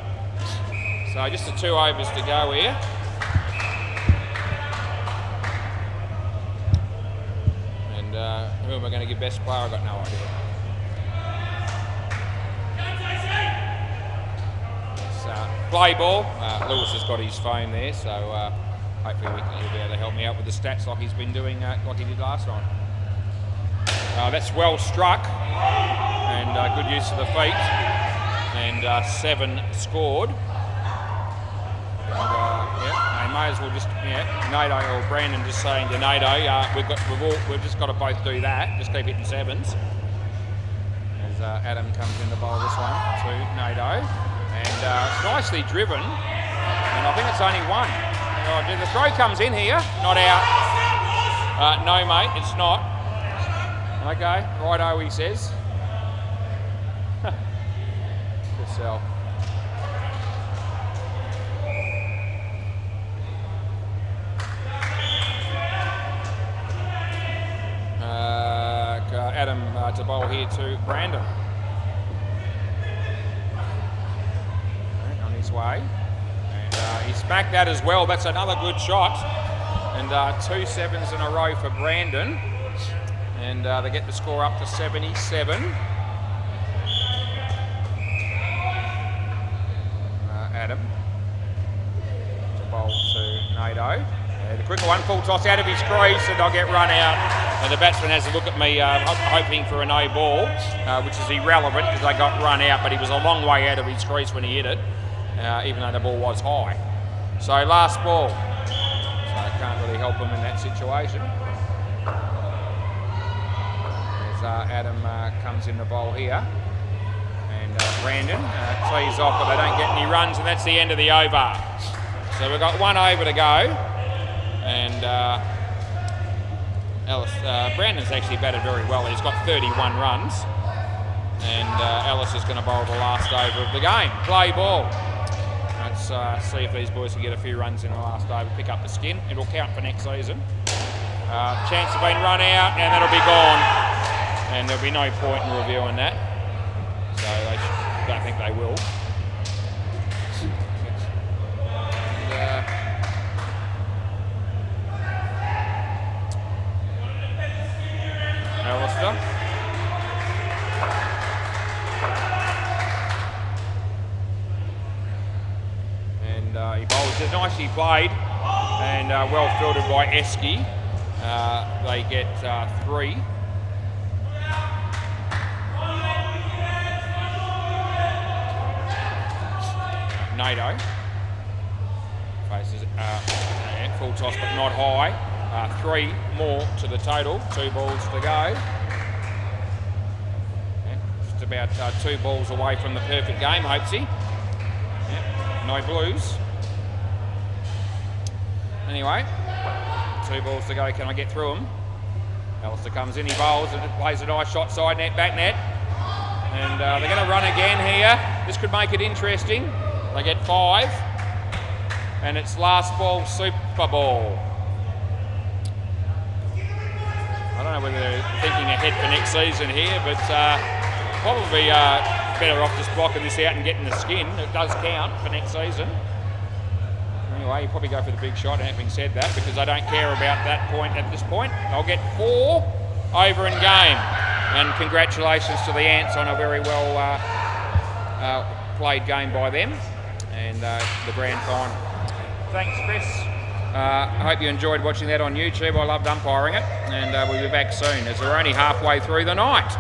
So just the 2 overs to go here. And who am I going to give best player? I've got no idea. So, play ball. Lewis has got his phone there, so hopefully he'll be able to help me out with the stats like he's been doing, like he did last time. That's well struck, and good use of the feet, and 7 scored. And, yeah, they may as well just, Nato or Brandon just saying to Nato, we've just got to both do that, just keep hitting 7s. As Adam comes in the bowl this one to Nato, and it's nicely driven, and I think it's only 1. The throw comes in here, not out. No, mate, it's not. Okay, righto, he says. Good sell. Adam to bowl here to Brandon. On his way. He smacked that as well. That's another good shot. And 2 sevens in a row for Brandon. And they get the score up to 77. Adam. To bowl to Nato. The quicker one, full toss out of his crease, and I'll get run out. And the batsman has a look at me, hoping for a no ball, which is irrelevant because they got run out, but he was a long way out of his crease when he hit it, even though the ball was high. So last ball. So I can't really help him in that situation. As Adam comes in the bowl here. And Brandon tees off, but they don't get any runs, and that's the end of the over. So we've got 1 over to go. And Brandon's actually batted very well. He's got 31 runs. And Ellis is going to bowl the last over of the game. Play ball. Let's see if these boys can get a few runs in the last over, pick up the skin. It'll count for next season. Chance of being run out, and that'll be gone. And there'll be no point in reviewing that. So they don't think they will. And, Alistair. And he bowls it nicely played and well fielded by Esky. They get 3. Nato faces full toss but not high. 3 more to the total, 2 balls to go. Just about 2 balls away from the perfect game, Hopesy. No blues. Anyway, 2 balls to go. Can I get through them? Alistair comes in, he bowls and plays a nice shot side net, back net. And they're going to run again here. This could make it interesting. They get 5. And it's last ball, super ball. I don't know whether they're thinking ahead for next season here, but probably better off just blocking this out and getting the skin. It does count for next season. Anyway, you probably go for the big shot, having said that, because I don't care about that point at this point. I'll get 4 over in game. And congratulations to the Ants on a very well played game by them. And the grand final. Thanks, Chris. I hope you enjoyed watching that on YouTube. I loved umpiring it, and we'll be back soon as we're only halfway through the night.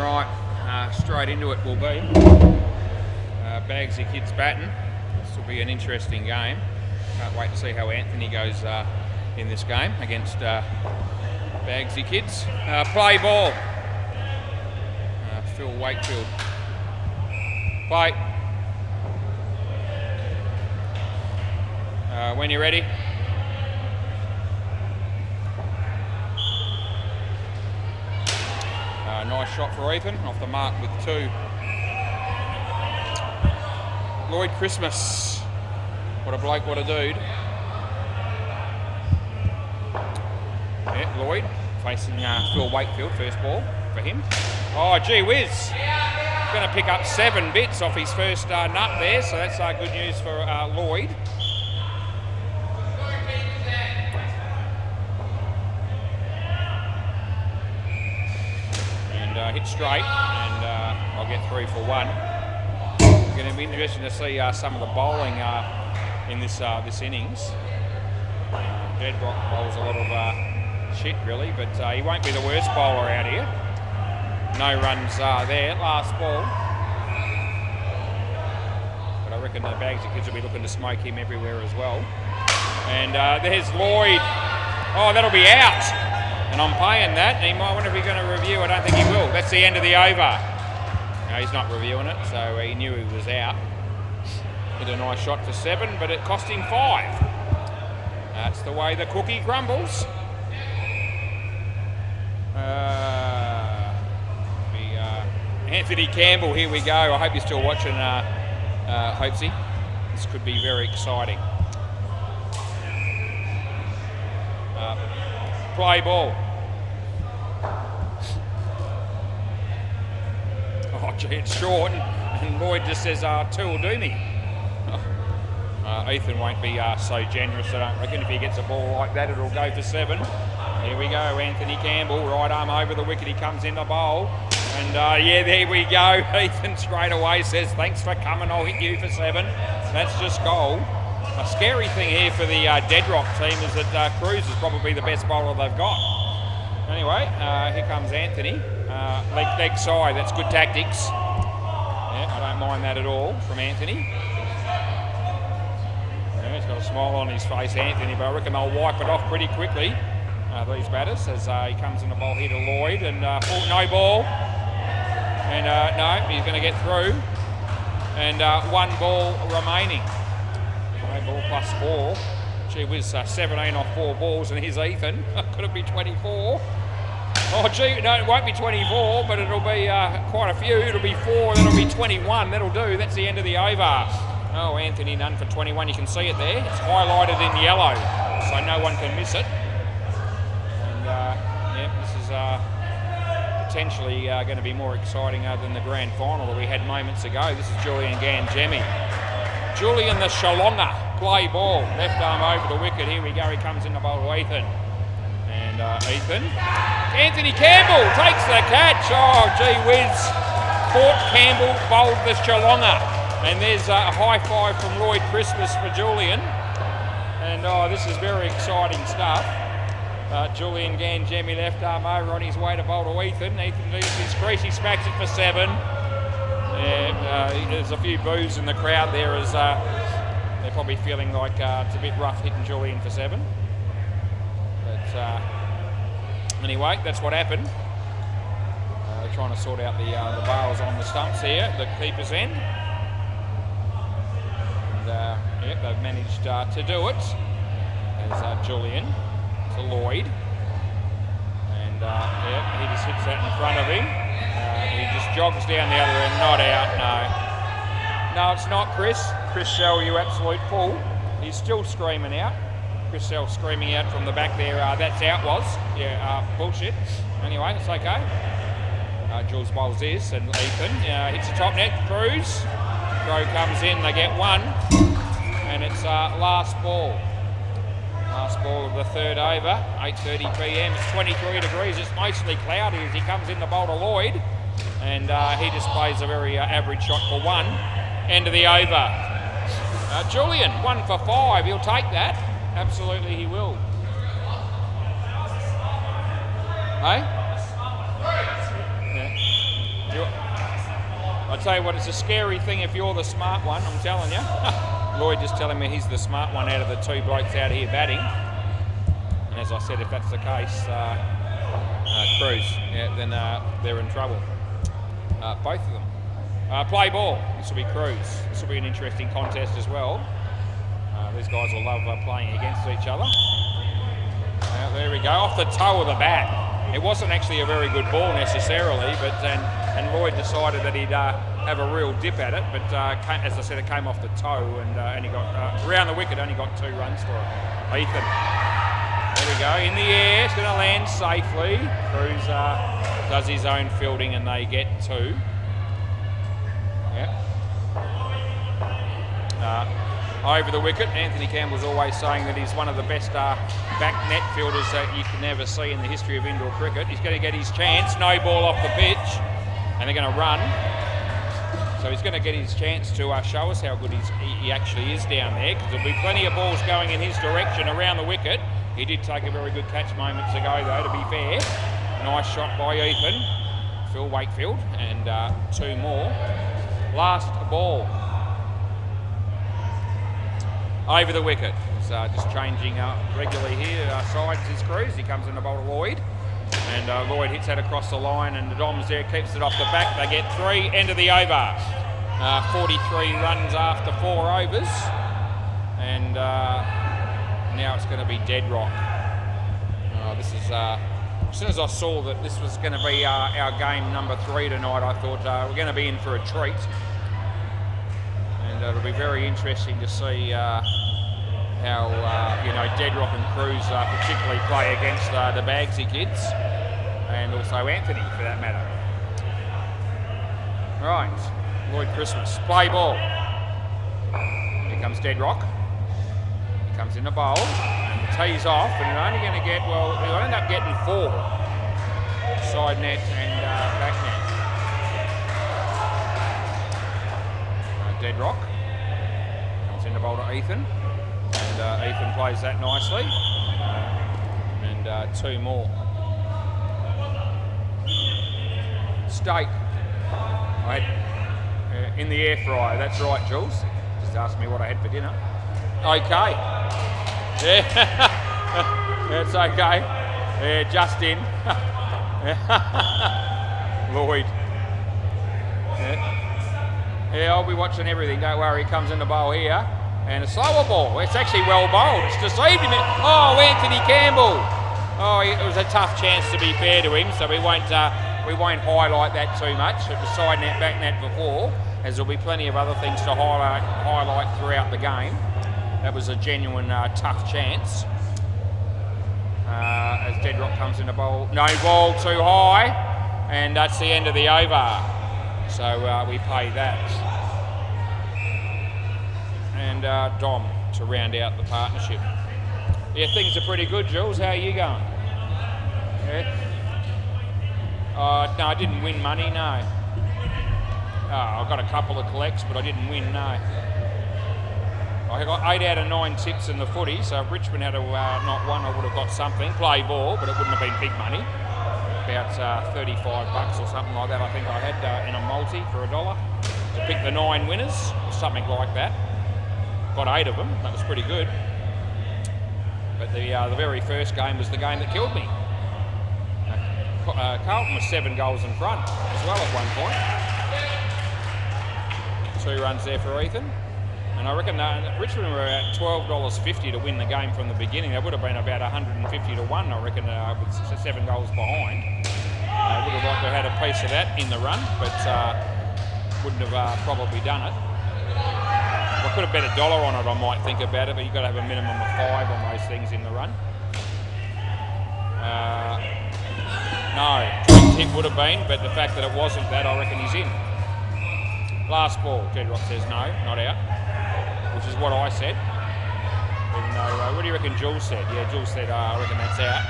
Right, straight into it will be. Bagsy Kids batting. This will be an interesting game. Can't wait to see how Anthony goes in this game against Bagsy Kids. Play ball. Phil Wakefield. Play. When you're ready. Nice shot for Ethan, off the mark with 2. Lloyd Christmas. What a bloke, what a dude. Yeah, Lloyd facing Phil Wakefield, first ball for him. Oh, gee whiz. Going to pick up 7 bits off his first nut there, so that's good news for Lloyd. And hit straight, and I'll get 3 for 1. It's going to be interesting to see some of the bowling in this innings. Deadrock bowls a lot of shit, really, but he won't be the worst bowler out here. No runs there, last ball. But I reckon the Bagsy Kids will be looking to smoke him everywhere as well. And there's Lloyd. Oh, that'll be out. And I'm paying that. He might wonder if he's going to review. I don't think he will. That's the end of the over. No, he's not reviewing it, so he knew he was out. Hit a nice shot for 7, but it cost him 5. That's the way the cookie crumbles. Anthony Campbell, here we go. I hope you're still watching, Hopesy. This could be very exciting. Play ball. Oh, gee, it's short, and Lloyd just says, 2 will do me. Ethan won't be so generous, I don't reckon. If he gets a ball like that, it'll go for 7. Here we go, Anthony Campbell, right arm over the wicket, he comes in the bowl. And yeah, there we go. Ethan straight away says, thanks for coming, I'll hit you for 7. That's just gold. A scary thing here for the Deadrock team is that Cruz is probably the best bowler they've got. Anyway, here comes Anthony. Leg side, that's good tactics. Yeah, I don't mind that at all from Anthony. Yeah, he's got a smile on his face, Anthony, but I reckon they'll wipe it off pretty quickly, these batters, as he comes in the bowl here to Lloyd, and no ball. And no, he's going to get through. And 1 ball remaining. 1 ball plus 4. Gee whiz, 17 off 4 balls, and here's Ethan. Could it be 24? Oh, gee, no, it won't be 24, but it'll be quite a few. It'll be 4, that'll be 21. That'll do. That's the end of the over. Oh, Anthony none for 21. You can see it there. It's highlighted in yellow, so no one can miss it. And yeah, this is potentially going to be more exciting than the grand final that we had moments ago. This is Julian Ganjemi. Julian the Shalonga, play ball, left arm over the wicket. Here we go, he comes in the bowl to Ethan. And Ethan. Anthony Campbell takes the catch. Oh, gee whiz. Port Campbell bowled the Shalonga. And there's a high five from Lloyd Christmas for Julian. And oh, this is very exciting stuff. Julian Ganjemi left arm over on his way to bowl to Ethan. Ethan leaves his crease, he smacks it for 7. There's a few boos in the crowd there as they're probably feeling like it's a bit rough hitting Julian for 7. But anyway, that's what happened. They're trying to sort out the bails on the stumps here, the keeper's end. And yeah, they've managed to do it. There's Julian to Lloyd, and yeah, he just hits that in front of him. He just jogs down the other end, not out, no. No, it's not Chris. Chris Shell, you absolute fool. He's still screaming out. Chris Shell screaming out from the back there, that's out was. Yeah, bullshit. Anyway, it's okay. Jules bowls this, and Ethan hits the top net, Cruz. Crow comes in, they get 1, and it's last ball. Last ball of the 3rd over, 8:30 p.m. It's 23 degrees. It's mostly cloudy as he comes in the bowl to Lloyd, and he just plays a very average shot for 1. End of the over. Julian, 1 for 5. He'll take that. Absolutely, he will. Hey? Yeah. I tell you what, it's a scary thing if you're the smart one, I'm telling you. Lloyd just telling me he's the smart one out of the two blokes out here batting. And as I said, if that's the case, Cruz, yeah, then they're in trouble. Both of them. Play ball. This will be Cruz. This will be an interesting contest as well. These guys will love playing against each other. There we go, off the toe of the bat. It wasn't actually a very good ball necessarily, but and Lloyd decided that he'd have a real dip at it. But as I said, it came off the toe and he got around the wicket. Only got 2 runs for it. Ethan. There we go, in the air. It's going to land safely. Cruz does his own fielding, and they get 2. Yeah. Over the wicket, Anthony Campbell's always saying that he's one of the best back net fielders that you can ever see in the history of indoor cricket. He's going to get his chance, no ball off the pitch, and they're going to run. So he's going to get his chance to show us how good he actually is down there, because there'll be plenty of balls going in his direction around the wicket. He did take a very good catch moments ago, though, to be fair. Nice shot by Ethan, Phil Wakefield, and 2 more. Last ball. Over the wicket. It's just changing regularly here. Sides is Cruz. He comes in the bowl to Lloyd. And Lloyd hits that across the line, and the Dom's there, keeps it off the back. They get 3, end of the over. 43 runs after 4 overs. And now it's going to be dead rock. This is, as soon as I saw that this was going to be our game number 3 tonight, I thought we're going to be in for a treat. And it'll be very interesting to see how Deadrock and Cruz particularly play against the Bagsy kids, and also Anthony for that matter. Right, Lloyd Christmas, play ball. Here comes Deadrock. He comes in the bowl and tees off, and they're only going to get, well, they'll end up getting 4. Side net and back net. Deadrock comes in the bowl to Ethan, and Ethan plays that nicely, and 2 more. Steak. I had in the air fryer. That's right, Jules. Just asked me what I had for dinner. Okay. Yeah, that's okay. Yeah, just in. Lloyd. Yeah, I'll be watching everything, don't worry. He comes in the bowl here, and a slower ball. It's actually well bowled. It's deceived him. Oh, Anthony Campbell. Oh, it was a tough chance, to be fair to him, so we won't highlight that too much. It was side net, back net before, as there'll be plenty of other things to highlight throughout the game. That was a genuine tough chance. As Deadrock comes in the bowl. No ball, too high, and that's the end of the over. So we pay that. And Dom to round out the partnership. Yeah, things are pretty good, Jules. How are you going? Yeah? No, I didn't win money, no. I got a couple of collects, but I didn't win, no. I got 8 out of 9 tips in the footy, so if Richmond had not won, I would have got something. Play ball, but it wouldn't have been big money. About $35 or something like that. I think I had in a multi for $1 to pick the 9 winners, or something like that. Got 8 of them. That was pretty good. But the very first game was the game that killed me. Carlton was 7 goals in front as well at one point. 2 runs there for Ethan. And I reckon Richmond were at $12.50 to win the game from the beginning. They would have been about 150 to 1, I reckon, with 7 goals behind. I would have liked to have had a piece of that in the run, but wouldn't have probably done it. I could have bet $1 on it, I might think about it, but you've got to have a minimum of 5 on those things in the run. No, it would have been, but the fact that it wasn't that, I reckon he's in. Last ball, Deadrock says no, not out, which is what I said. Even though, what do you reckon Jules said? Yeah, Jules said, I reckon that's out.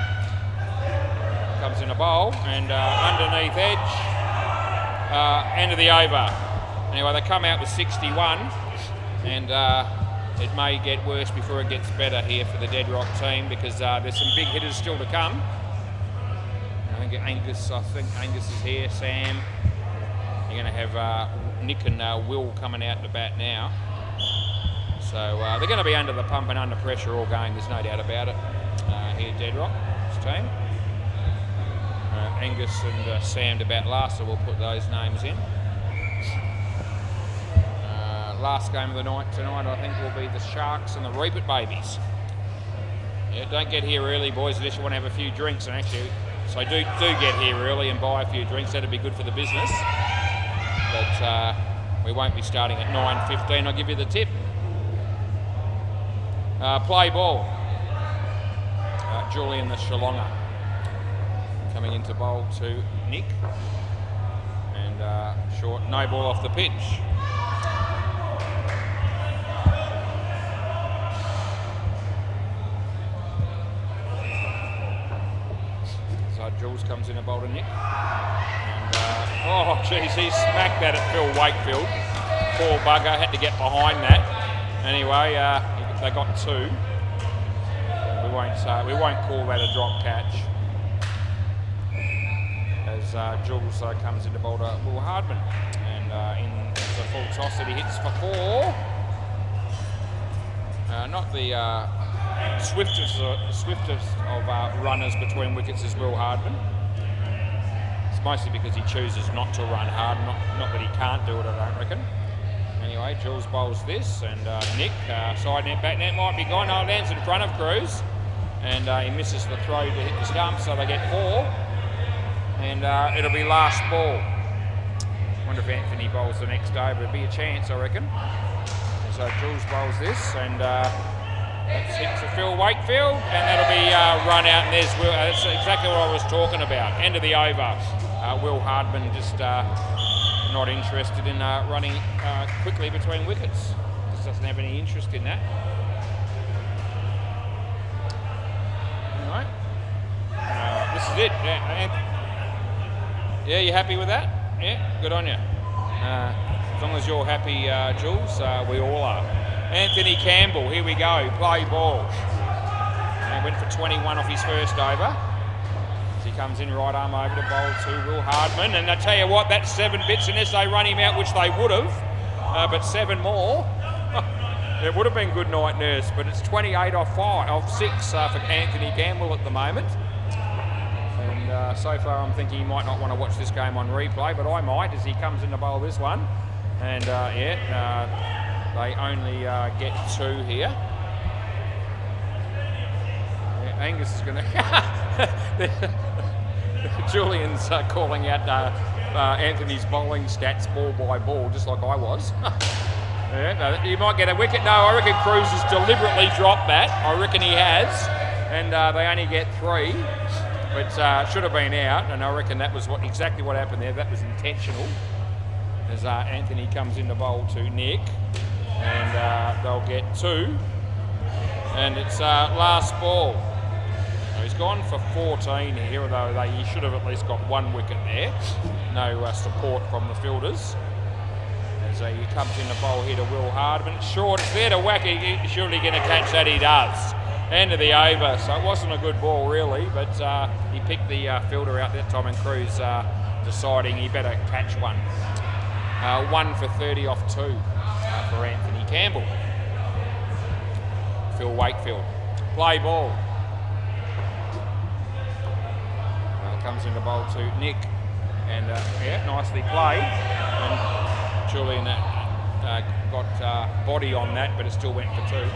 Comes in a bowl, and underneath edge, end of the over. Anyway, they come out with 61, and it may get worse before it gets better here for the Deadrock team, because there's some big hitters still to come. I think Angus is here, Sam. You're going to have Nick and Will coming out to bat now. So they're going to be under the pump and under pressure all game, there's no doubt about it. Here, Deadrock's team. Angus and Sam to bat last, so we'll put those names in. Last game of the night tonight, I think, will be the Sharks and the Reapit Babies. Yeah, don't get here early, boys, unless you want to have a few drinks. And actually, so do get here early and buy a few drinks. That'd be good for the business. But we won't be starting at 9:15. I'll give you the tip. Play ball. Julian the Shillonga coming into bowl to Nick. And short, no ball off the pitch. Jules comes in a bowl to Nick. And, oh, geez, he smacked that at Phil Wakefield. Poor bugger, had to get behind that. Anyway, they got two. We won't call that a drop catch. As Jules comes into bowl to Will Hardman. And in the full toss that he hits for four. Not the swiftest of runners between wickets is Will Hardman. It's mostly because he chooses not to run hard, not that he can't do it, I don't reckon. Anyway, Jules bowls this, and Nick, side net, back net might be gone. No, it lands in front of Cruz, and he misses the throw to hit the stump, so they get four. And it'll be last ball. Wonder if Anthony bowls the next over. It'd be a chance, I reckon. So Jules bowls this, and that's hit to Phil Wakefield, and that'll be run out, and there's Will. That's exactly what I was talking about. End of the over. Will Hardman just not interested in running quickly between wickets. Just doesn't have any interest in that. Anyway, this is it. Yeah, you happy with that? Yeah, good on you. As long as you're happy, Jules, we all are. Anthony Campbell, here we go, play ball. And went for 21 off his first over. As he comes in, right arm over to bowl to Will Hardman. And I tell you what, that's 7 bits unless they run him out, which they would have. But 7 more. It would have been good night, nurse, but it's 28 off 6 for Anthony Campbell at the moment. And so far I'm thinking he might not want to watch this game on replay, but I might as he comes in to bowl this one. And they only get 2 here. Yeah, Angus is going to... Julian's calling out Anthony's bowling stats ball by ball, just like I was. Yeah, you might get a wicket. No, I reckon Cruz has deliberately dropped that. I reckon he has. And they only get 3. But should have been out. And I reckon that was exactly what happened there. That was intentional. As Anthony comes in to bowl to Nick. And they'll get 2. And it's last ball. Now he's gone for 14 here, although he should have at least got 1 wicket there. No support from the fielders. As he comes in to bowl here to Will Hardman. Short, it's there to WACA. He's surely going to catch that. He does. End of the over. So it wasn't a good ball really, but he picked the fielder out that time, and Cruz deciding he better catch one. 1 for 30 off 2 for Anthony Campbell. Phil Wakefield. Play ball. Comes in the bowl to Nick. And yeah, nicely played. And Julian got body on that, but it still went for 2.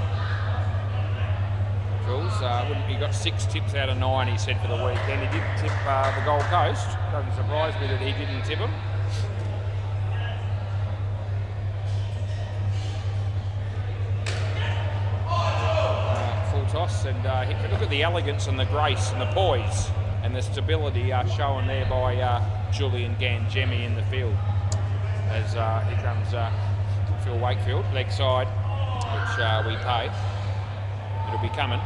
Jules, he got 6 tips out of 9, he said, for the weekend. He did tip the Gold Coast. Doesn't surprise me that he didn't tip him. Full toss, and look at the elegance and the grace and the poise and the stability shown there by Julian Gangemi in the field. As here comes Phil Wakefield, leg side, which we pay. It'll be coming.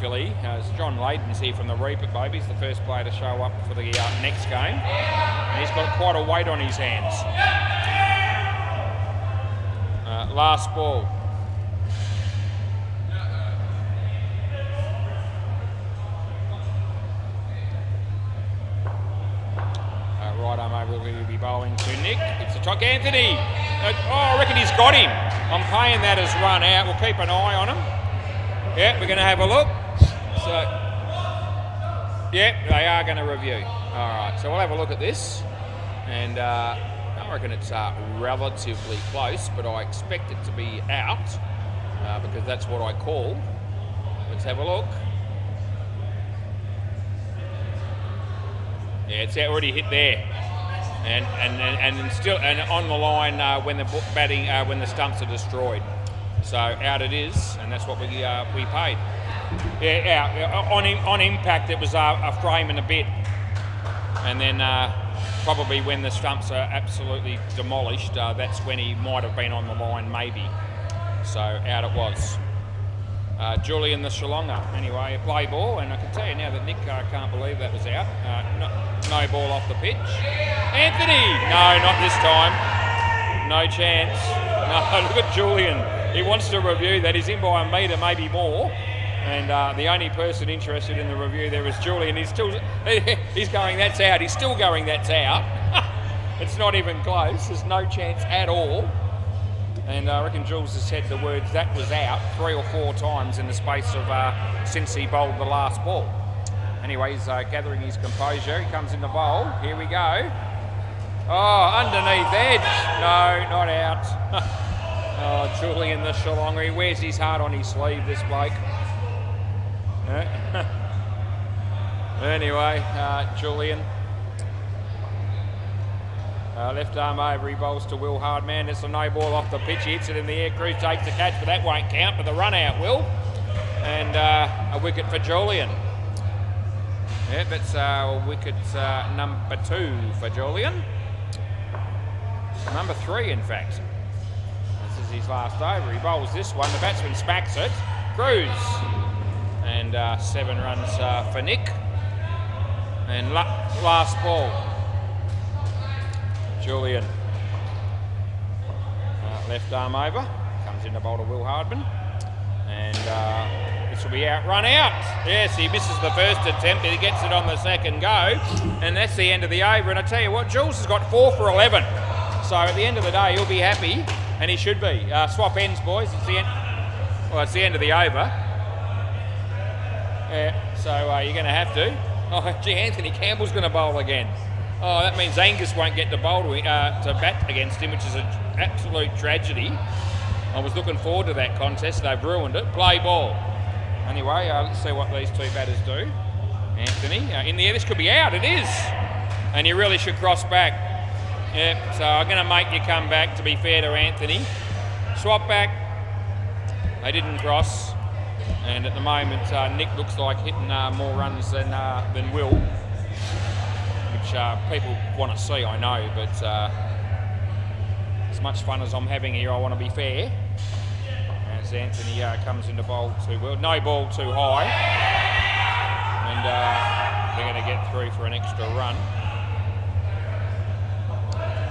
Philly, John Layden's here from the Reapit Babies, the first player to show up for the next game. And he's got quite a weight on his hands. Last ball. We'll be bowling to Nick. It's a try. Anthony! I reckon he's got him. I'm paying that as run out. We'll keep an eye on him. Yeah, we're going to have a look. So, yeah, they are going to review. All right, so we'll have a look at this. And I reckon it's relatively close, but I expect it to be out because that's what I call. Let's have a look. Yeah, it's already hit there, and still on the line when the batting when the stumps are destroyed. So out it is, and that's what we paid. Yeah, out on impact it was a frame and a bit, and then probably when the stumps are absolutely demolished, that's when he might have been on the line maybe. So out it was. Julian the Shillonga. Anyway, a play ball, and I can tell you now that Nick can't believe that was out. No ball off the pitch. Anthony! No, not this time. No chance. No, look at Julian. He wants to review that. He's in by a metre, maybe more. And the only person interested in the review there is Julian. He's going, that's out. He's still going, that's out. It's not even close. There's no chance at all. And I reckon Jules has said the words "that was out" 3 or 4 times in the space of since he bowled the last ball. Anyway, he's gathering his composure. He comes in the bowl. Here we go. Oh, underneath edge. No, not out. Oh, Julian the Shillonga. He wears his heart on his sleeve, this bloke. Anyway, Julian. Left arm over, he bowls to Will Hardman. It's a no ball off the pitch. He hits it in the air. Cruz takes the catch, but that won't count. But the run out will. And a wicket for Julian. Yeah, that's wicket number 2 for Julian. Number 3, in fact. This is his last over. He bowls this one. The batsman smacks it. Cruz. And 7 runs for Nick. And last ball. Julian, left arm over, comes in to bowl to Will Hardman, and this will be out, run out. Yes, he misses the first attempt, he gets it on the second go, and that's the end of the over. And I tell you what, Jules has got 4 for 11, so at the end of the day he'll be happy, and he should be. Swap ends, boys. It's the end. Well, it's the end of the over. Yeah, so you're going to have to. Oh, gee, Anthony Campbell's going to bowl again. Oh, that means Angus won't get to bowl to bat against him, which is an absolute tragedy. I was looking forward to that contest. They've ruined it. Play ball. Anyway, let's see what these 2 batters do. Anthony, in the air. This could be out. It is. And you really should cross back. Yeah, so I'm going to make you come back, to be fair to Anthony. Swap back. They didn't cross. And at the moment, Nick looks like hitting more runs than Will. Which people want to see, I know, but as much fun as I'm having here, I want to be fair. As Anthony comes into bowl too well, no ball too high, and they're going to get through for an extra run.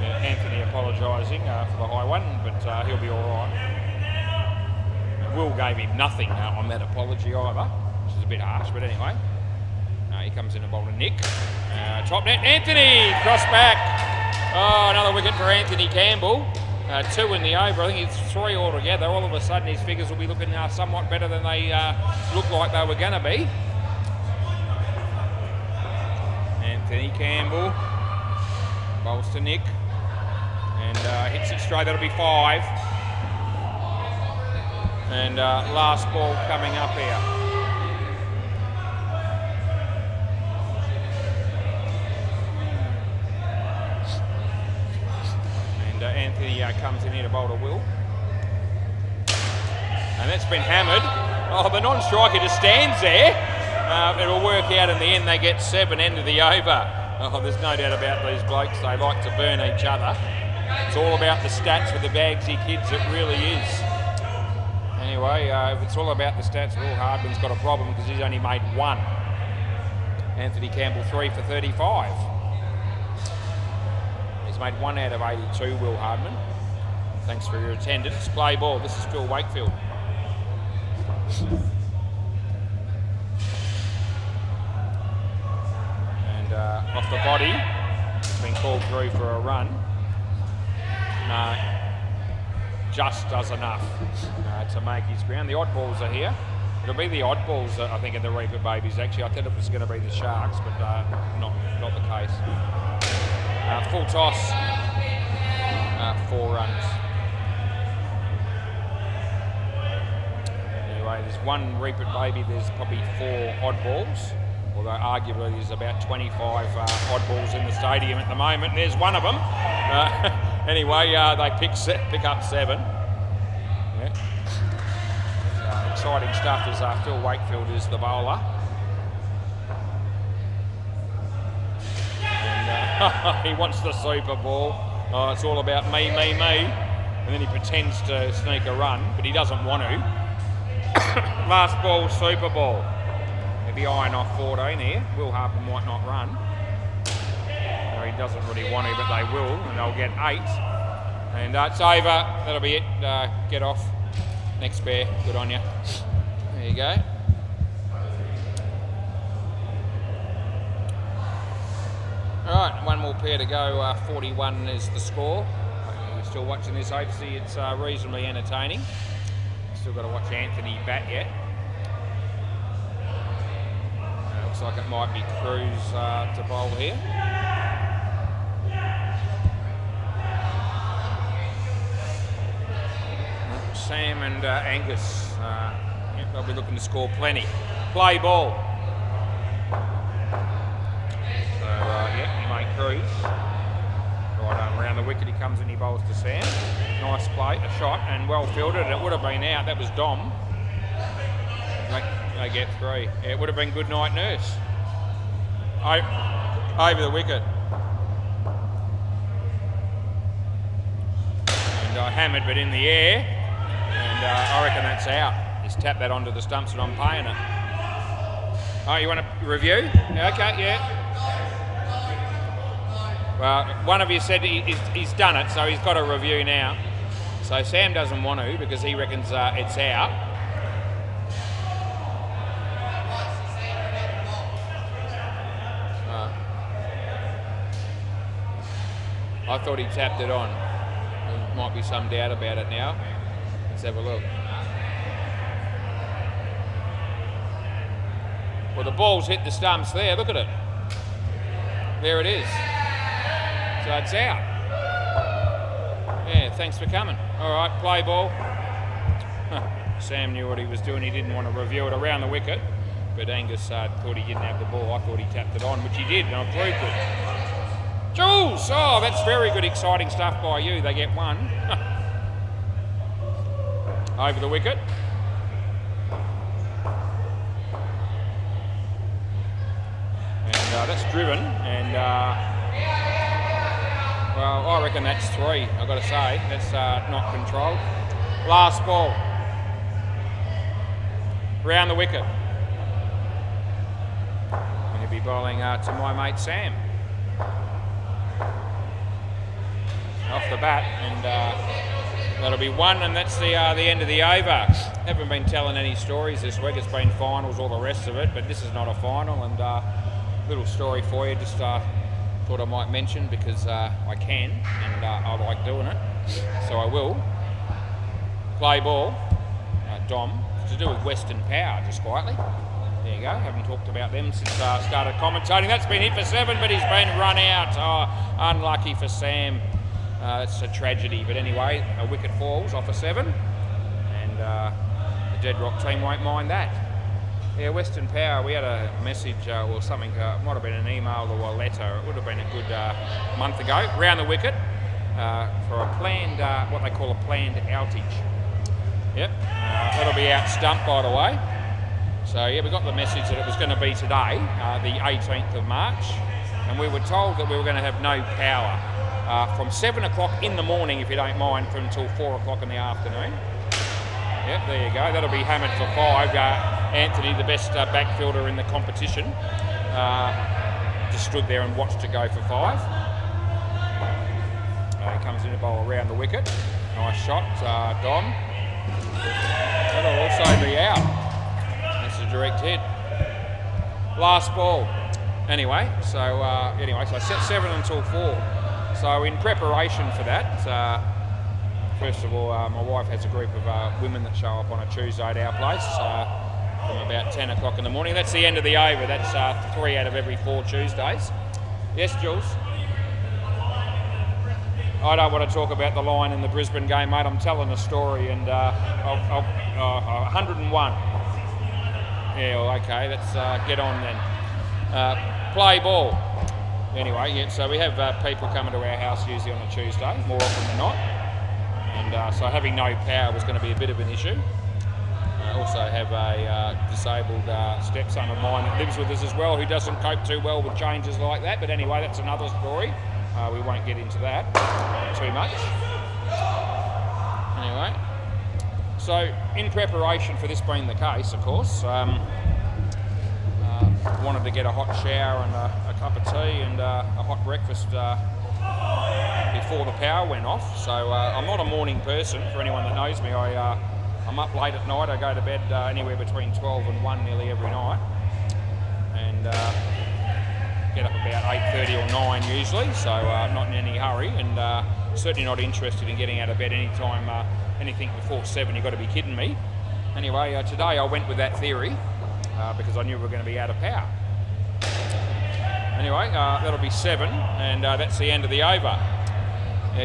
Anthony apologising for the high one, but he'll be all right. Will gave him nothing on that apology either, which is a bit harsh, but anyway. He comes in to bowl to Nick. Top net, Anthony, cross back. Oh, another wicket for Anthony Campbell. 2 in the over, I think it's 3 altogether. All of a sudden his figures will be looking somewhat better than they looked like they were going to be. Anthony Campbell bowls to Nick and hits it straight, that'll be 5. And last ball coming up here. Anthony comes in here to bowl to Will. And that's been hammered. Oh, the non-striker just stands there. It'll work out in the end. They get 7, end of the over. Oh, there's no doubt about these blokes. They like to burn each other. It's all about the stats with the Bagsy kids. It really is. Anyway, if it's all about the stats, Will Hardman's got a problem because he's only made 1. Anthony Campbell 3 for 35. He's made 1 out of 82, Will Hardman. Thanks for your attendance. Play ball. This is Phil Wakefield. And off the body, it's been called through for a run. No, just does enough to make his ground. The oddballs are here. It'll be the oddballs, I think, in the Reaper Babies. Actually, I thought it was going to be the Sharks, but not the case. Full toss, 4 runs. Anyway, there's one Reaper Baby, there's probably 4 oddballs, although arguably there's about 25 oddballs in the stadium at the moment, and there's one of them. Anyway, they pick up 7. Yeah. Exciting stuff as Phil Wakefield is the bowler. And he wants the Super Ball. Oh, it's all about me. And then he pretends to sneak a run, but he doesn't want to. Last ball, Super Ball. He'll be eyeing off 14 here. Will Harper might not run. No, he doesn't really want to, but they will, and they'll get 8. And it's over. That'll be it. Get off. Next pair. Good on you. There you go. All right, one more pair to go. 41 is the score. If you're still watching this, hopefully it's reasonably entertaining. Still got to watch Anthony bat yet. Looks like it might be Cruz to bowl here. Sam and Angus, they'll be looking to score plenty. Play ball. So, he made Cruz. Right around the wicket, he comes and he bowls to Sam. Nice play, a shot, and well fielded. It would have been out. That was Dom. They get 3. Yeah, it would have been good night, Nurse. Over the wicket. And hammered, but in the air. And I reckon that's out. Just tap that onto the stumps and I'm paying it. Oh, you want a review? Yeah, okay, yeah. Well, one of you said he's done it, so he's got a review now. So Sam doesn't want to because he reckons it's out. I thought he tapped it on. There might be some doubt about it now. Let's have a look. Well, the ball's hit the stumps there. Look at it. There it is. So it's out. Yeah, thanks for coming. All right, play ball. Sam knew what he was doing. He didn't want to review it around the wicket, but Angus thought he didn't have the ball. I thought he tapped it on, which he did, and I proved it. Jules! Oh, that's very good, exciting stuff by you. They get 1. Over the wicket. And that's driven, and well, I reckon that's 3, I've got to say. That's not controlled. Last ball. Round the wicket. And he'll be bowling to my mate Sam. Off the bat, and that'll be 1, and that's the end of the over. Haven't been telling any stories this week. It's been finals, all the rest of it, but this is not a final. And little story for you. Just thought I might mention because I can, and I like doing it, so I will. Play ball, Dom. It's to do with Western Power, just quietly. There you go. Haven't talked about them since started commentating. That's been hit for 7, but he's been run out. Oh, unlucky for Sam. It's a tragedy, but anyway, a wicket falls off a 7, and the Dead Rock team won't mind that. Yeah, Western Power, we had a message or something, might have been an email or a letter, it would have been a good month ago, round the wicket for a planned, what they call a planned outage. Yep, that'll be out stump, by the way. So yeah, we got the message that it was going to be today, the 18th of March, and we were told that we were going to have no power. From 7 o'clock in the morning, if you don't mind, until 4 o'clock in the afternoon. Yep, there you go. That'll be hammered for 5. Anthony, the best backfielder in the competition, just stood there and watched it go for 5. He comes in to bowl around the wicket. Nice shot, Dom. That'll also be out. That's a direct hit. Last ball. Anyway, so so 7 until 4. So in preparation for that, first of all, my wife has a group of women that show up on a Tuesday at our place from about 10 o'clock in the morning. That's the end of the over. That's 3 out of every 4 Tuesdays. Yes, Jules? I don't want to talk about the line in the Brisbane game, mate. I'm telling a story, and 101. Yeah, well, okay, let's get on then. Play ball. Anyway, yeah, so we have people coming to our house usually on a Tuesday, more often than not. And so having no power was going to be a bit of an issue. I also have a disabled stepson of mine that lives with us as well, who doesn't cope too well with changes like that. But anyway, that's another story. We won't get into that too much. Anyway, so in preparation for this being the case, of course, wanted to get a hot shower and a cup of tea and a hot breakfast before the power went off. So I'm not a morning person. For anyone that knows me, I'm up late at night. I go to bed anywhere between 12 and 1 nearly every night, and get up about 8:30 or 9 usually. So not in any hurry, and certainly not interested in getting out of bed anytime anything before 7. You've got to be kidding me. Anyway, today I went with that theory because I knew we were going to be out of power. Anyway, that'll be 7, and that's the end of the over.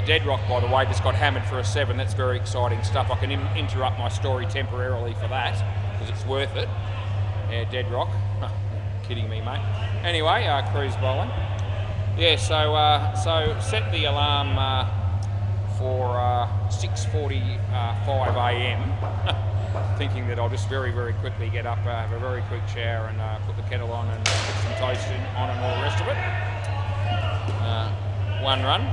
Dead Rock, by the way, just got hammered for a 7. That's very exciting stuff. I can interrupt my story temporarily for that because it's worth it. Yeah, Dead Rock. Kidding me, mate. Anyway, cruise bowling. Yeah, so set the alarm for 6:45 a.m. thinking that I'll just very, very quickly get up, have a very quick shower and put the kettle on and put some toast on and all the rest of it. One run.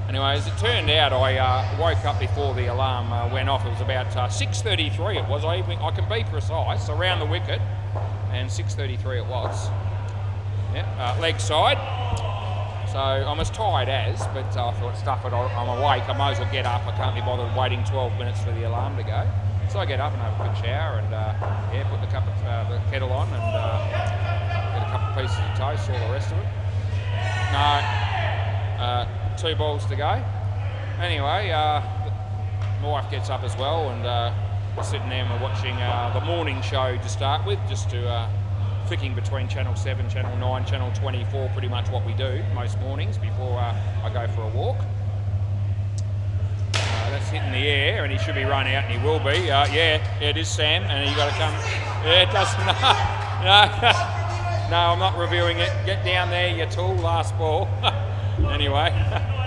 Anyway, as it turned out, I woke up before the alarm went off. It was about 6:33 it was. I can be precise, around the wicket, and 6:33 it was. Yeah, leg side. So I'm as tired as, but I thought, stuff it, I'm awake, I might as well get up. I can't be bothered waiting 12 minutes for the alarm to go. So I get up and have a quick shower and put the kettle on and get a couple of pieces of toast, all the rest of it. No, 2 balls to go. Anyway, my wife gets up as well, and we're sitting there and we're watching the morning show to start with, just to flicking between Channel 7, Channel 9, Channel 24, pretty much what we do most mornings before I go for a walk. That's hitting the air, and he should be run out, and he will be. Yeah, it is Sam, and you got to come. Yeah, it doesn't. No, I'm not reviewing it. Get down there, you tool. Last ball. Anyway,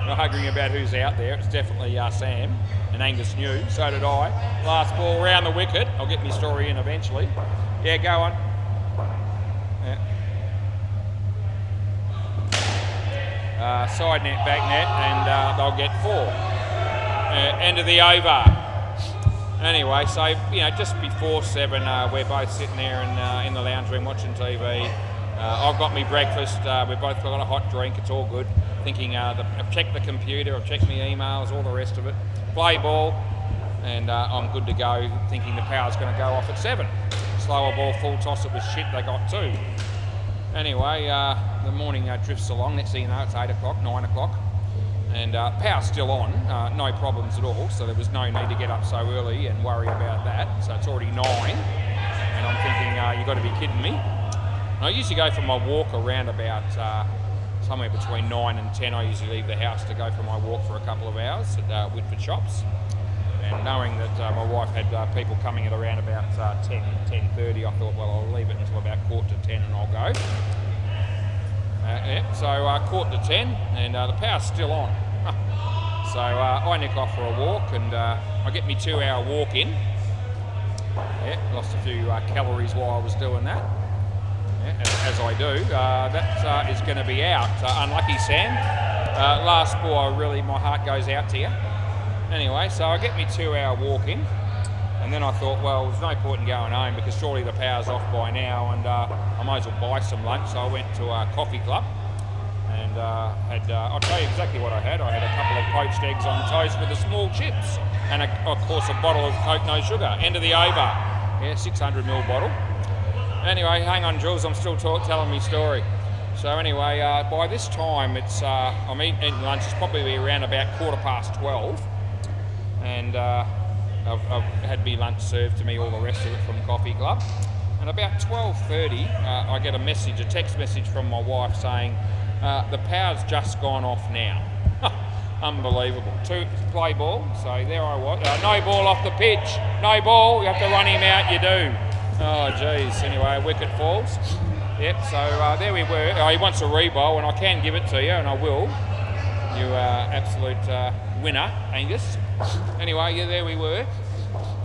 we're arguing about who's out there. It's definitely Sam, and Angus knew. So did I. Last ball round the wicket. I'll get my story in eventually. Yeah, go on. Yeah. Side net, back net, and they'll get 4. End of the over. Anyway, so just before 7, we're both sitting there in the lounge room watching TV. I've got me breakfast. We've both got a hot drink. It's all good. Thinking, I've checked the computer, I've checked my emails, all the rest of it. Play ball, and I'm good to go. Thinking the power's going to go off at 7. Slower ball, full toss. It was shit. They got 2. Anyway, the morning drifts along. Next thing you know, it's 8 o'clock, 9 o'clock. And power's still on, no problems at all, so there was no need to get up so early and worry about that. So it's already 9, and I'm thinking, you've got to be kidding me. And I usually go for my walk around about somewhere between 9 and 10. I usually leave the house to go for my walk for a couple of hours at Whitford Shops. And knowing that my wife had people coming at around about 10:30, I thought, well, I'll leave it until about 9:45 and I'll go. So 9:45, and the power's still on. So I nick off for a walk, and I get me 2-hour walk in. Yeah, lost a few calories while I was doing that. Yeah, as I do. That is going to be out. Unlucky, Sam. Last ball, my heart goes out to you. Anyway, so I get me 2-hour walk in, and then I thought, well, there's no point in going home because surely the power's off by now, and I might as well buy some lunch. So I went to a coffee club. And I'll tell you exactly what I had. I had a couple of poached eggs on toast with the small chips, and of course a bottle of Coke no sugar. End of the over. Yeah, 600ml bottle. Anyway, hang on, Jules. I'm still telling me story. So anyway, by this time it's I'm eating lunch. It's probably around about 12:15, and I've had me lunch served to me, all the rest of it from Coffee Club. And about 12:30, I get a text message from my wife saying the power's just gone off now. Unbelievable. Play ball. So there I was. No ball off the pitch. No ball. You have to run him out. You do. Oh geez. Anyway, wicket falls. Yep, so there we were. He wants a rebowl, and I can give it to you, and I will. You absolute winner, Angus. Anyway, yeah, there we were.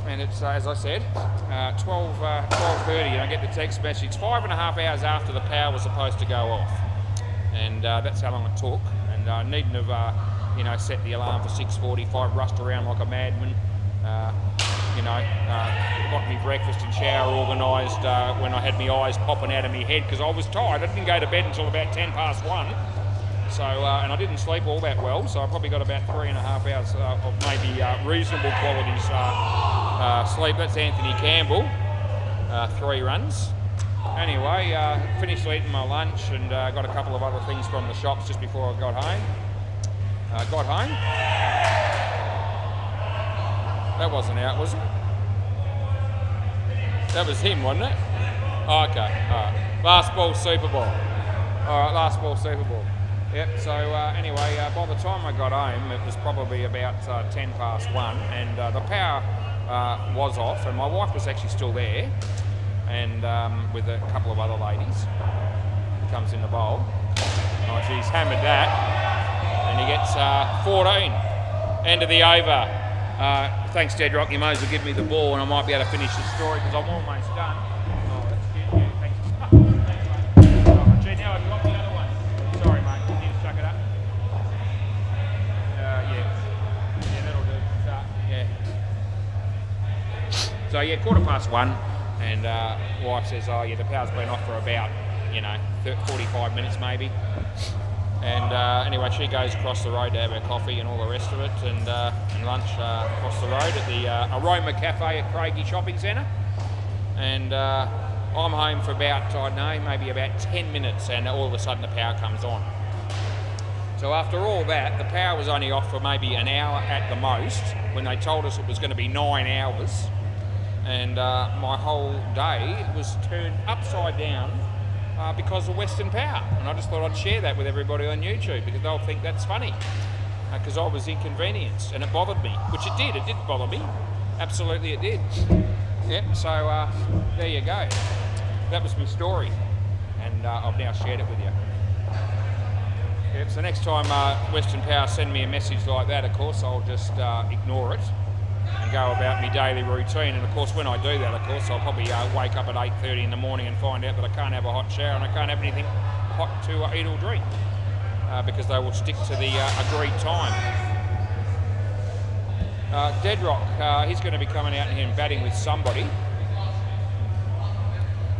And it's, as I said, 12:30, and I get the text message 5.5 hours after the power was supposed to go off. And that's how long it took. And I needn't have, set the alarm for 6:45, rushed around like a madman. Got me breakfast and shower organised when I had my eyes popping out of my head because I was tired. I didn't go to bed until about 1:10. So, and I didn't sleep all that well, so I probably got about 3.5 hours of maybe reasonable quality sleep. That's Anthony Campbell, 3 runs. Anyway, finished eating my lunch and got a couple of other things from the shops just before I got home. That wasn't out, was it? That was him, wasn't it? Oh, okay, alright. Last ball Super Bowl. Alright, last ball Super Bowl. Yep, so anyway, by the time I got home, it was probably about 1:10, and the power was off, and my wife was actually still there, and with a couple of other ladies. He comes in the bowl. Oh, geez, hammered that. And he gets 14. End of the over. Thanks, Dedrock. You might as well give me the ball, and I might be able to finish the story because I'm almost done. Oh, that's good. Yeah, thanks. Thanks, mate. Oh, gee, now I've got the other one. Sorry, mate. Can you chuck it up? Yeah, that'll do. Yeah. So yeah, 1:15, and wife says, "Oh yeah, the power's been off for about 45 minutes maybe." And anyway, she goes across the road to have her coffee and all the rest of it, and lunch across the road at the Aroma Cafe at Craigie Shopping Centre. And I'm home for about, I don't know, maybe about 10 minutes, and all of a sudden the power comes on. So after all that, the power was only off for maybe an hour at the most, when they told us it was going to be 9 hours. And my whole day was turned upside down because of Western Power, and I just thought I'd share that with everybody on YouTube because they'll think that's funny because I was inconvenienced and it bothered me, which it did bother me, absolutely it did. Yep, so there you go, that was my story, and I've now shared it with you. Yep, so next time Western Power send me a message like that, of course I'll just ignore it and go about my daily routine. And of course when I do that, of course I'll probably wake up at 8:30 in the morning and find out that I can't have a hot shower and I can't have anything hot to eat or drink because they will stick to the agreed time. Dedrock, he's going to be coming out here and batting with somebody.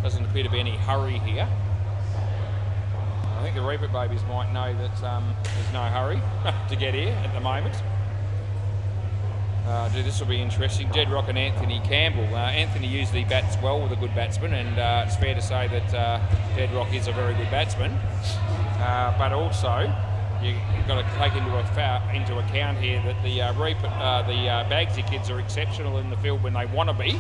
Doesn't appear to be any hurry here. I think the Reapit babies might know that there's no hurry to get here at the moment. This will be interesting. Dedrock and Anthony Campbell. Anthony usually bats well with a good batsman, and it's fair to say that Dedrock is a very good batsman. But also, you've got to take into account here that the Bagsy kids are exceptional in the field when they want to be,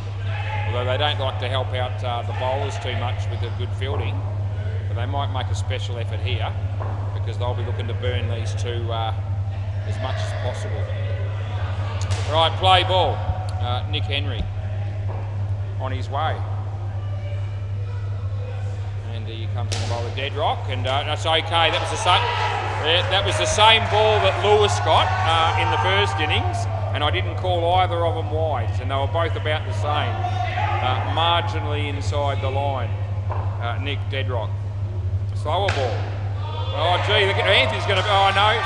although they don't like to help out the bowlers too much with the good fielding. But they might make a special effort here because they'll be looking to burn these two as much as possible. Right, play ball. Nick Henry on his way. And he comes in the bowl with Dedrock, and that's okay. That was the same ball that Lewis got in the first innings, and I didn't call either of them wide, and they were both about the same, marginally inside the line. Nick Dedrock. Slower ball. Oh gee, look at Anthony's going to. Oh no.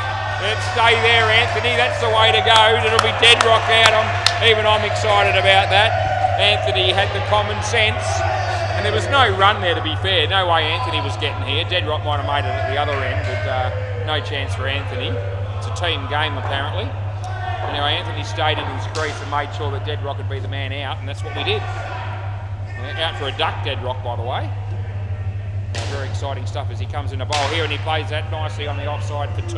Let's stay there, Anthony. That's the way to go. It'll be Dedrock out. I'm excited about that. Anthony had the common sense, and there was no run there. To be fair, no way Anthony was getting here. Dedrock might have made it at the other end, but no chance for Anthony. It's a team game apparently. Anyway, Anthony stayed in his crease and made sure that Dedrock would be the man out, and that's what we did. Out for a duck, Dedrock, by the way. Very exciting stuff as he comes in the bowl here, and he plays that nicely on the offside for 2.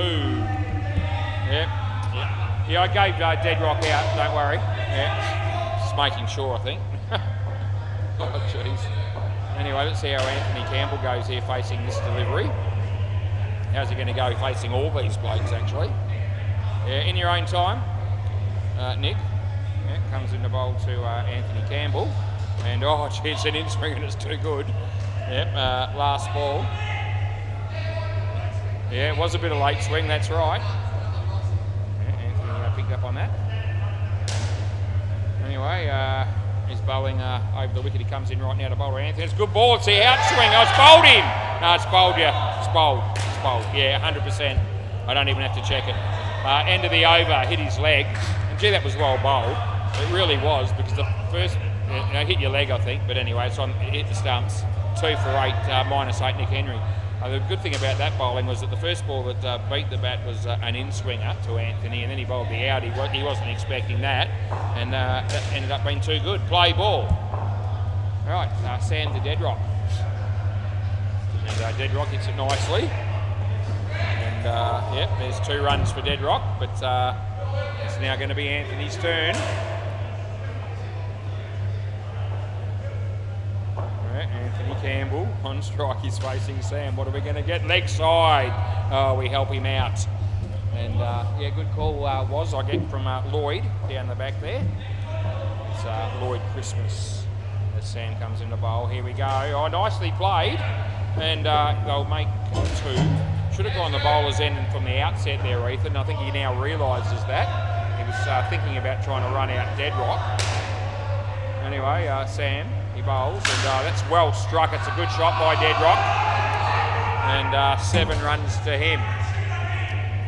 Yeah, I gave Deadrock out, don't worry. Yeah, just making sure, I think. Oh, jeez. Anyway, let's see how Anthony Campbell goes here facing this delivery. How's he going to go facing all these blokes, actually? Yeah, in your own time, Nick. Yeah, comes in the bowl to Anthony Campbell. And, oh, gee, it's an in-swing and it's too good. Yep, last ball. Yeah, it was a bit of late swing, that's right. Yeah, Anthony picked up on that. Anyway, he's bowling over the wicket. He comes in right now to bowl to Anthony. It's a good ball. It's the outswing. Oh, it's bowled him. No, it's bowled you. It's bowled. It's bowled. Yeah, 100%. I don't even have to check it. End of the over, hit his leg. And gee, that was well bowled. It really was, because the first, hit your leg, I think. But anyway, it's on, it hit the stumps. 2 for 8, -8 Nick Henry. The good thing about that bowling was that the first ball that beat the bat was an in-swinger to Anthony, and then he bowled the out. He wasn't expecting that, and that ended up being too good. Play ball. All right, Sam to Deadrock. And Deadrock hits it nicely. And, yep, there's 2 runs for Deadrock, but it's now going to be Anthony's turn. Anthony Campbell on strike, he's facing Sam. What are we going to get? Leg side. Oh, we help him out. And yeah, good call was I get from Lloyd down the back there. It's Lloyd Christmas as Sam comes in the bowl. Here we go. Oh, nicely played. And they'll make 2. Should have gone the bowler's end from the outset there, Ethan. I think he now realises that. He was thinking about trying to run out Deadrock. Anyway, Sam. He bowls, and that's well struck. It's a good shot by Deadrock, and 7 runs to him.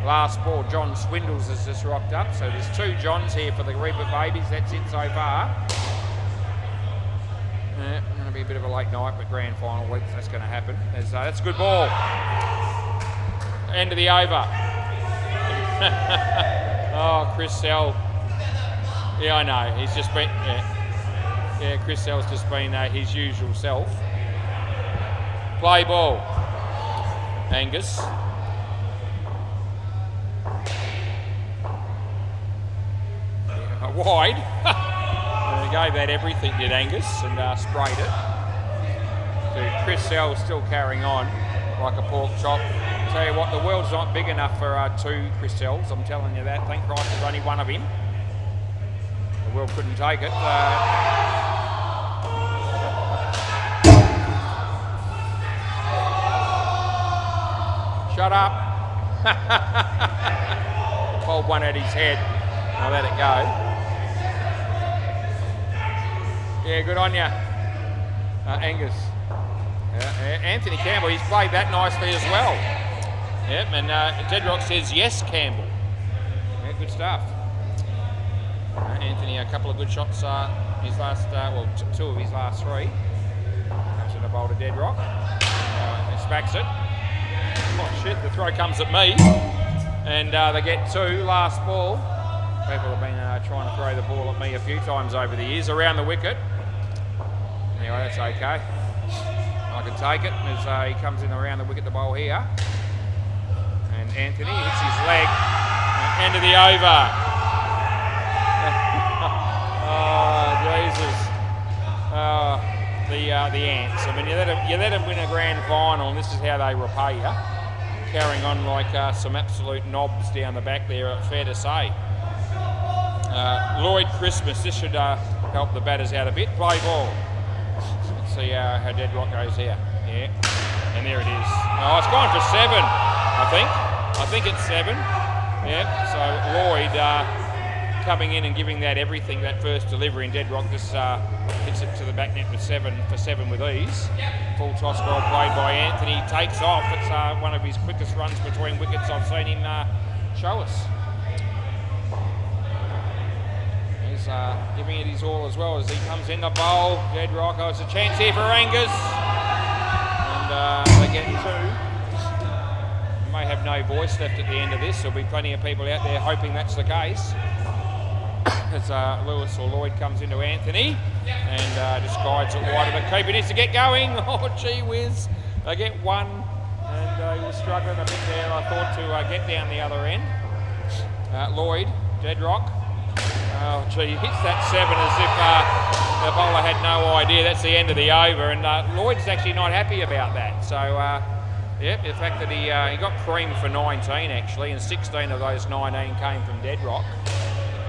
Last ball, John Swindles has just rocked up, so there's 2 Johns here for the Reaper Babies. That's it so far. Going to be a bit of a late night, but grand final week, so that's going to happen. That's a good ball. End of the over. Oh, Chris Sell. Yeah, I know. He's just been. Yeah, Chris Sell's just been his usual self. Play ball. Angus. Yeah, wide. He gave that everything, did Angus, and sprayed it. So Chris Sell still carrying on like a pork chop. Tell you what, the world's not big enough for 2 Chris Sells, I'm telling you that. Thank Christ there's only one of him. The world couldn't take it. Shut up. Pulled one at his head. I'll let it go. Yeah, good on you, Angus. Anthony Campbell, he's played that nicely as well. Yep, and Deadrock says yes, Campbell. Yeah, good stuff. Anthony, a couple of good shots. His last, 2 of his last 3. Comes in the bowl to Deadrock. Smacks it. Oh shit, the throw comes at me. And they get 2, last ball. People have been trying to throw the ball at me a few times over the years, around the wicket. Anyway, that's okay. I can take it as he comes in around the wicket to bowl here. And Anthony hits his leg. End of the over. Oh, Jesus. The Ants. I mean, you let them win a grand final, and this is how they repay you. Carrying on like some absolute knobs down the back there, fair to say. Lloyd Christmas, this should help the batters out a bit. Play ball. Let's see how Deadrock goes here. Yeah, and there it is. Oh, it's gone for 7, I think. I think it's 7. Yeah, so Lloyd coming in and giving that everything, that first delivery, and Deadrock just hits it to the back net with 7 for 7 with ease. Full toss, well played by Anthony. Takes off. It's one of his quickest runs between wickets I've seen him show us. He's giving it his all as well as he comes in the bowl. Deadrock, oh, it's a chance here for Angus. And they get 2. May have no voice left at the end of this. There'll be plenty of people out there hoping that's the case. As Lewis or Lloyd comes into Anthony and just guides it wide of the keeper. Needs to get going. Oh, gee whiz. They get one, and he was struggling a bit there, I thought, to get down the other end. Lloyd, dead rock. Oh, gee, he hits that 7 as if the bowler had no idea that's the end of the over, and Lloyd's actually not happy about that. So, yeah, the fact that he got creamed for 19 actually, and 16 of those 19 came from dead rock.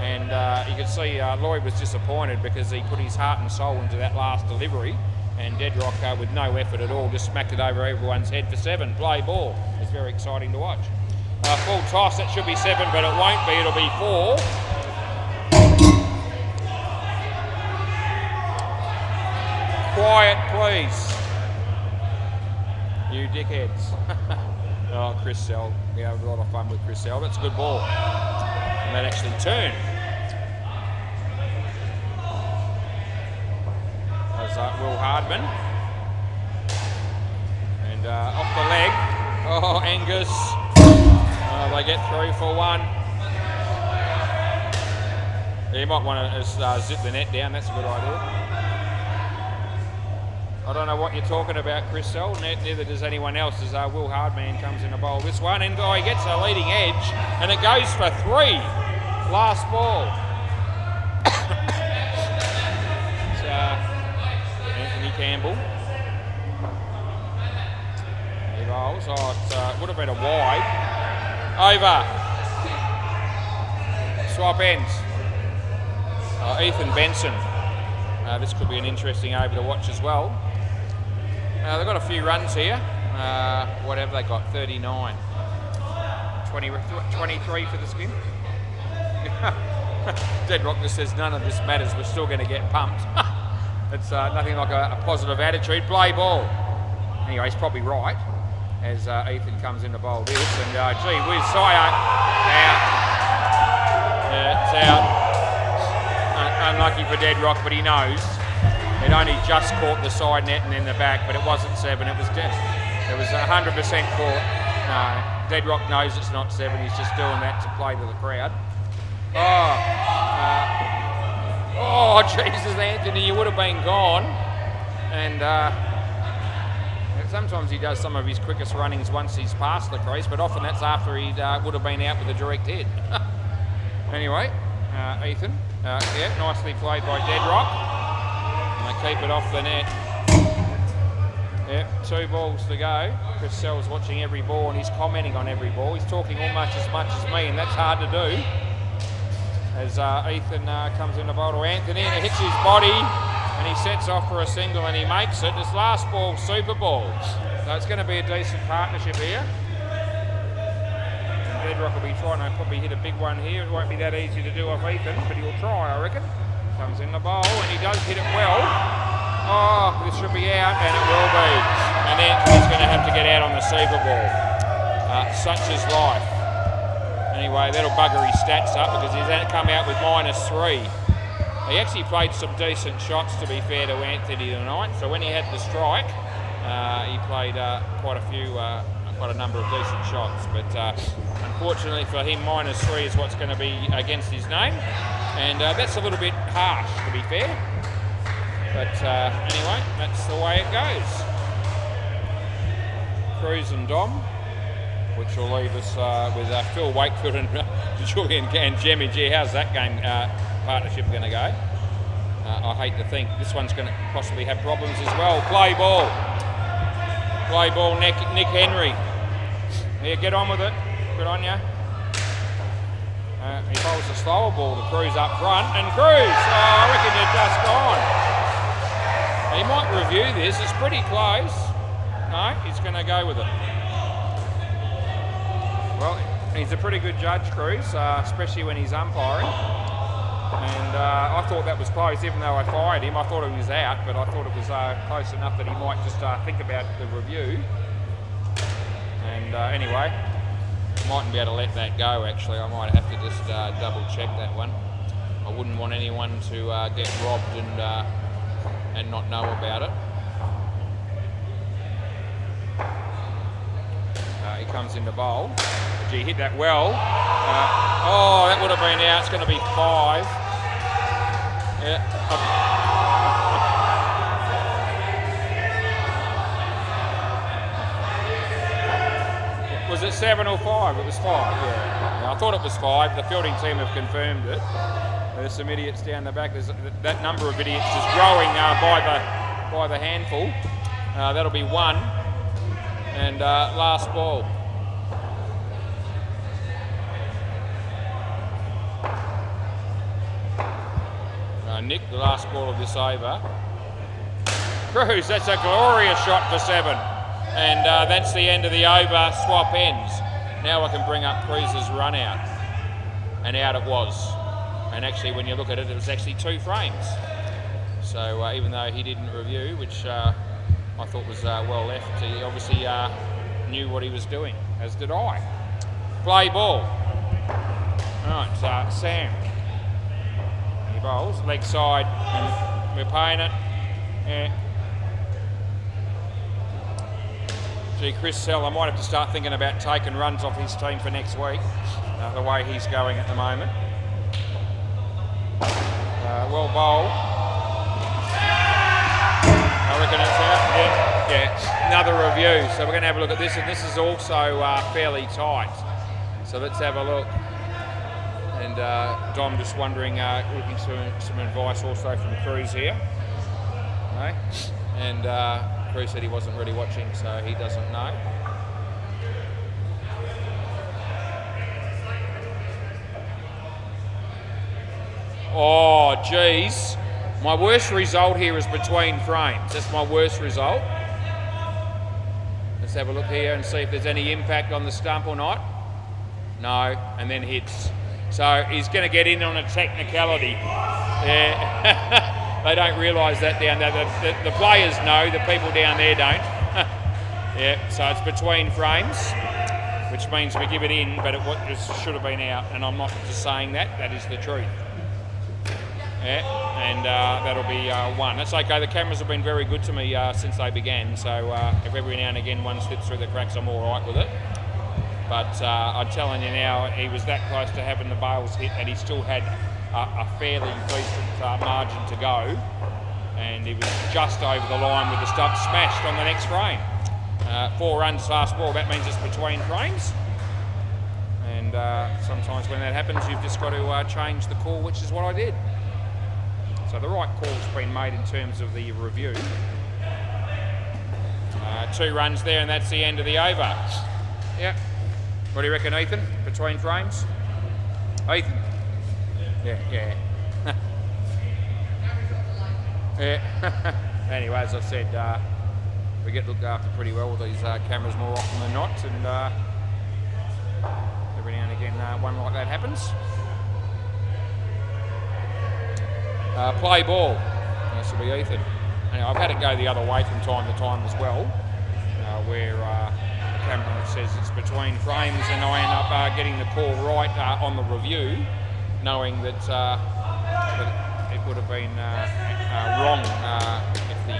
And you could see Lloyd was disappointed because he put his heart and soul into that last delivery, and dead rock with no effort at all just smacked it over everyone's head for 7. Play ball. It's very exciting to watch. Full toss, that should be 7, but it won't be, it'll be 4. Quiet, please. You dickheads. Oh, Chris Sell. We had a lot of fun with Chris Sell. That's a good ball. And that actually turned. That's Will Hardman. And off the leg. Oh, Angus. They get through for 1. You might want to zip the net down. That's a good idea. I don't know what you're talking about, Chris Sell. Neither does anyone else as Will Hardman comes in to bowl this one. And he gets a leading edge, and it goes for 3. Last ball. It's Anthony Campbell. He bowls. Oh, it would have been a wide. Over. Swap ends. Ethan Benson. This could be an interesting over to watch as well. They've got a few runs here. What have they got? 39. 23 for the skin. Dead Rock just says none of this matters. We're still going to get pumped. It's nothing like a positive attitude. Play ball. Anyway, he's probably right as Ethan comes in to bowl this. And gee whiz, Sire out. It's out. Unlucky for Dead Rock, but he knows. It only just caught the side net and then the back, but it wasn't 7. It was 100% caught. No, Dead Rock knows it's not 7. He's just doing that to play to the crowd. Oh, Jesus, Anthony, you would have been gone. And sometimes he does some of his quickest runnings once he's past the crease, but often that's after he would have been out with a direct hit. Anyway, Ethan, yeah, nicely played by Dead Rock. And they keep it off the net. Yep, 2 balls to go. Chris Sell's watching every ball and he's commenting on every ball. He's talking almost as much as me, and that's hard to do. As Ethan comes in the bowl to Anthony, and it hits his body, and he sets off for a single, and he makes it. This last ball, super ball. So it's going to be a decent partnership here. And Dead Rock will be trying to probably hit a big one here. It won't be that easy to do off Ethan, but he'll try, I reckon. Comes in the bowl, and he does hit it well. Oh, this should be out, and it will be. And Anthony's going to have to get out on the super ball. Such is life. Anyway, that'll bugger his stats up because he's come out with -3. He actually played some decent shots, to be fair to Anthony tonight. So when he had the strike, he played quite a number of decent shots. But unfortunately for him, -3 is what's going to be against his name. And that's a little bit harsh, to be fair. But anyway, that's the way it goes. Cruz and Dom, which will leave us with Phil Wakefield and Julian and Jemmy. Gee, how's that game partnership going to go? I hate to think this one's going to possibly have problems as well. Play ball. Play ball, Nick Henry. Yeah, get on with it. Good on you. He bowls a slower ball to Cruz up front, and Cruz, I reckon you're just gone. He might review this. It's pretty close. No, he's going to go with it. Well, he's a pretty good judge, Cruz, especially when he's umpiring. And I thought that was close, even though I fired him. I thought he was out, but I thought it was close enough that he might just think about the review. And anyway, mightn't be able to let that go, actually. I might have to just double check that one. I wouldn't want anyone to get robbed and not know about it. He comes in the bowl. Gee, hit that well. Oh, that would have been out. It's going to be 5. Yeah. Was it 7 or 5? It was 5, yeah. I thought it was 5. The fielding team have confirmed it. There's some idiots down the back. That number of idiots is growing by the handful. That'll be 1. And last ball. Nick, the last ball of this over. Cruz, that's a glorious shot for 7. And that's the end of the over. Swap ends. Now I can bring up Cruz's run out. And out it was. And actually, when you look at it, it was actually 2 frames. So even though he didn't review, which I thought was well left, he obviously knew what he was doing, as did I. Play ball. Right, Sam. He bowls, leg side, and we're paying it. Yeah. Gee, Chris Sell, I might have to start thinking about taking runs off his team for next week, the way he's going at the moment. Well bowled. I reckon it's out. Yeah, another review. So we're going to have a look at this, and this is also fairly tight. So let's have a look. And Dom just wondering, looking for some advice also from Cruz here. Okay. And Cruz said he wasn't really watching, so he doesn't know. Oh, geez. My worst result here is between frames. That's my worst result. Let's have a look here and see if there's any impact on the stump or not. No, and then hits. So he's going to get in on a technicality. Yeah. They don't realise that down there. The players know, the people down there don't. Yeah, so it's between frames, which means we give it in, but it should have been out. And I'm not just saying that, that is the truth. Yeah, and that'll be 1. That's okay, the cameras have been very good to me since they began, so if every now and again one slips through the cracks, I'm all right with it. But I'm telling you now, he was that close to having the bails hit, and he still had a fairly decent margin to go, and he was just over the line with the stump smashed on the next frame. 4 runs last ball, that means it's between frames. And sometimes when that happens, you've just got to change the call, which is what I did. So the right call's been made in terms of the review. 2 runs there, and that's the end of the over. Yeah. What do you reckon, Ethan? Between frames? Ethan? Yeah. Yeah. Anyway, as I said, we get looked after pretty well with these cameras more often than not, and every now and again one like that happens. Play ball. This will be Ethan. Anyway, I've had it go the other way from time to time as well, where the camera says it's between frames, and I end up getting the call right on the review, knowing that, that it would have been wrong if the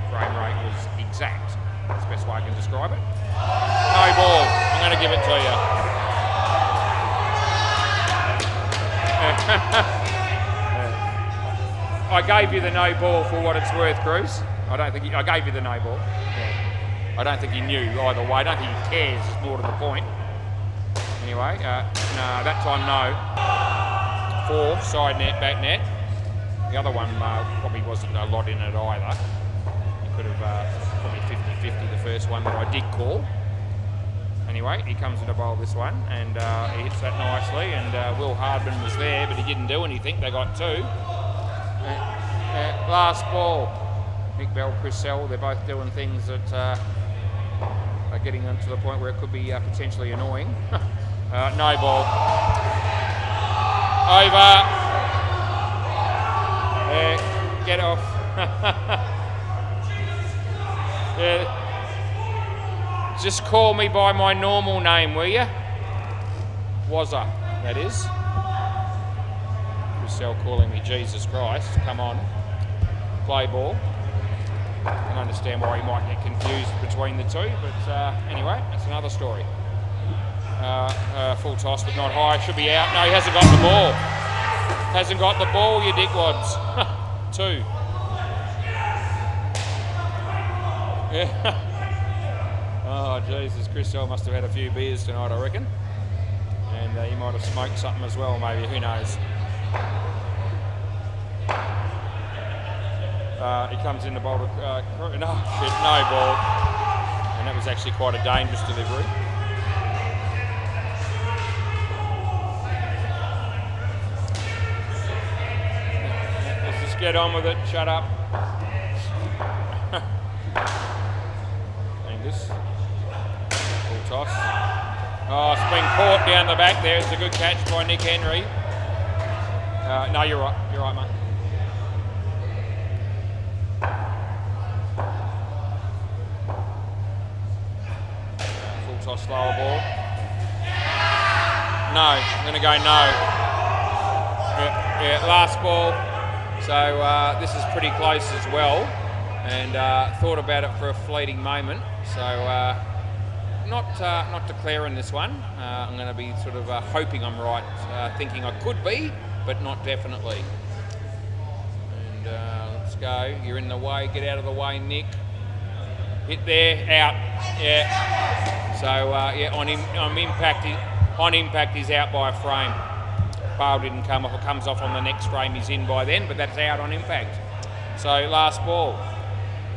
frame rate was exact. That's the best way I can describe it. No ball. I'm going to give it to you. I gave you the no ball for what it's worth, Cruz. I gave you the no ball. Yeah. I don't think he knew either way. I don't think he cares. It's more to the point. Anyway, no, that time no. 4, side net, back net. The other one probably wasn't a lot in it either. You could have probably 50-50 the first one that I did call. Anyway, he comes in to bowl this one, and he hits that nicely, and Will Hardman was there, but he didn't do anything. They got 2. Last ball. Nick Bell, Chris Sell, they're both doing things that are getting them to the point where it could be potentially annoying. No ball. Over. Get off. Just call me by my normal name, will you? Wazza, that is. Cell calling me Jesus Christ. Come on. Play ball. I can understand why he might get confused between the two, but anyway, that's another story. Full toss, but not high. Should be out. No, he hasn't got the ball. Hasn't got the ball, you dickwads. 2. Yeah. Oh, Jesus. Christel must have had a few beers tonight, I reckon. And he might have smoked something as well, maybe. Who knows? He comes in the bowl to... no, shit, no ball. And that was actually quite a dangerous delivery. Let's just get on with it. Shut up. Angus. Full toss. Oh, it's been caught down the back there. It's a good catch by Nick Henry. No, you're right. You're right, mate. Full toss, slower ball. No, I'm going to go no. Yeah, last ball. So this is pretty close as well. And thought about it for a fleeting moment. So not declaring this one. I'm going to be sort of hoping I'm right, thinking I could be, but not definitely. And let's go. You're in the way. Get out of the way, Nick. Hit there. Out. Yeah. So yeah, on impact, he's out by a frame. Bail didn't come off. It comes off on the next frame. He's in by then, but that's out on impact. So last ball.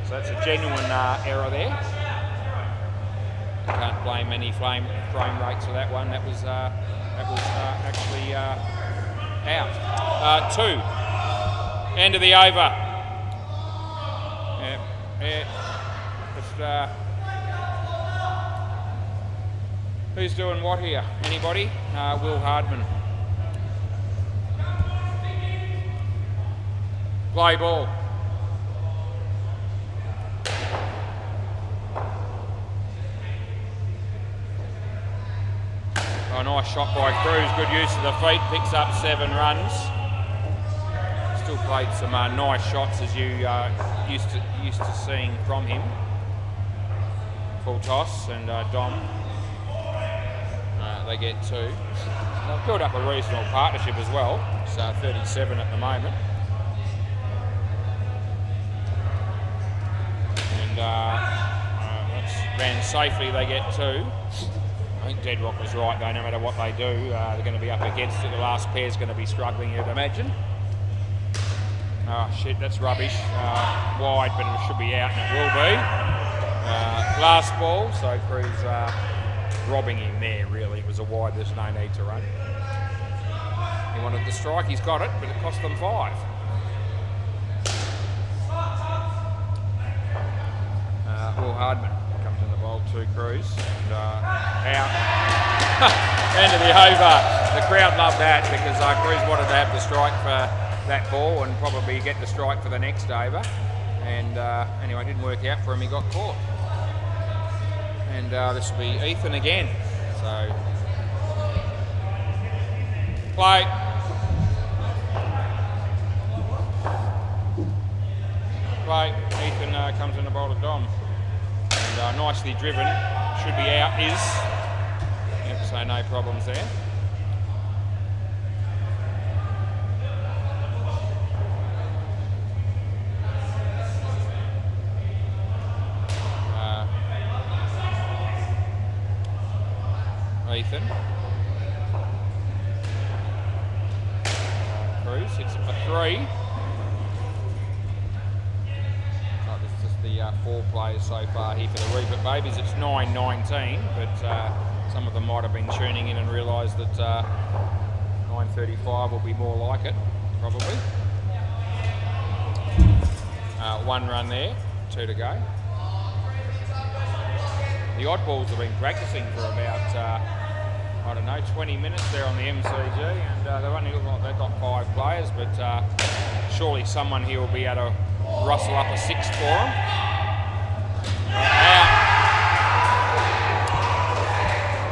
So that's a genuine error there. I can't blame any frame rates for that one. That was actually out. 2. End of the over. Yeah. Just, who's doing what here? Anybody? Will Hardman. Play ball. Oh, nice shot by Cruz. Good use of the feet. Picks up 7 runs. Still played some nice shots as you used to seeing from him. Full toss and Dom. They get 2. They've built up a reasonable partnership as well. It's 37 at the moment. And ran safely. They get 2. I think Deadrock was right though, no matter what they do, they're going to be up against it. The last pair's going to be struggling, you'd imagine. Oh shit, that's rubbish. Wide, but it should be out, and it will be. Last ball, so Cruz robbing him there, really. It was a wide, there's no need to run. He wanted the strike, he's got it, but it cost them 5. Will Hardman comes in the bowl to Cruz. And, out. End of the over. The crowd loved that because Cruz wanted to have the strike for that ball and probably get the strike for the next over. And anyway, it didn't work out for him. He got caught. And this will be Ethan again. So, play. Play. Ethan comes in the bowl to Dom. And nicely driven. Should be out. Is. Yep, so no problems there. Ethan. Cruz hits it for 3. This is just the 4 players so far here for the Reapert Babies. It's 9:19, but some of them might have been tuning in and realised that 9:35 will be more like it, probably. 1 run there, 2 to go. The oddballs have been practising for about, I don't know, 20 minutes there on the MCG, and they've only looked like they've got 5 players, but surely someone here will be able to rustle up a 6th for them. Out.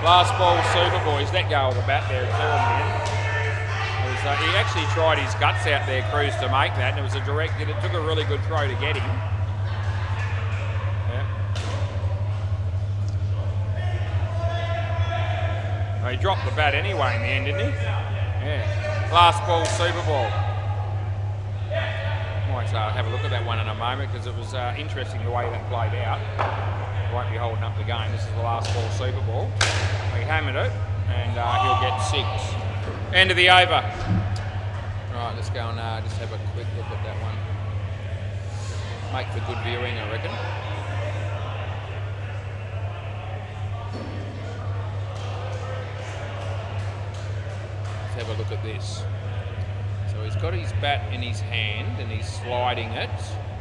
Last ball, Super Boys. Let go of the bat there too in the end. He actually tried his guts out there, Cruz, to make that, and it was a direct, it took a really good throw to get him. He dropped the bat anyway in the end, didn't he? Yeah. Last ball, Super Ball. Might have a look at that one in a moment because it was interesting the way that played out. won't be holding up the game. This is the last ball Super Bowl. We hammered it, and he'll get 6. End of the over. Right, let's go and just have a quick look at that one. Make for good viewing, I reckon. Let's have a look at this. So he's got his bat in his hand and he's sliding it.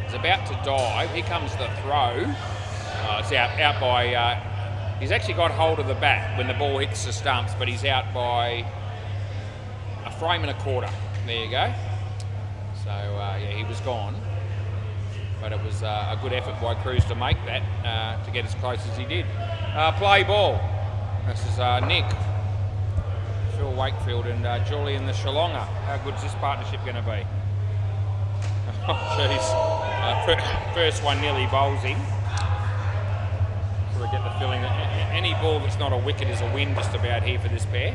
He's about to dive. Here comes the throw. It's out by... he's actually got hold of the bat when the ball hits the stumps, but he's out by a frame and a quarter. There you go. So, yeah, he was gone. But it was a good effort by Cruz to make that, to get as close as he did. Play ball. This is Nick, Phil Wakefield and Julian the Shillonga. How good's this partnership going to be? Oh, jeez. First one nearly bowls him. So we get the feeling that any ball that's not a wicket is a win just about here for this pair.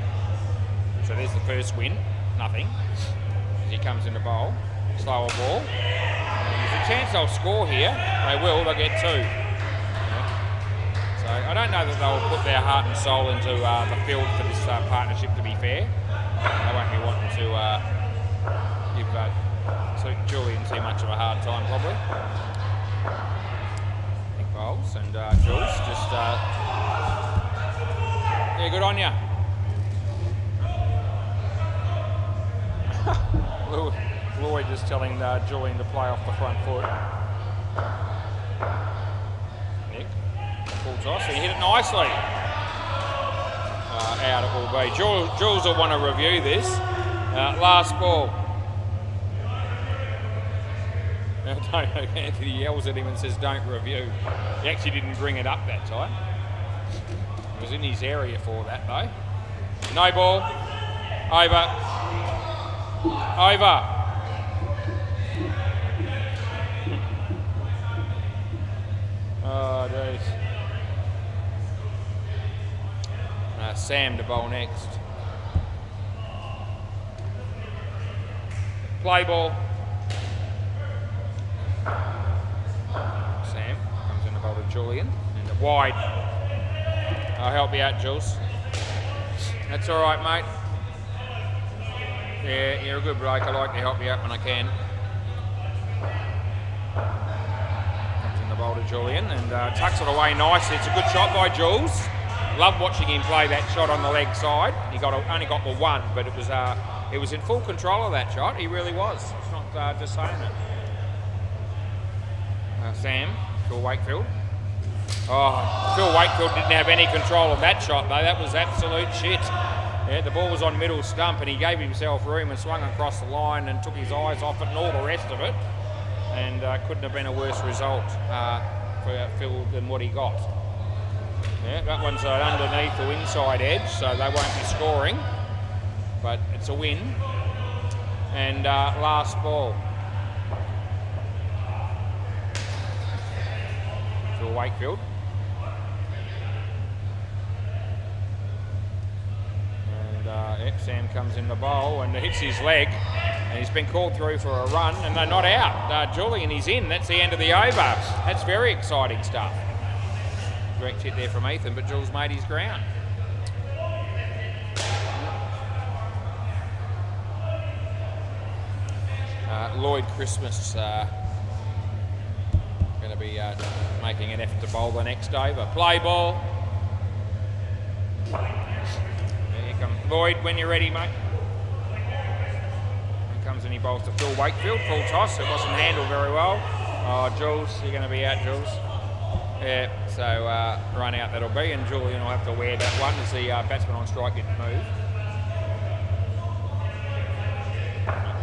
So there's the first win. Nothing. As he comes in the bowl. Slower ball. There's a chance they'll score here. They will. They'll get 2. So I don't know that they'll put their heart and soul into the field for this partnership, to be fair. They won't be wanting to give Julian too much of a hard time, probably. Nick bowls and Jules just... yeah, good on ya. Lloyd just telling Julian to play off the front foot. Nick, full toss, he hit it nicely. Out it will be. Jules will want to review this. Last ball. Anthony yells at him and says, "Don't review." He actually didn't bring it up that time. It was in his area for that though. No ball. Over. Over. Oh, jeez. Sam to bowl next. Play ball. Sam comes in the bowl to Julian. And a wide. I'll help you out, Jules. That's all right, mate. Yeah, you're a good bloke. I like to help you out when I can. Comes in the bowl to Julian and tucks it away nicely. It's a good shot by Jules. Love watching him play that shot on the leg side. He only got the one, but it was in full control of that shot. He really was. It's not just saying it. Sam, Phil Wakefield. Oh, Phil Wakefield didn't have any control of that shot though. That was absolute shit. Yeah, the ball was on middle stump and he gave himself room and swung across the line and took his eyes off it and all the rest of it. And couldn't have been a worse result for Phil than what he got. Yeah, that one's underneath the inside edge, so they won't be scoring. But it's a win. And last ball. Phil Wakefield. Sam comes in the bowl and hits his leg and he's been called through for a run and they're not out. Julian is in. That's the end of the over. That's very exciting stuff. Direct hit there from Ethan, but Jules made his ground. Lloyd Christmas going to be making an effort to bowl the next over. Play ball. Lloyd, when you're ready, mate. He comes and he bowls to Phil Wakefield, full toss. It wasn't handled very well. Oh, Jules, you're going to be out, Jules. Yeah, so run out that'll be, and Julian will have to wear that one as the batsman on strike didn't move.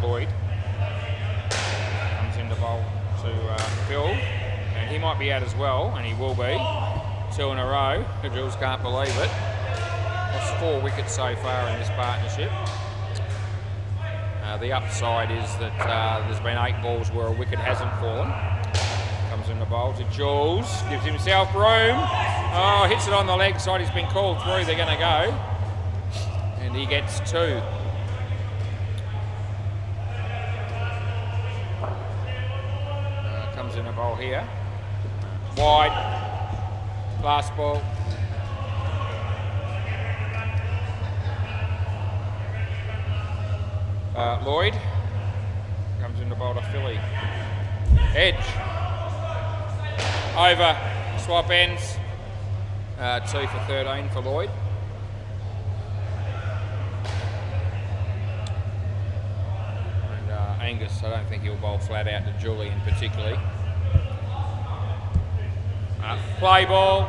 Lloyd comes in the bowl to Phil, and he might be out as well, and he will be. 2 in a row. Jules can't believe it. Lost 4 wickets so far in this partnership. The upside is that there's been 8 balls where a wicket hasn't fallen. Comes in the bowl to Jules, gives himself room. Oh, hits it on the leg side. He's been called through. They're going to go. And he gets 2. Comes in the bowl here. Wide. Last ball. Lloyd comes in to bowl to Philly. Edge. Over. Swap ends. 2 for 13 for Lloyd. And Angus, I don't think he'll bowl flat out to Julian particularly. Play ball.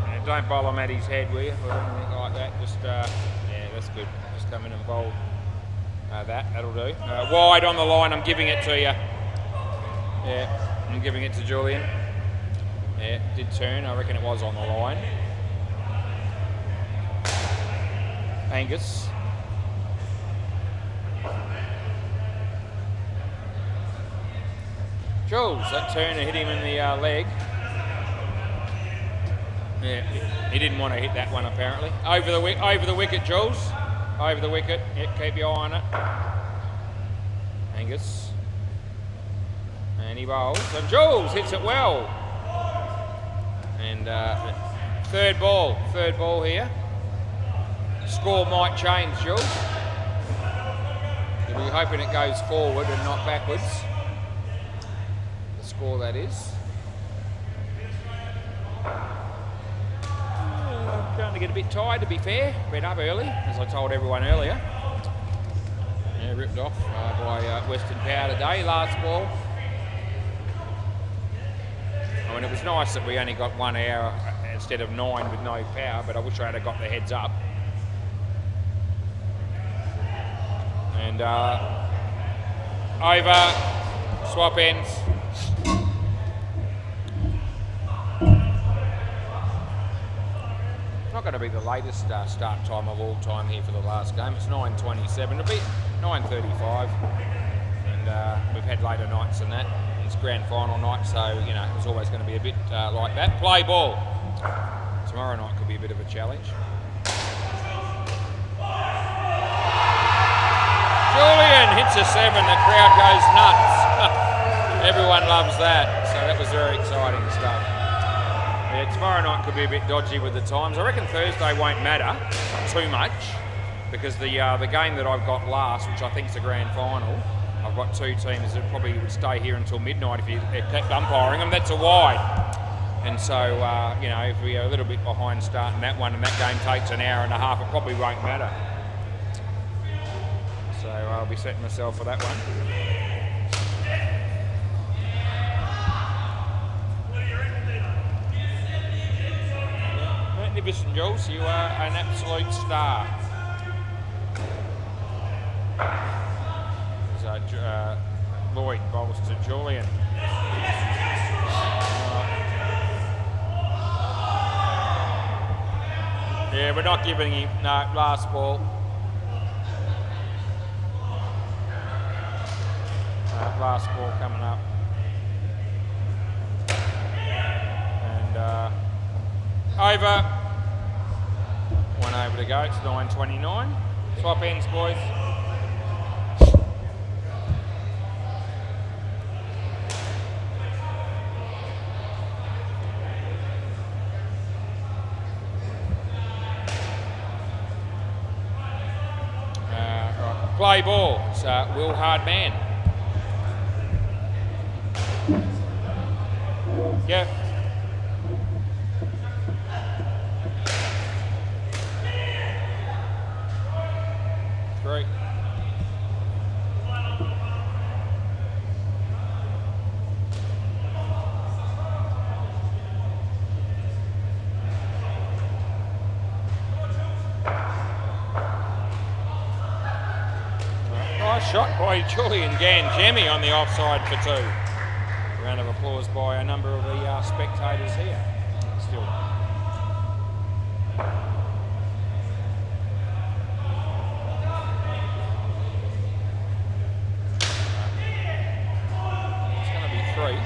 And don't bowl him at his head, will you? Or anything like that. Just, yeah, that's good. Just come in and bowl that'll do. Wide on the line, I'm giving it to you. Yeah, I'm giving it to Julian. Yeah, it did turn. I reckon it was on the line. Angus. Jules, that turner hit him in the leg. Yeah, he didn't want to hit that one apparently. Over the wicket, Jules. Over the wicket. Yep, keep your eye on it. Angus. And he bowls. And Jules hits it well. And third ball here. Score might change, Jules. You'll be hoping it goes forward and not backwards. The score, that is. Starting to get a bit tired, to be fair. Been up early, as I told everyone earlier. Yeah, ripped off by Western Power today. Last ball. I mean, it was nice that we only got 1 hour instead of 9 with no power, but I wish I had got the heads up. And over, swap ends. Not going to be the latest start time of all time here for the last game. It's 9:27. It'll be 9:35, and we've had later nights than that. It's grand final night, so you know it's always going to be a bit like that. Play ball. Tomorrow night could be a bit of a challenge. Julian hits a 7. The crowd goes nuts. Everyone loves that. So that was very exciting stuff. Yeah, tomorrow night could be a bit dodgy with the times. I reckon Thursday won't matter too much because the game that I've got last, which I think is the grand final, I've got 2 teams that probably would stay here until midnight if you kept umpiring them. That's a wide. And so, you know, if we are a little bit behind starting that one and that game takes an hour and a half, it probably won't matter. So I'll be setting myself for that one. Magnificent, Jules. You are an absolute star. So Lloyd bowls to Julian. Yeah, we're not giving him, no, last ball. Last ball coming up. And over. 1 over to go, it's 9:29. Swap ends, boys. Right. Play ball, it's Will Hardman. Yep. Great. Nice shot by Julian Ganjemi on the offside for 2. Round of applause by a number of the spectators here. Still. It's going to be 3.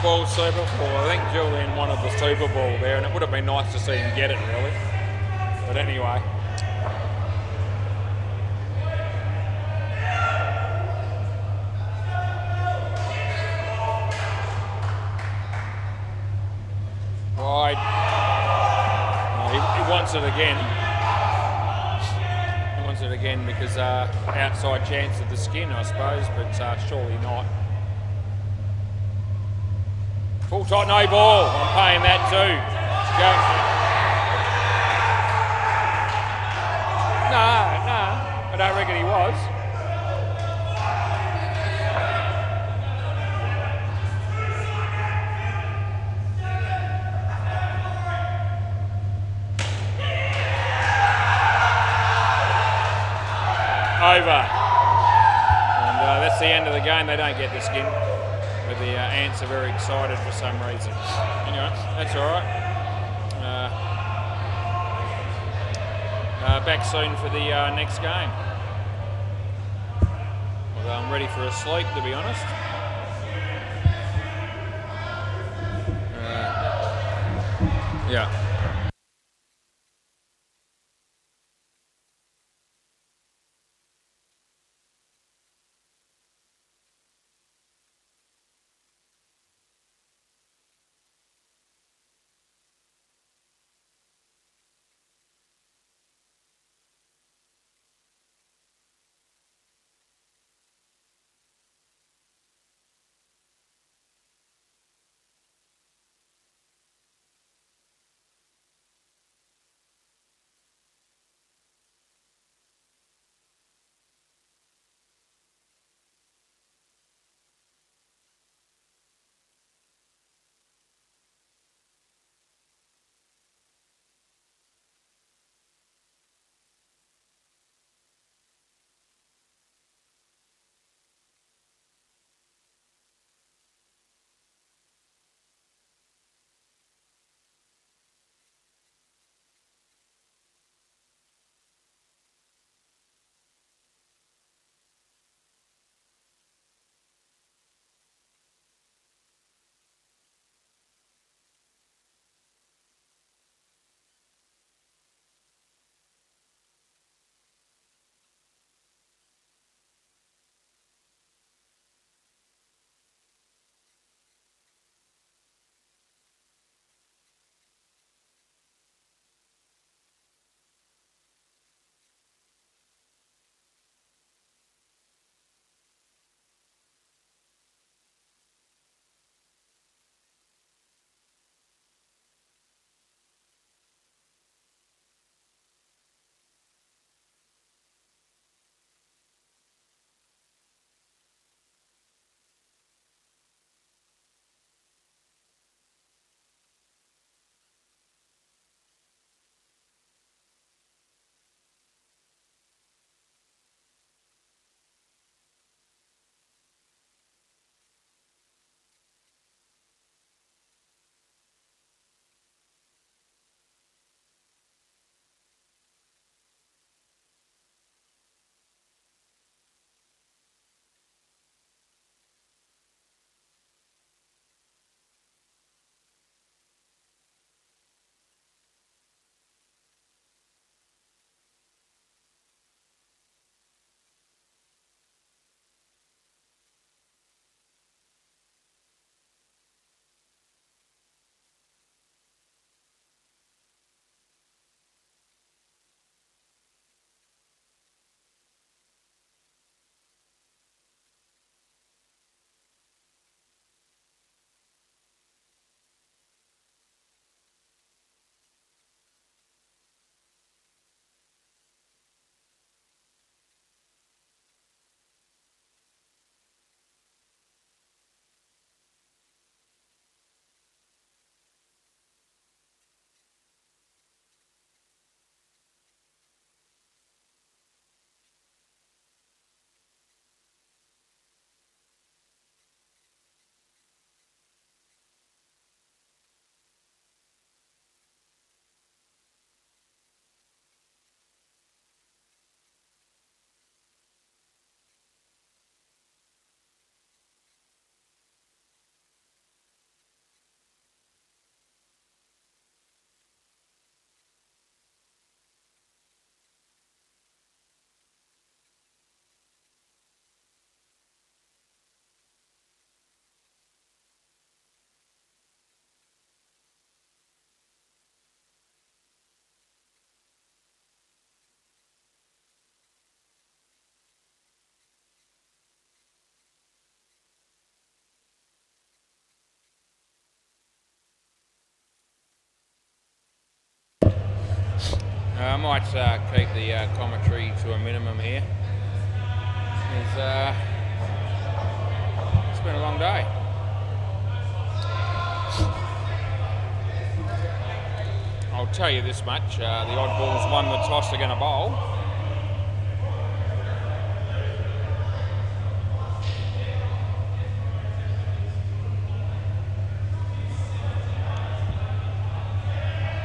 football Super Bowl. I think Julian wanted the Super Bowl there, and it would have been nice to see him get it, really. But anyway. Wide. He wants it again. He wants it again because outside chance of the skin, I suppose, but surely not. Full tight, no ball. I'm paying that too. No, I don't reckon he was. Over. And that's the end of the game. They don't get the skin. But the Ants are very excited for some reason. Anyway, that's all right. Back soon for the next game. Although I'm ready for a sleep, to be honest. Yeah. I might keep the commentary to a minimum here. It's been a long day. I'll tell you this much, the Oddballs won the toss, they're going to bowl.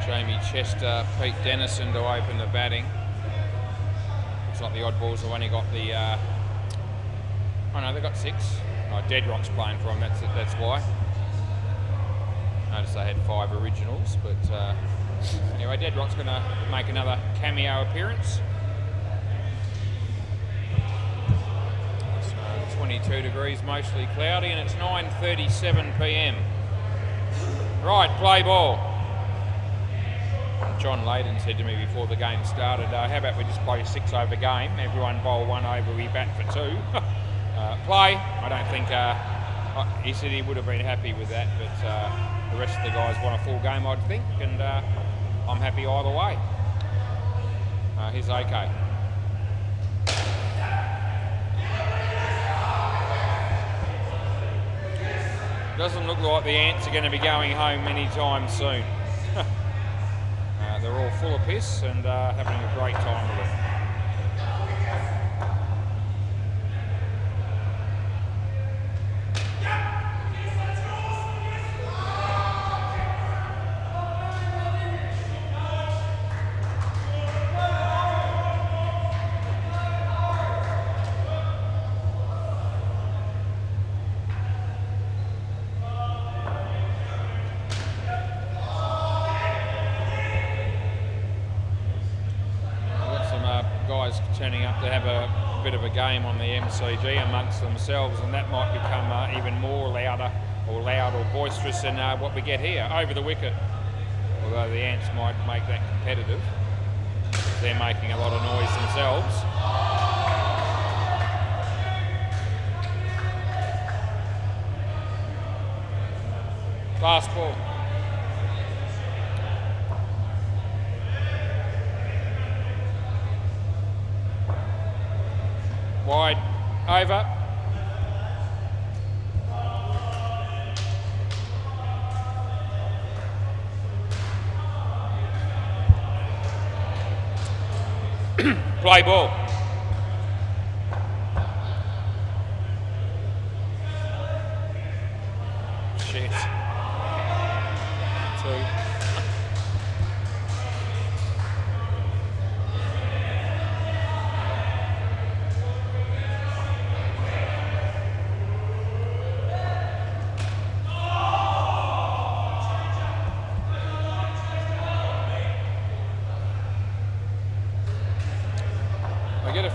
Jamie Chester, Pete Dennison to open the batting. Looks like the Oddballs have only got the... oh no, they've got 6. Oh, Deadrock's playing for them, that's why. Noticed they had 5 originals, but anyway, Deadrock's going to make another cameo appearance. It's 22 degrees, mostly cloudy, and it's 9:37 p.m. Right, play ball. John Layden said to me before the game started, how about we just play a 6-over game? Everyone bowl 1 over, we bat for 2. Play. I don't think, he said he would have been happy with that, but the rest of the guys want a full game, I'd think, and I'm happy either way. He's okay. Doesn't look like the Ants are going to be going home anytime soon. They're all full of piss and having a great time with it. Turning up to have a bit of a game on the MCG amongst themselves, and that might become even more loud or boisterous than what we get here over the wicket. Although the Ants might make that competitive, they're making a lot of noise themselves. Last ball. Wide, over. Play ball. Shit. 2.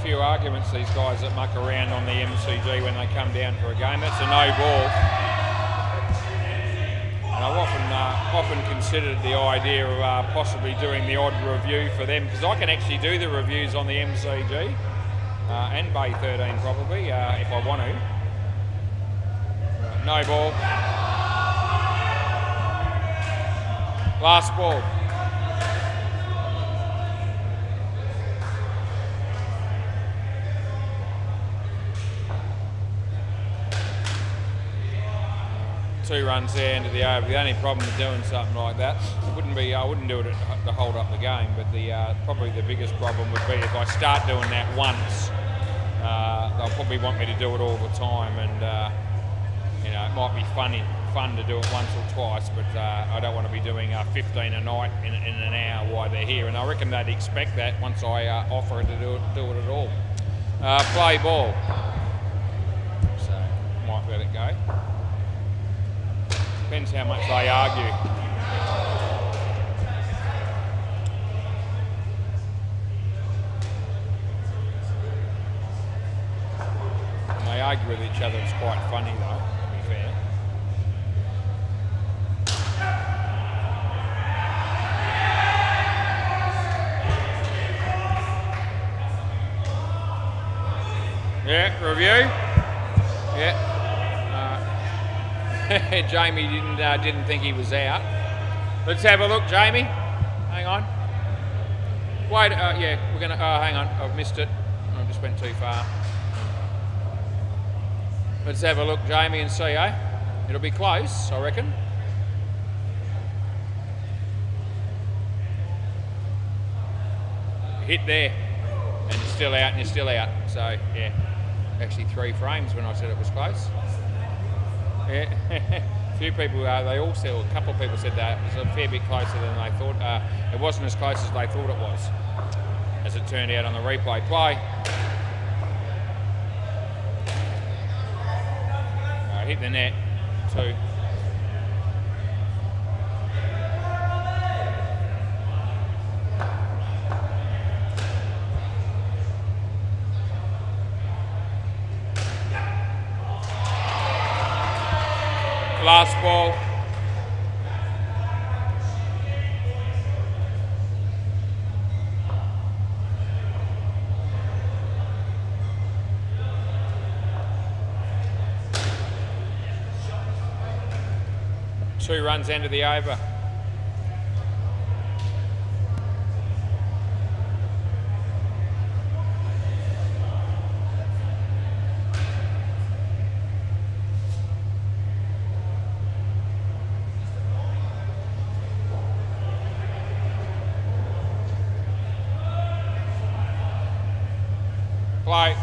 Few arguments, these guys that muck around on the MCG when they come down for a game. That's a no ball. And I've often considered the idea of possibly doing the odd review for them, because I can actually do the reviews on the MCG and Bay 13 probably if I want to. No ball. Last ball. Two runs there into the over. The only problem with doing something like that, I wouldn't do it to hold up the game, but probably the biggest problem would be if I start doing that once, they'll probably want me to do it all the time, and it might be fun to do it once or twice, but I don't want to be doing 15 a night in an hour while they're here, and I reckon they'd expect that once I offer to do it at all. Play ball. So might let it go. Depends how much they argue. When they argue with each other, it's quite funny though, to be fair. Yeah, review. Yeah. Jamie didn't think he was out. Let's have a look, Jamie. Hang on. Wait, yeah, we're going to... Oh, hang on, I've missed it. I just went too far. Let's have a look, Jamie, and see, eh? It'll be close, I reckon. Hit there, and you're still out, and you're still out. So, yeah, actually 3 frames when I said it was close. Yeah, a few people, they all said, or a couple of people said that it was a fair bit closer than they thought. It wasn't as close as they thought it was, as it turned out on the replay. Play. Hit the net, 2. Last ball. Two runs end of the over. Play.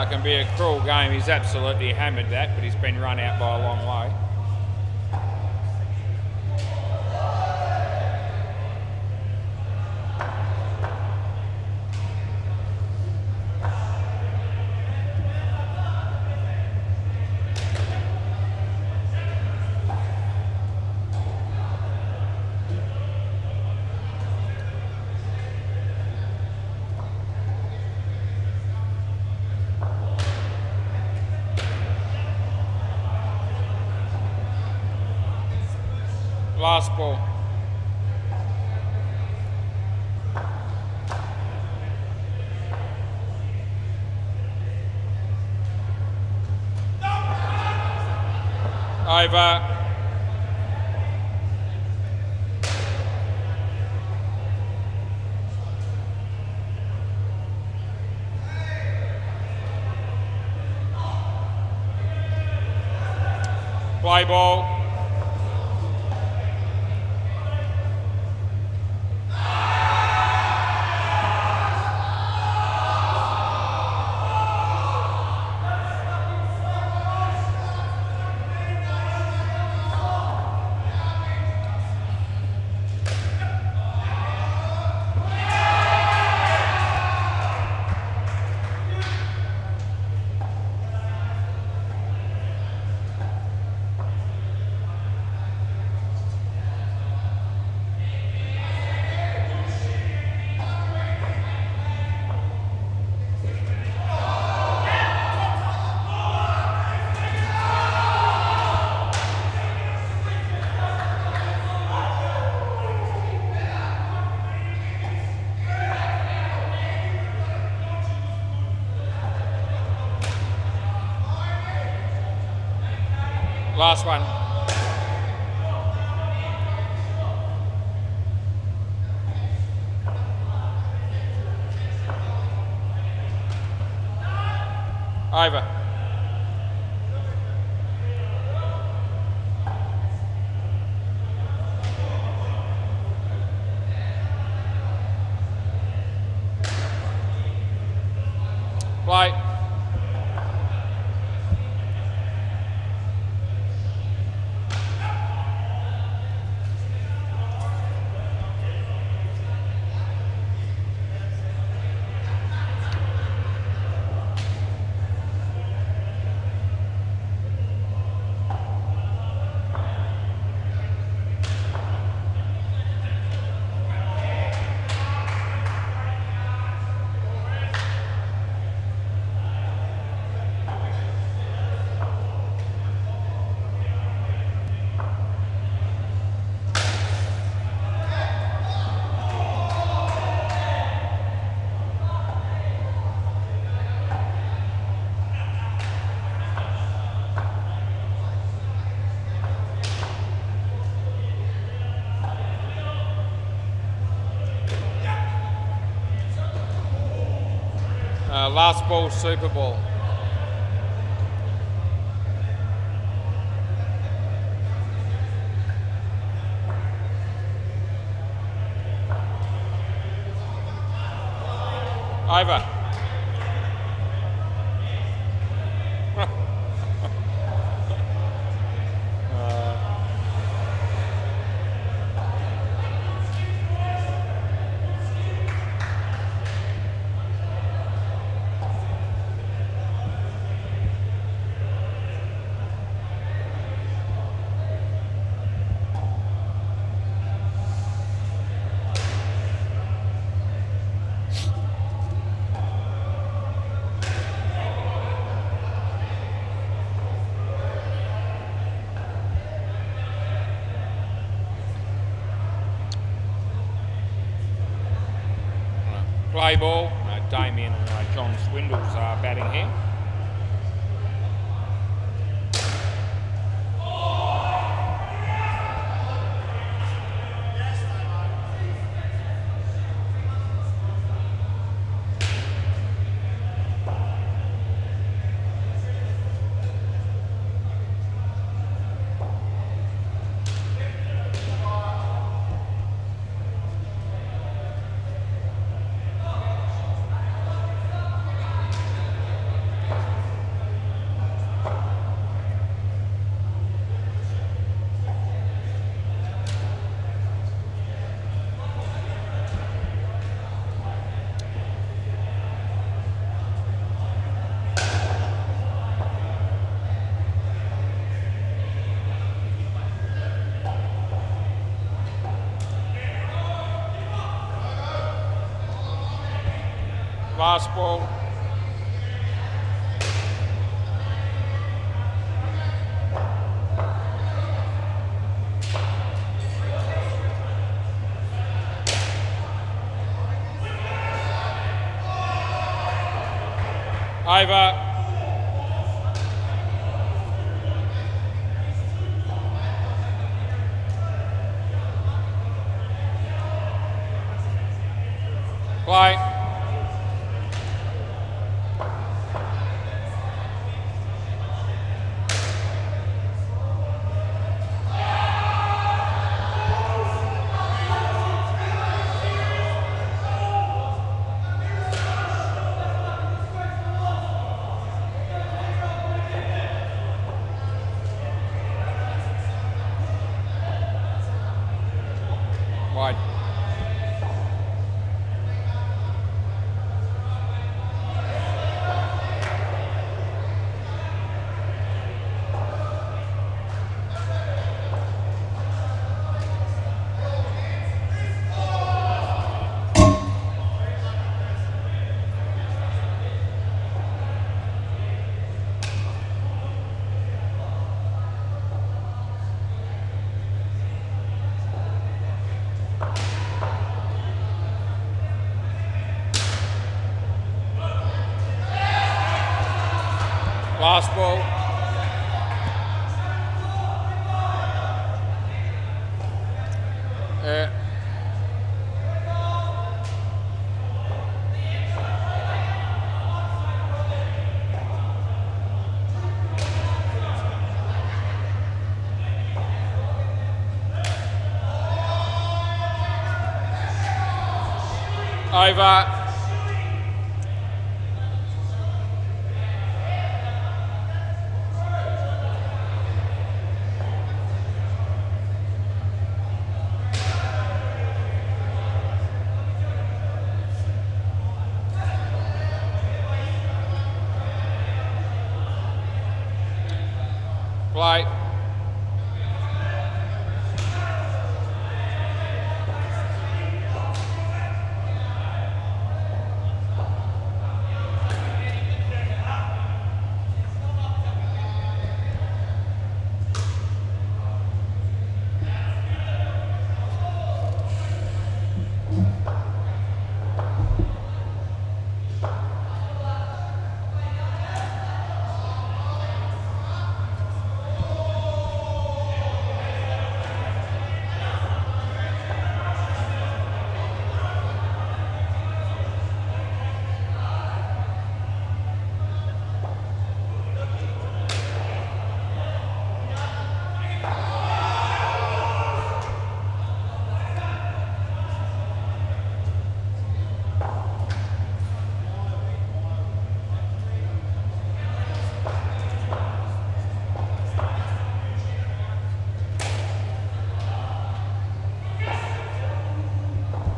Can be a cruel game. He's absolutely hammered that, but he's been run out by a long way. Last ball. Over. Play ball. Last one. Over. Play. Last ball, Super Ball. Over. Play ball. Damien and John Swindles are batting here. Last ball. Over. Play. Wide. Last ball. Over. Play.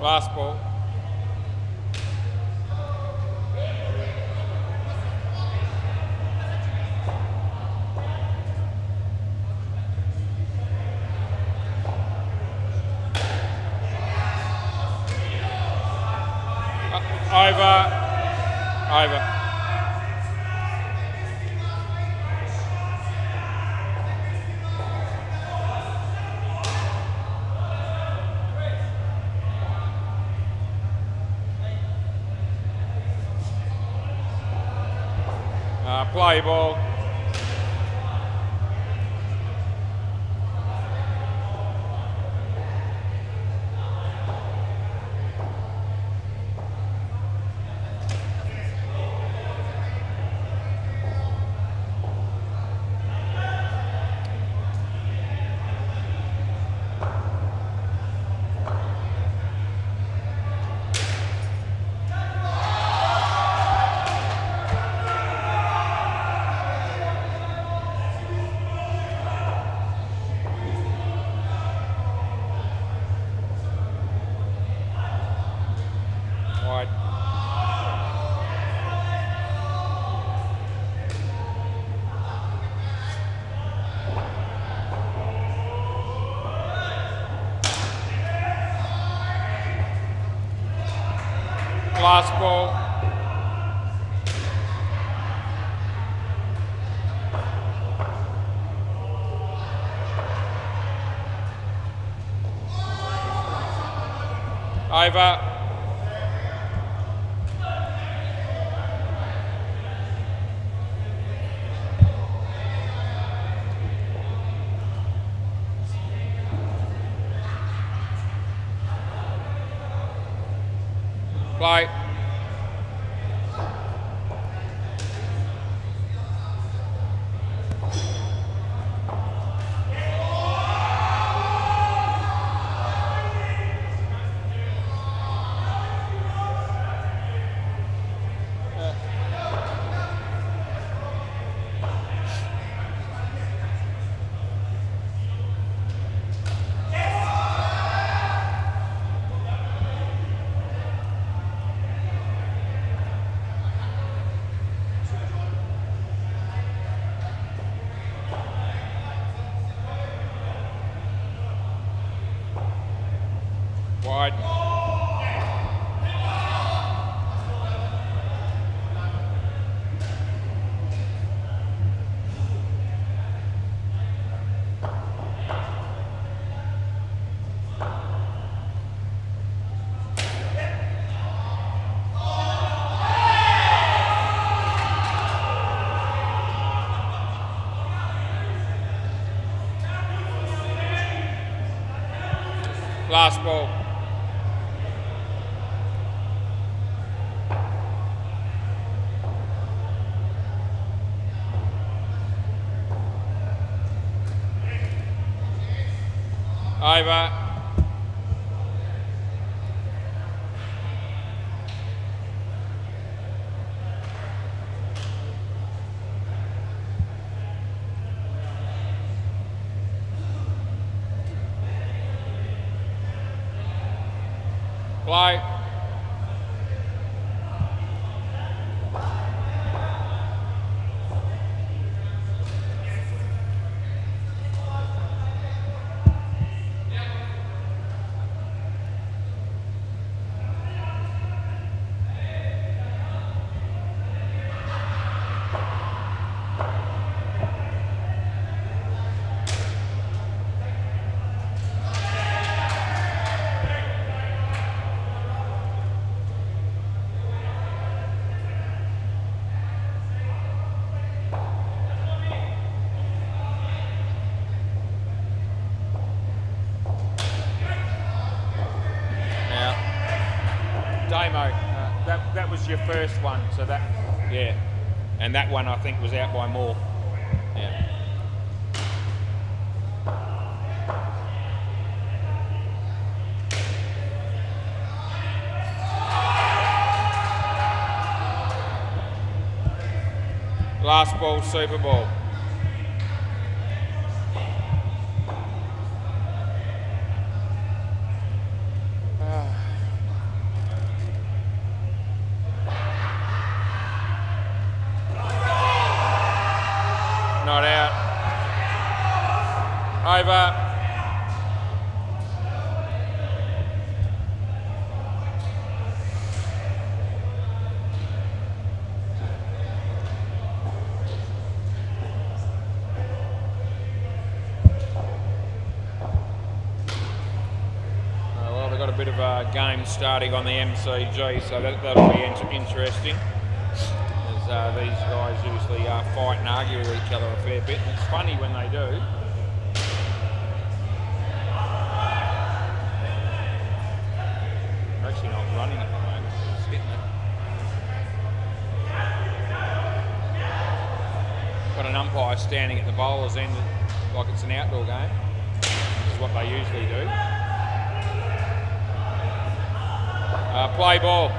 Last ball. Over. Play ball. Wide. Last ball. Over. Play. Wide. Last ball. Over. Play. Damo, that was your first one, so that, yeah. And that one I think was out by more. Yeah. Last ball, Super Bowl. games starting on the MCG, so that'll be interesting. As these guys usually fight and argue with each other a fair bit, and it's funny when they do. They're actually not running at the moment, it's hitting it. Got an umpire standing at the bowler's end like it's an outdoor game, which is what they usually do. Play ball.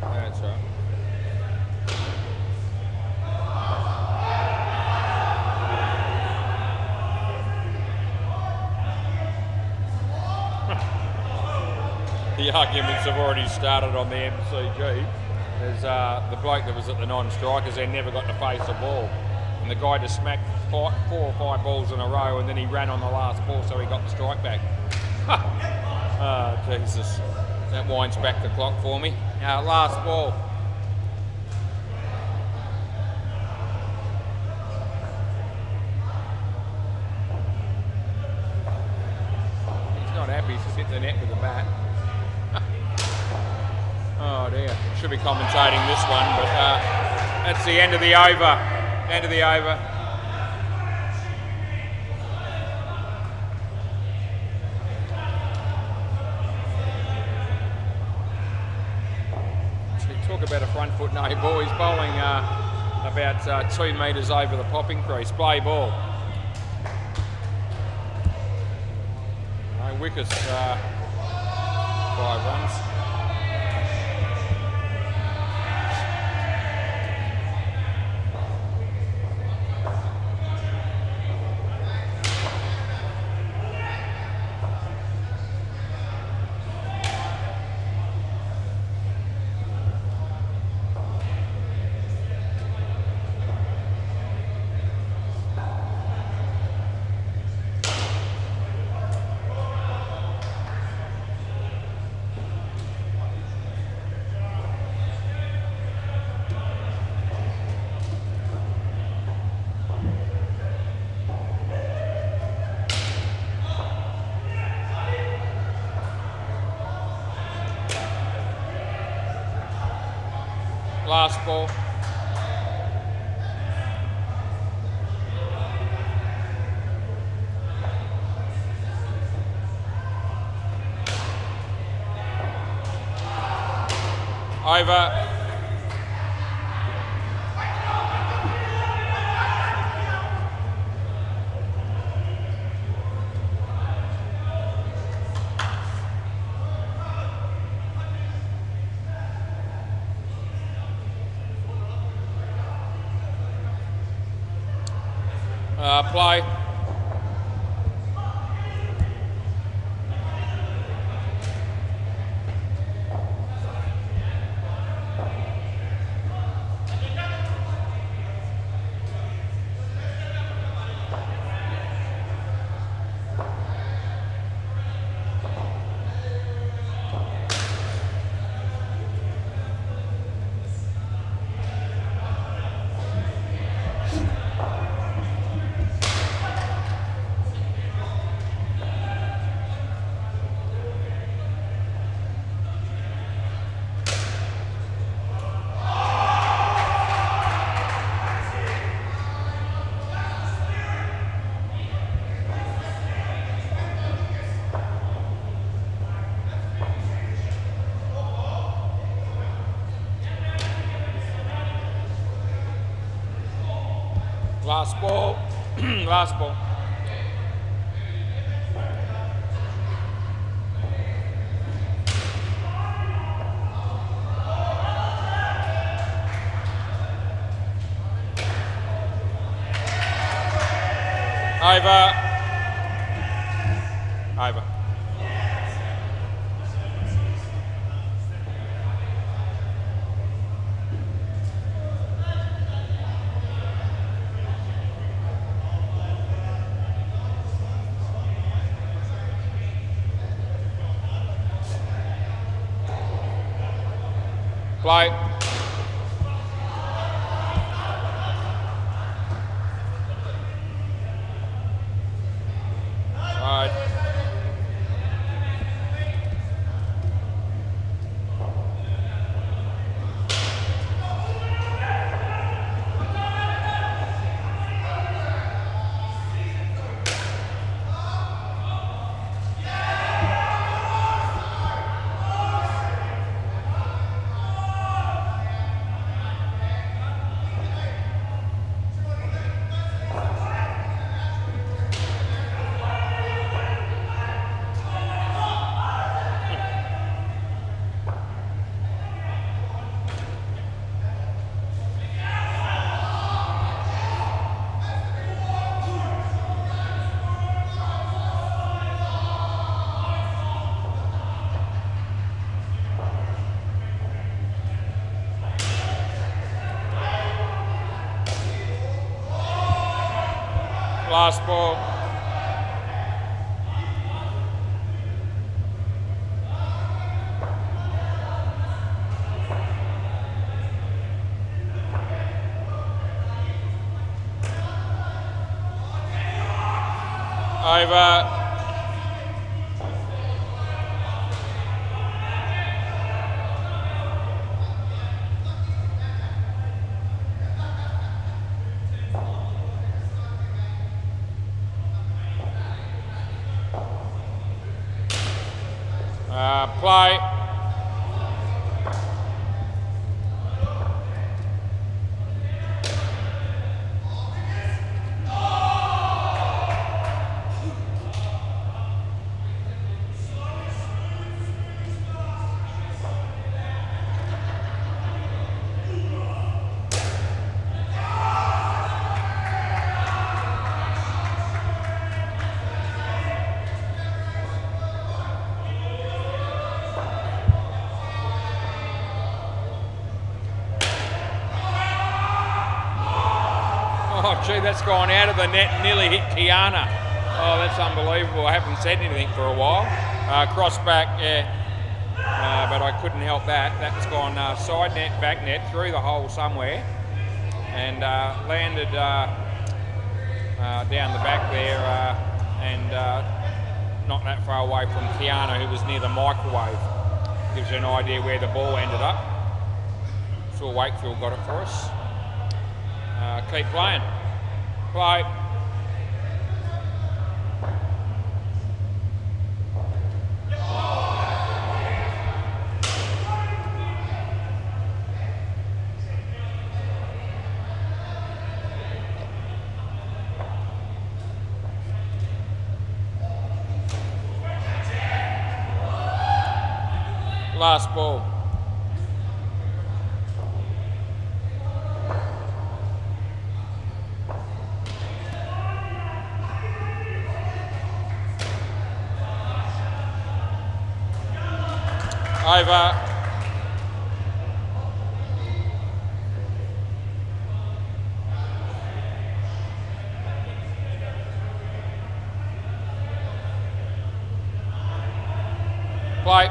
That's right. The arguments have already started on the MCG. There's the bloke that was at the non-strikers there never got to face a ball, and the guy just smacked 4 or 5 balls in a row, and then he ran on the last ball, so he got the strike back. Oh, Jesus. That winds back the clock for me. Last ball. He's not happy, he's just hit the net with the bat. Oh dear, should be commentating this one, but that's the end of the over. End of the over. Talk about a front foot no ball. He's bowling about 2 metres over the popping crease. Play ball. No, wickets, 5 runs. Last ball. Over. Play. Last ball. Last ball. Over. Over. Play. Right. Last ball. Over. Play. Oh, gee, that's gone out of the net and nearly hit Kiana. Oh, that's unbelievable. I haven't said anything for a while. Cross back, yeah. But I couldn't help that. That's gone side net, back net, through the hole somewhere. And landed down the back there and not that far away from Kiana, who was near the microwave. Gives you an idea where the ball ended up. Phil Wakefield got it for us. Keep playing. Play. Last ball. Over. Play.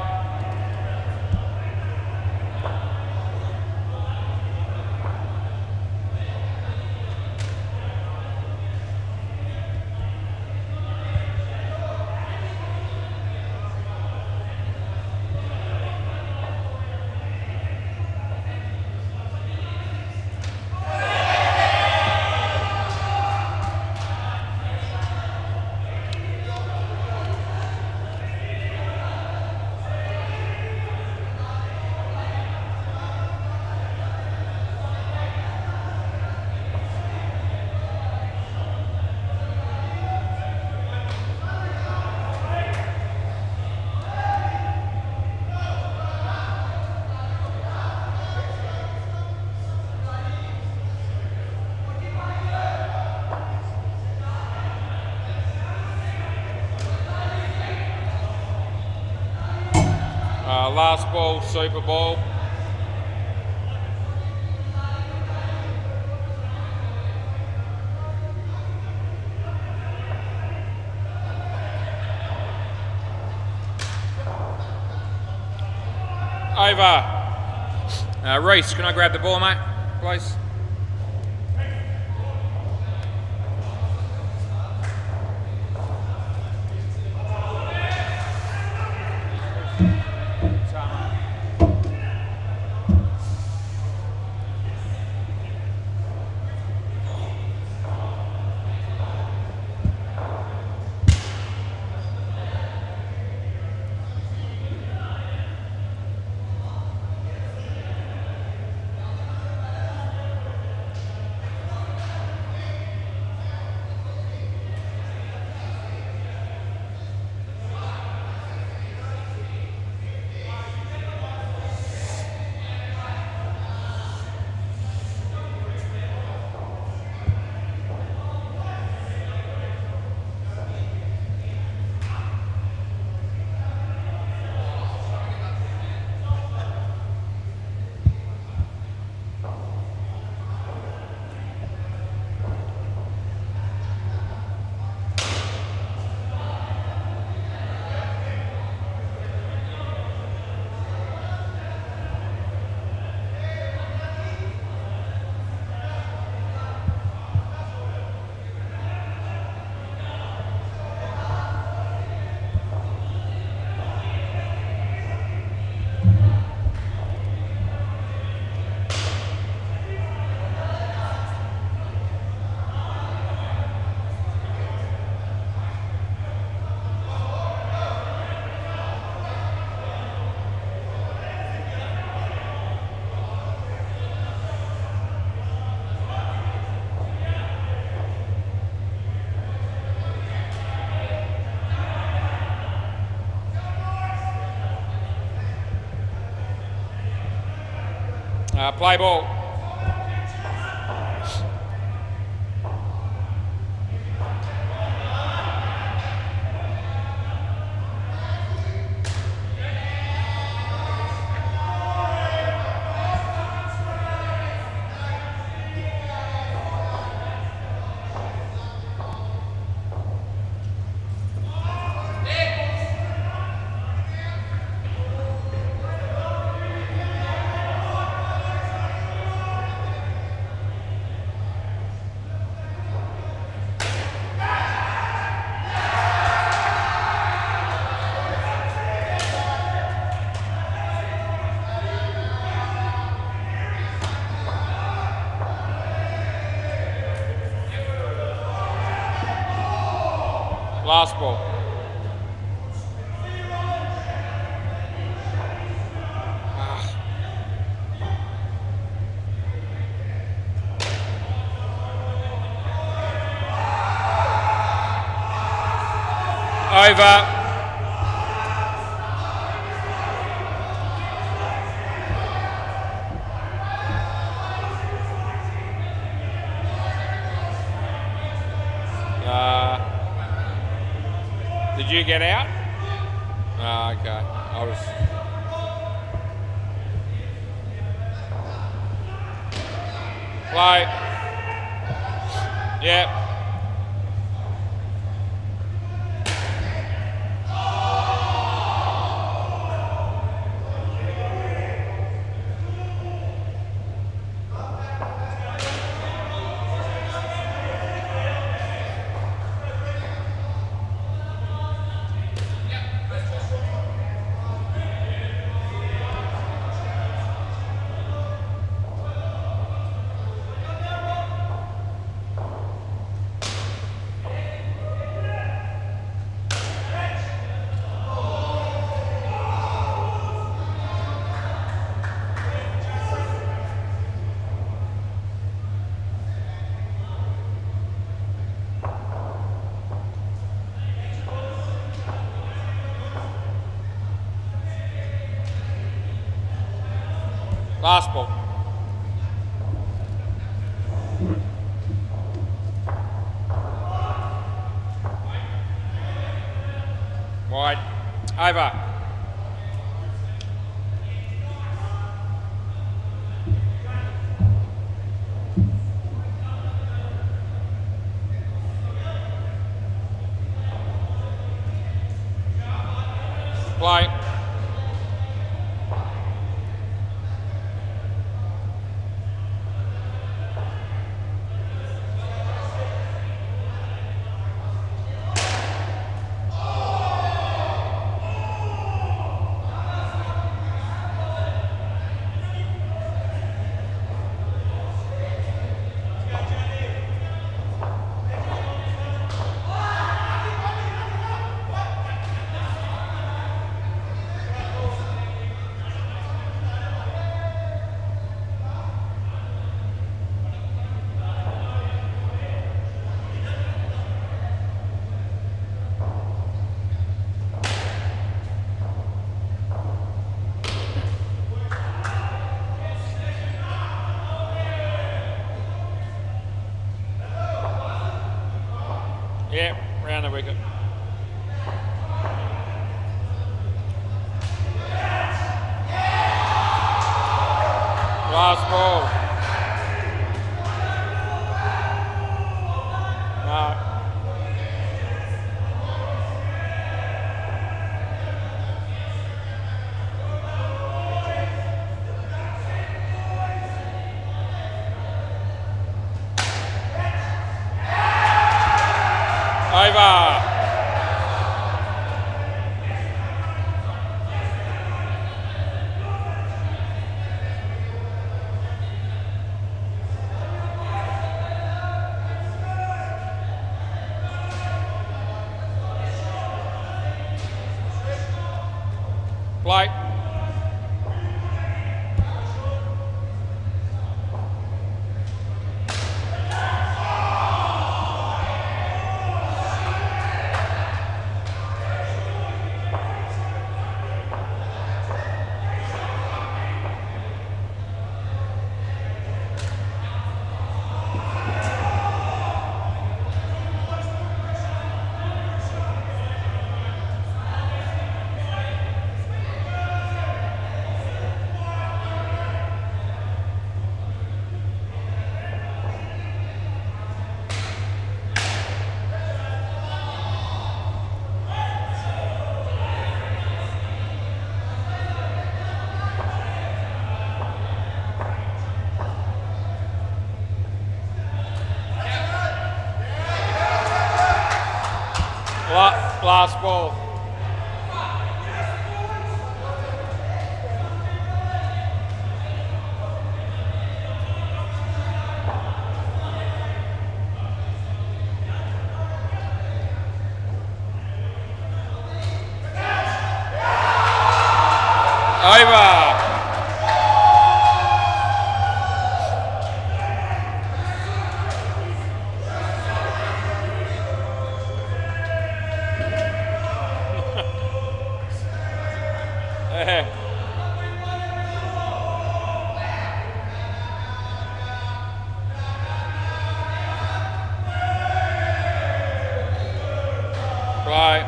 Last ball, Super Bowl. Over. Reese, can I grab the ball, mate, please? Play ball. Last ball. Over. Did you get out? Okay. I was. Play. Yep. Last ball. Wide. Over. Play. Yeah, round the wicket. Last ball. No. Over. Play. Last ball. Over. Right.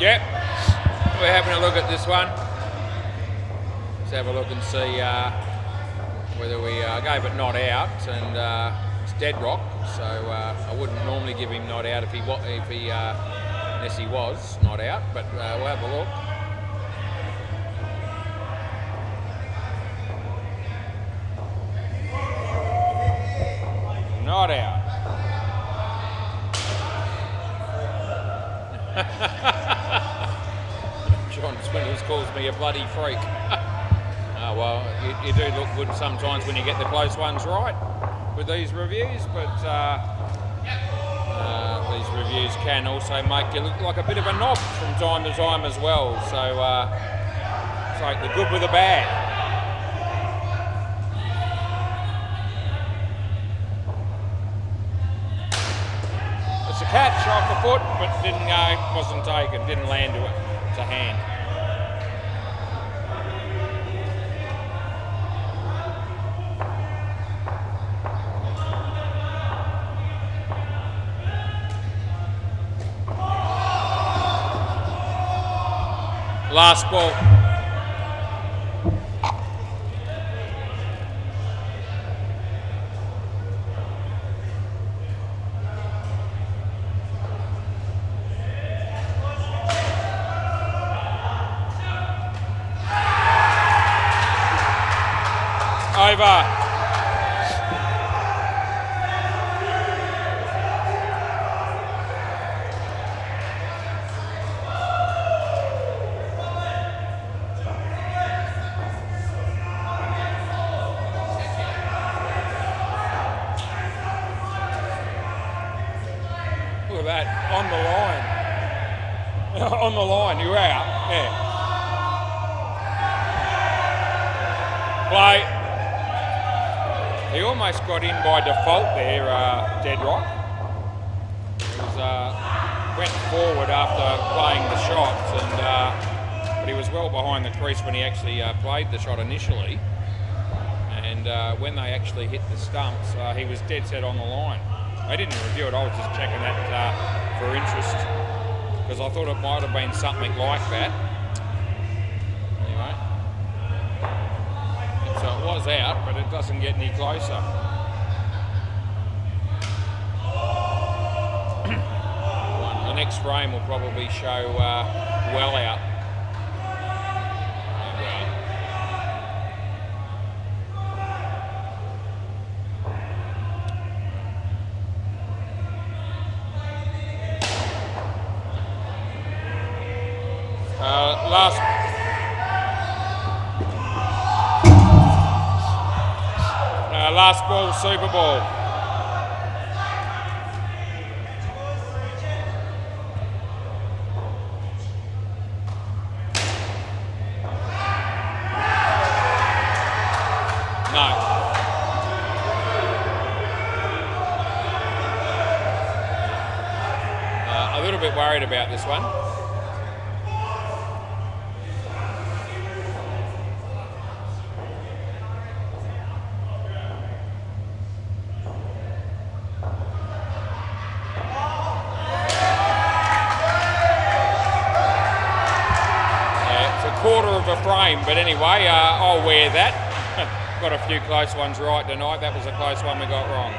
Yep, we're having a look at this one. Let's have a look and see whether we gave it not out, and it's dead rock. So I wouldn't normally give him not out if he unless he was not out, but we'll have a look. Not out. John Swindles calls me a bloody freak. Oh, well, you do look good sometimes when you get the close ones right with these reviews, but these reviews can also make you look like a bit of a knob from time to time as well. So take the good with the bad. It's a catch off the foot, but didn't go, wasn't taken, didn't land to it. It's a hand. Last ball. Over. Look at that, on the line. On the line, you're out, yeah. Play. He almost got in by default there, Dead Rock. He was went forward after playing the shots, and but he was well behind the crease when he actually played the shot initially. And when they actually hit the stumps, he was dead set on the line. I didn't review it, I was just checking that for interest, because I thought it might have been something like that. Anyway, so it was out, but it doesn't get any closer. The next frame will probably show well out. Last ball, Super Bowl. No. A little bit worried about this one. Quarter of a frame, but anyway, I'll wear that. Got a few close ones right tonight. That was a close one we got wrong.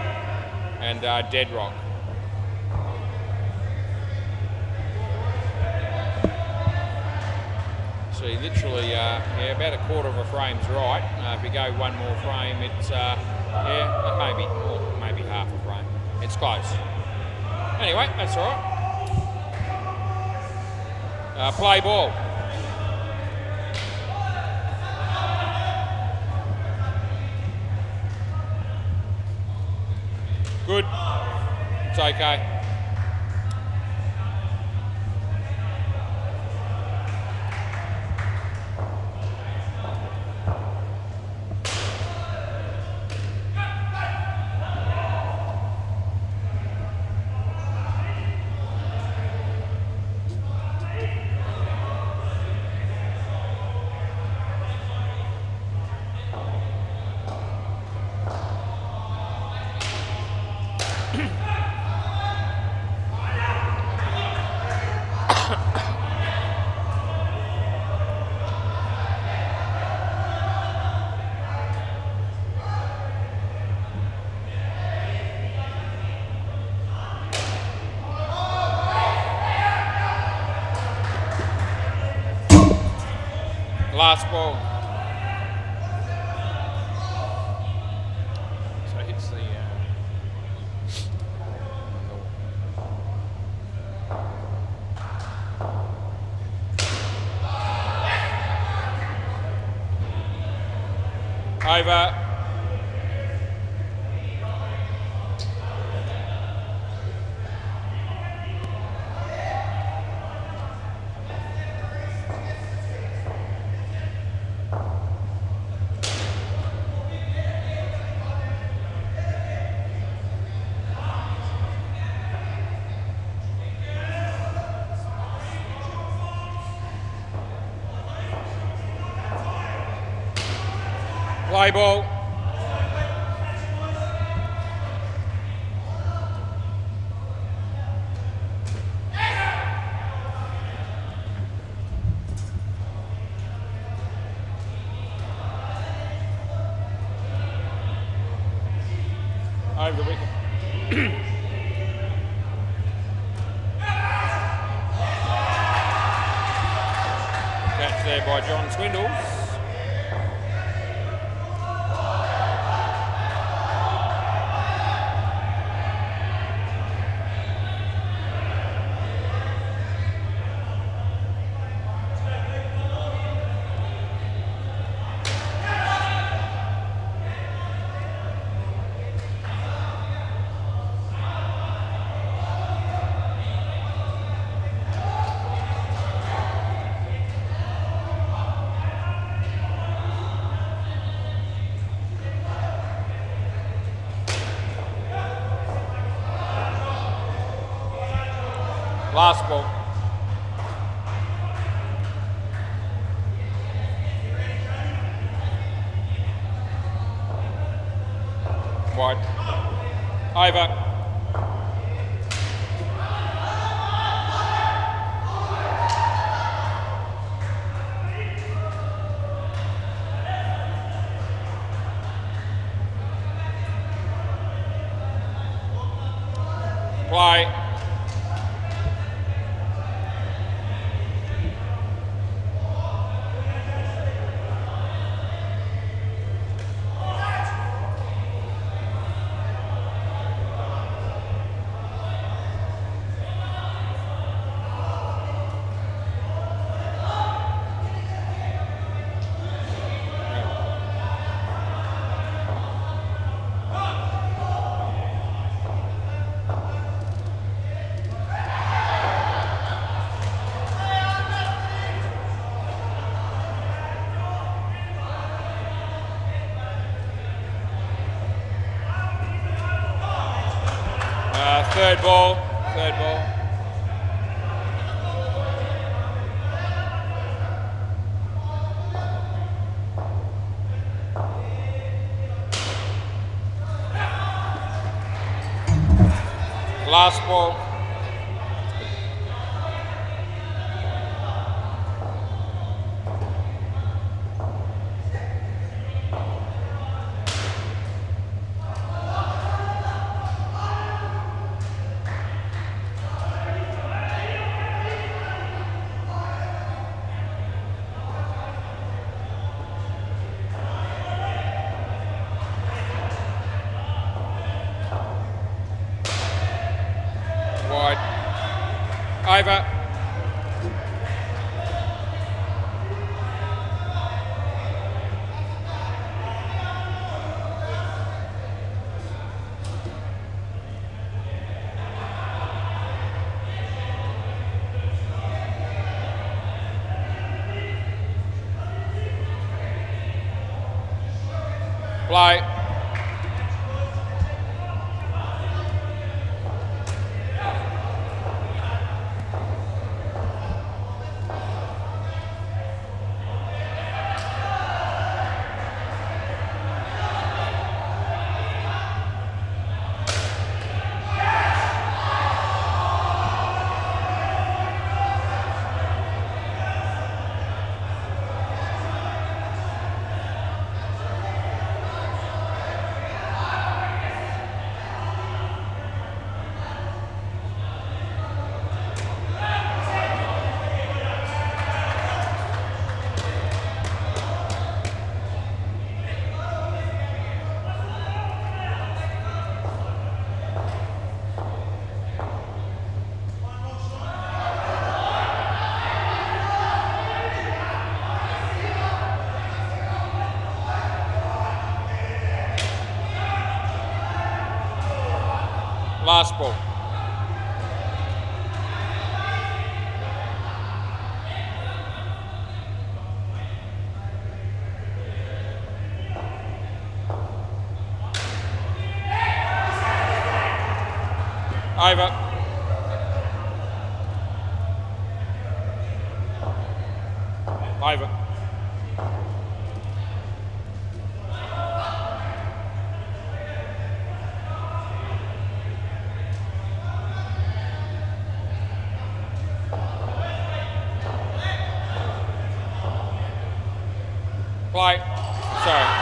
And dead wrong. See, literally, about a quarter of a frame's right. If you go one more frame, it's, maybe half a frame. It's close. Anyway, that's all right. Play ball. Good. It's okay. Last ball. So it hits the over. Play ball. Over the wicket. Catch there by John Swindles. Last ball. Wide. Over. Play. Third ball. Third ball. Last ball. Wide. Over. Play. Last ball. Over. Over. Play. Sorry.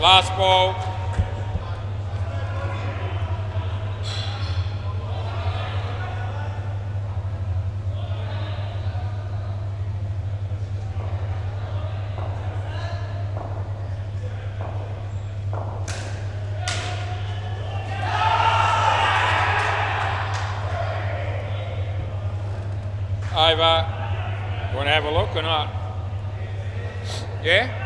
Last ball. Over. You want to have a look or not? Yeah?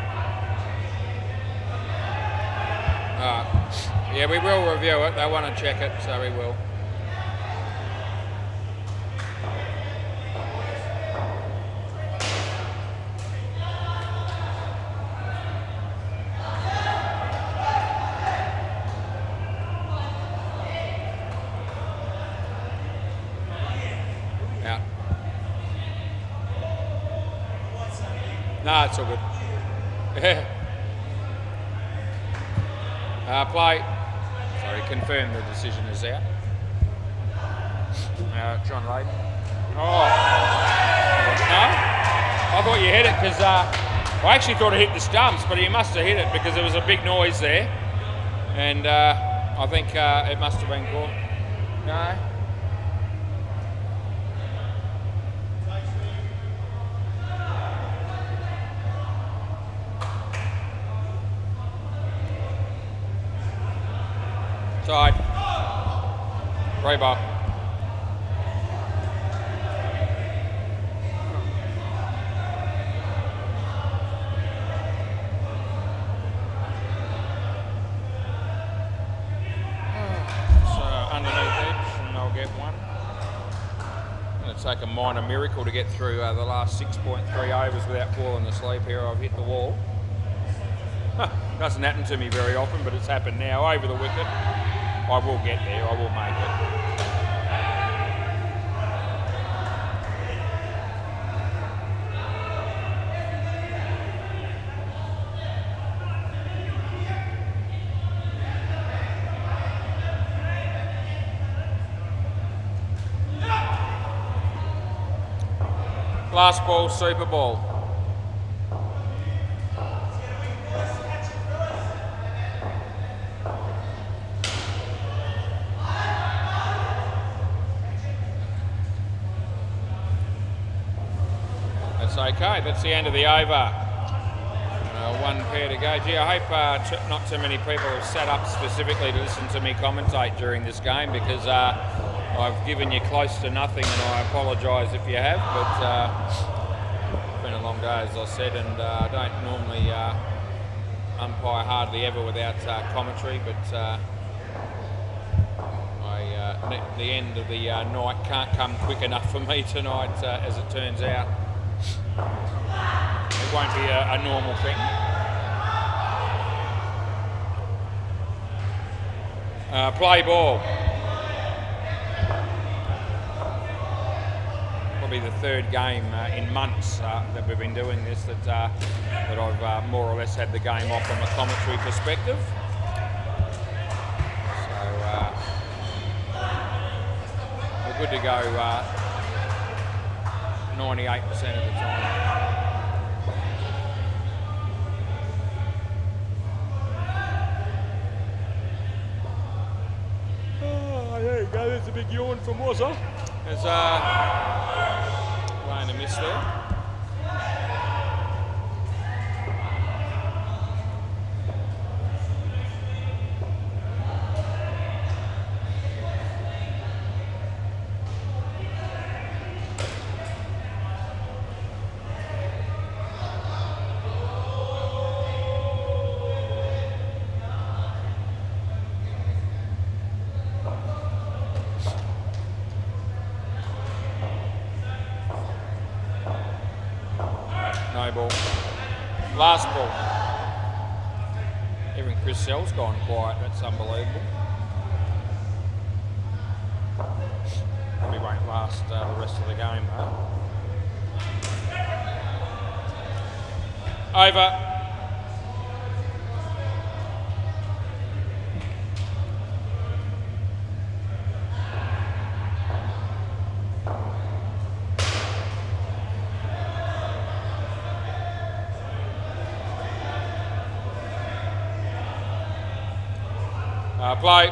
Yeah, we will review it. They want to check it, so we will. Yeah. No, it's all good. Play. Sorry, confirm the decision is out. John Layden. Oh. No? I thought you hit it because I actually thought it hit the stumps, but you must have hit it because there was a big noise there. And I think it must have been caught. No? Side. Right ball. Underneath edge, and they'll get one. Going to take a minor miracle to get through the last 6.3 overs without falling asleep here. I've hit the wall. Doesn't happen to me very often, but it's happened now. Over the wicket. I will get there. I will make it. Last ball, Super Bowl. Okay, that's the end of the over. One pair to go. Gee, I hope not too many people have sat up specifically to listen to me commentate during this game because I've given you close to nothing, and I apologise if you have, but it's been a long day, as I said, and I don't normally umpire hardly ever without commentary, but the end of the night can't come quick enough for me tonight, as it turns out. It won't be a normal thing. Play ball. Probably the third game in months that we've been doing this that I've more or less had the game off from a commentary perspective. So we're good to go 98% of the time. Oh, there you go. There's a big yawn from Wazza. There's playing a miss there. No ball. Last ball. Even Chris Sell's gone quiet. That's unbelievable. Probably won't last the rest of the game though. Over. Play.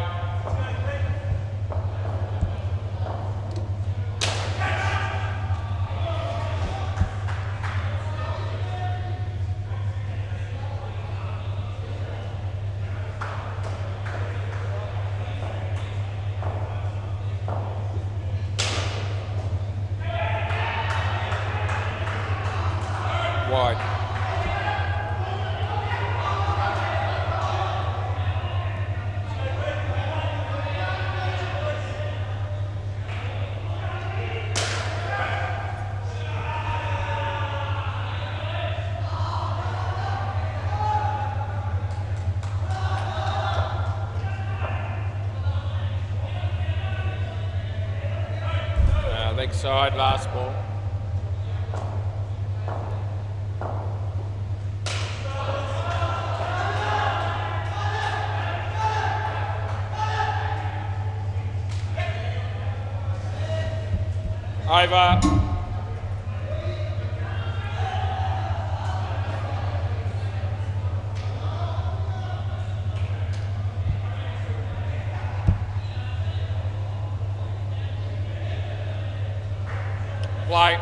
Wide. Leg side, last ball. Over. Play.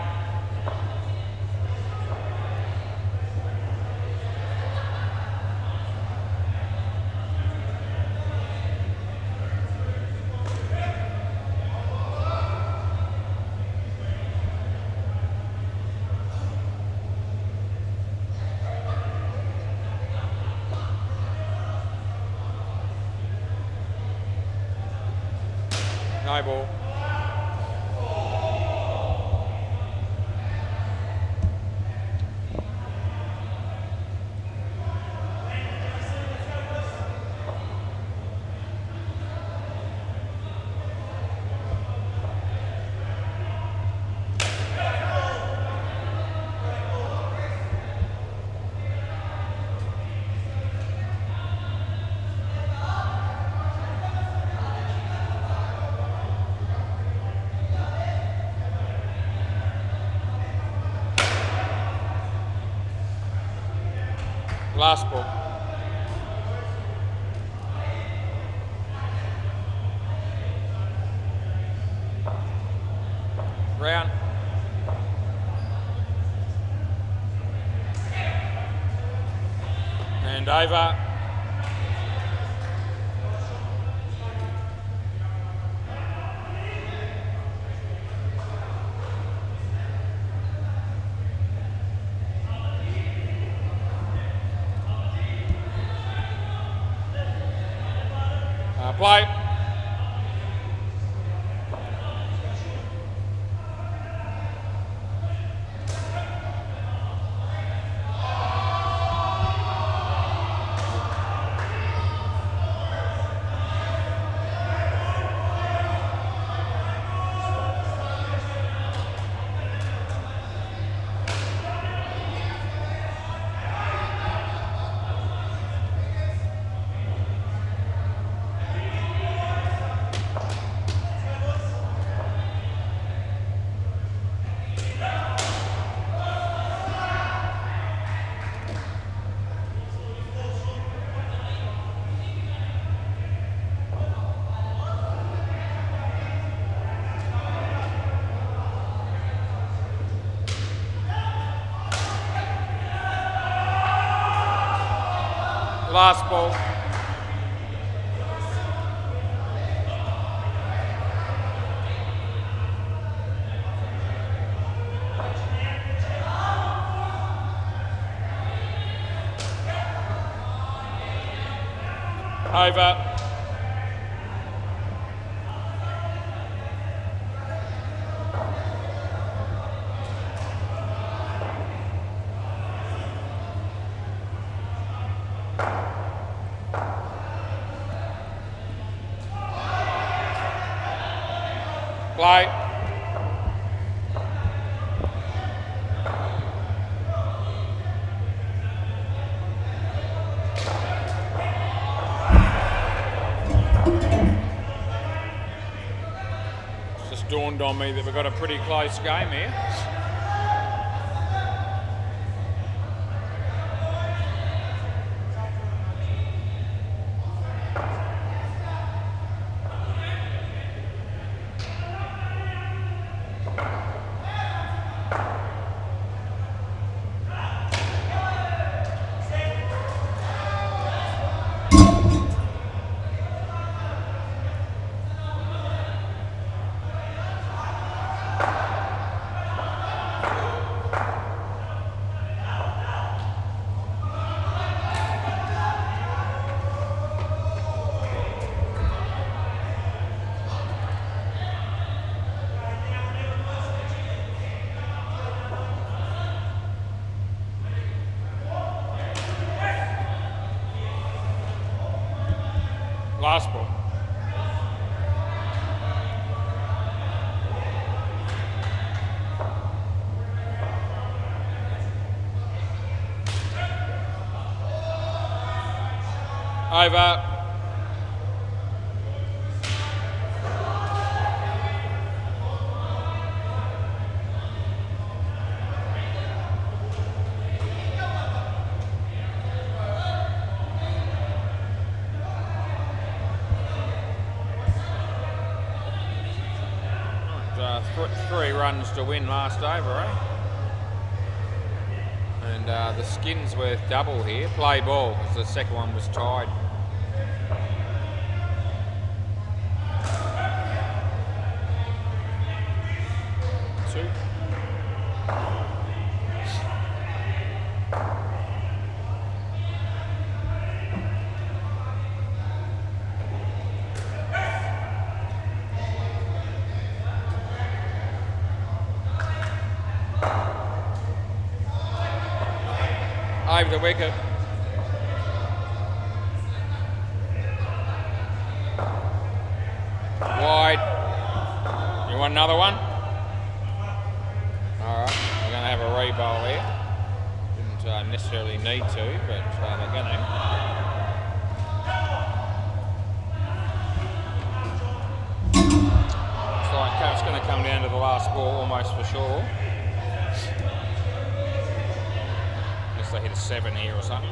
No ball. Last ball. Round. And over. Play. Last ball. Over. Play. It's just dawned on me that we've got a pretty close game here. Over. Three runs to win last over, eh? And the skin's worth double here. Play ball, because the second one was tied. Two. Over the wicket. Wide. You want another one? Alright, we're going to have a re-bowl here. Didn't necessarily need to, but they're going to. Looks like it's going to come down to the last ball almost for sure. They hit a 7 here or something.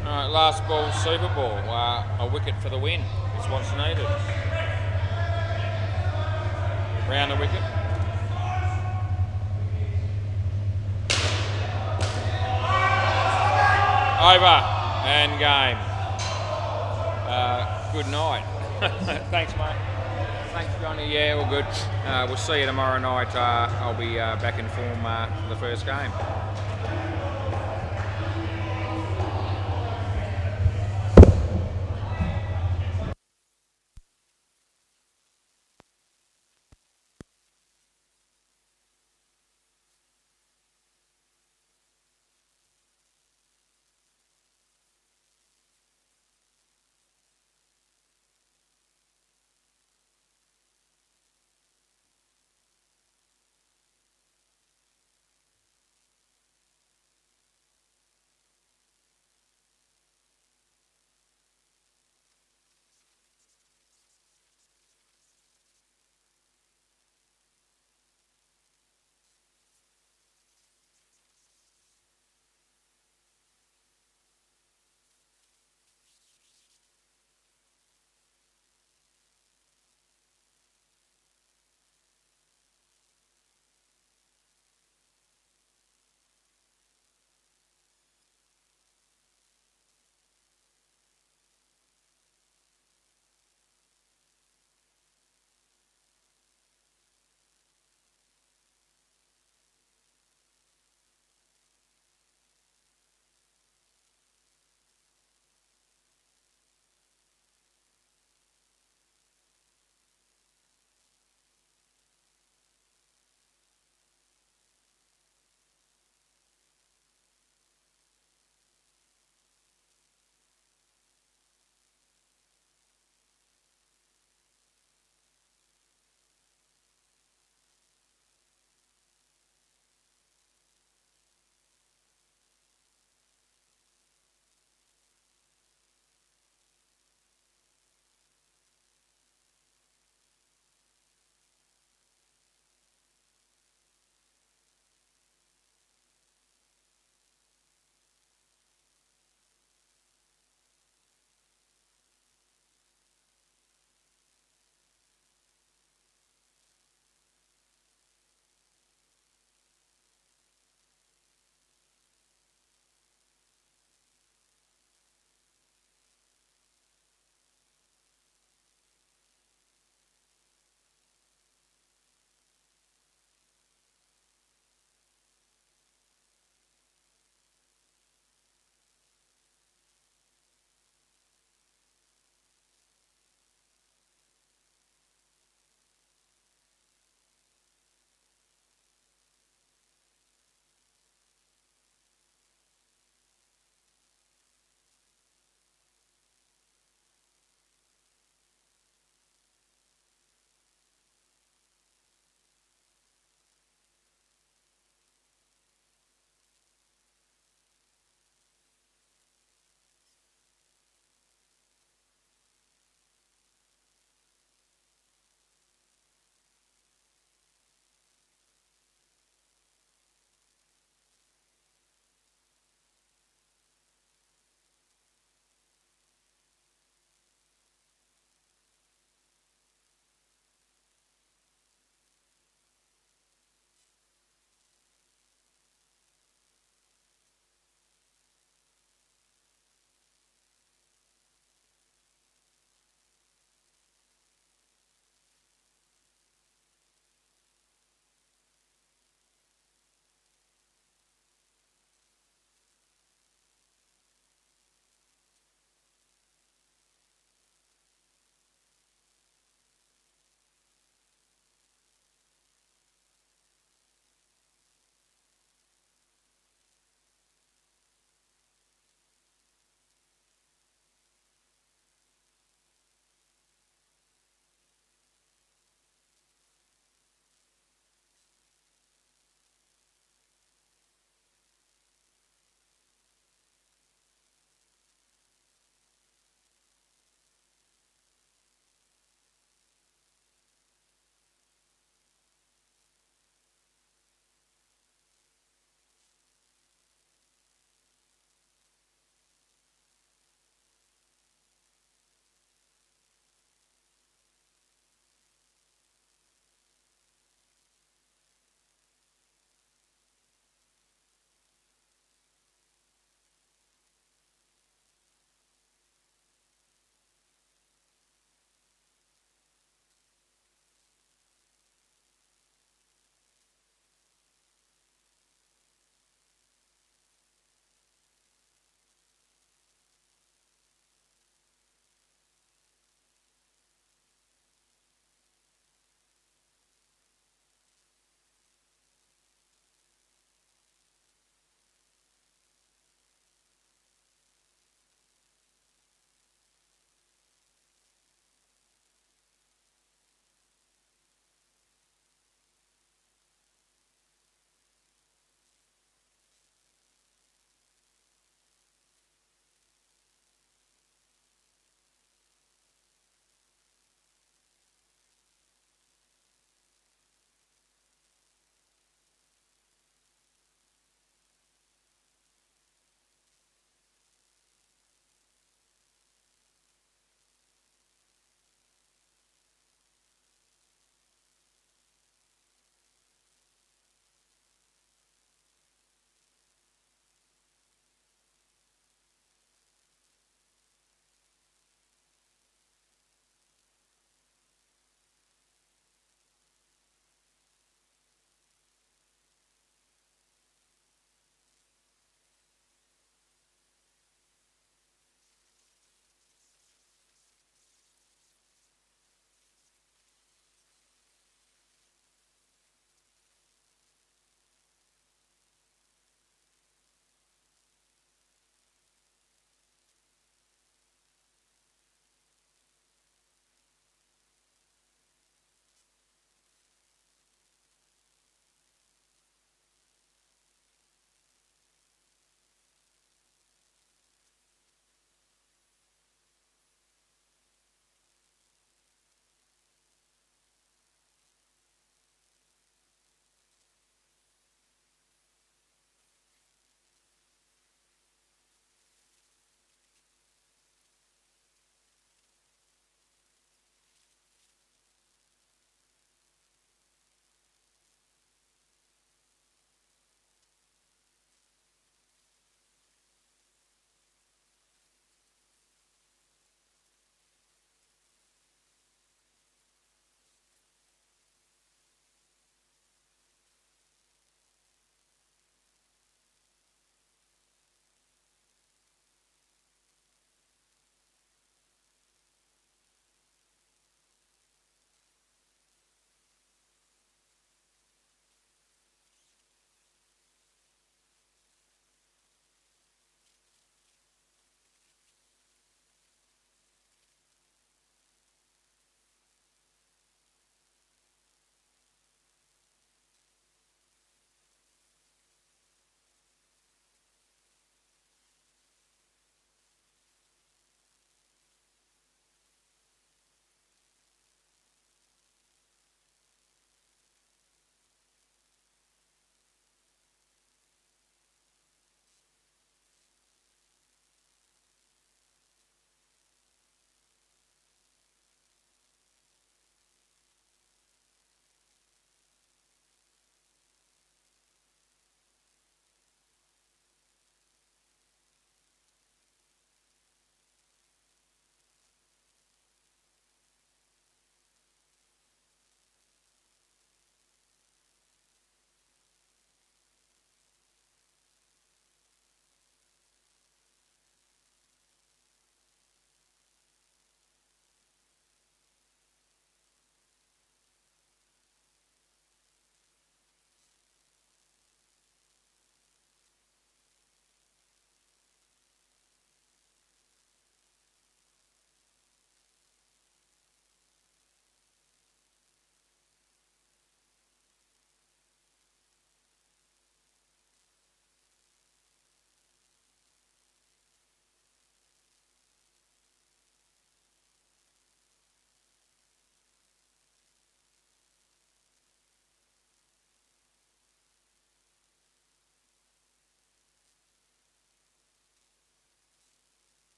Alright, last ball, Super Ball. A wicket for the win is what's needed. Round the wicket. Over and game. Good night. Thanks, mate. Thanks, Johnny. Yeah, all good. We'll see you tomorrow night. I'll be back in form for the first game.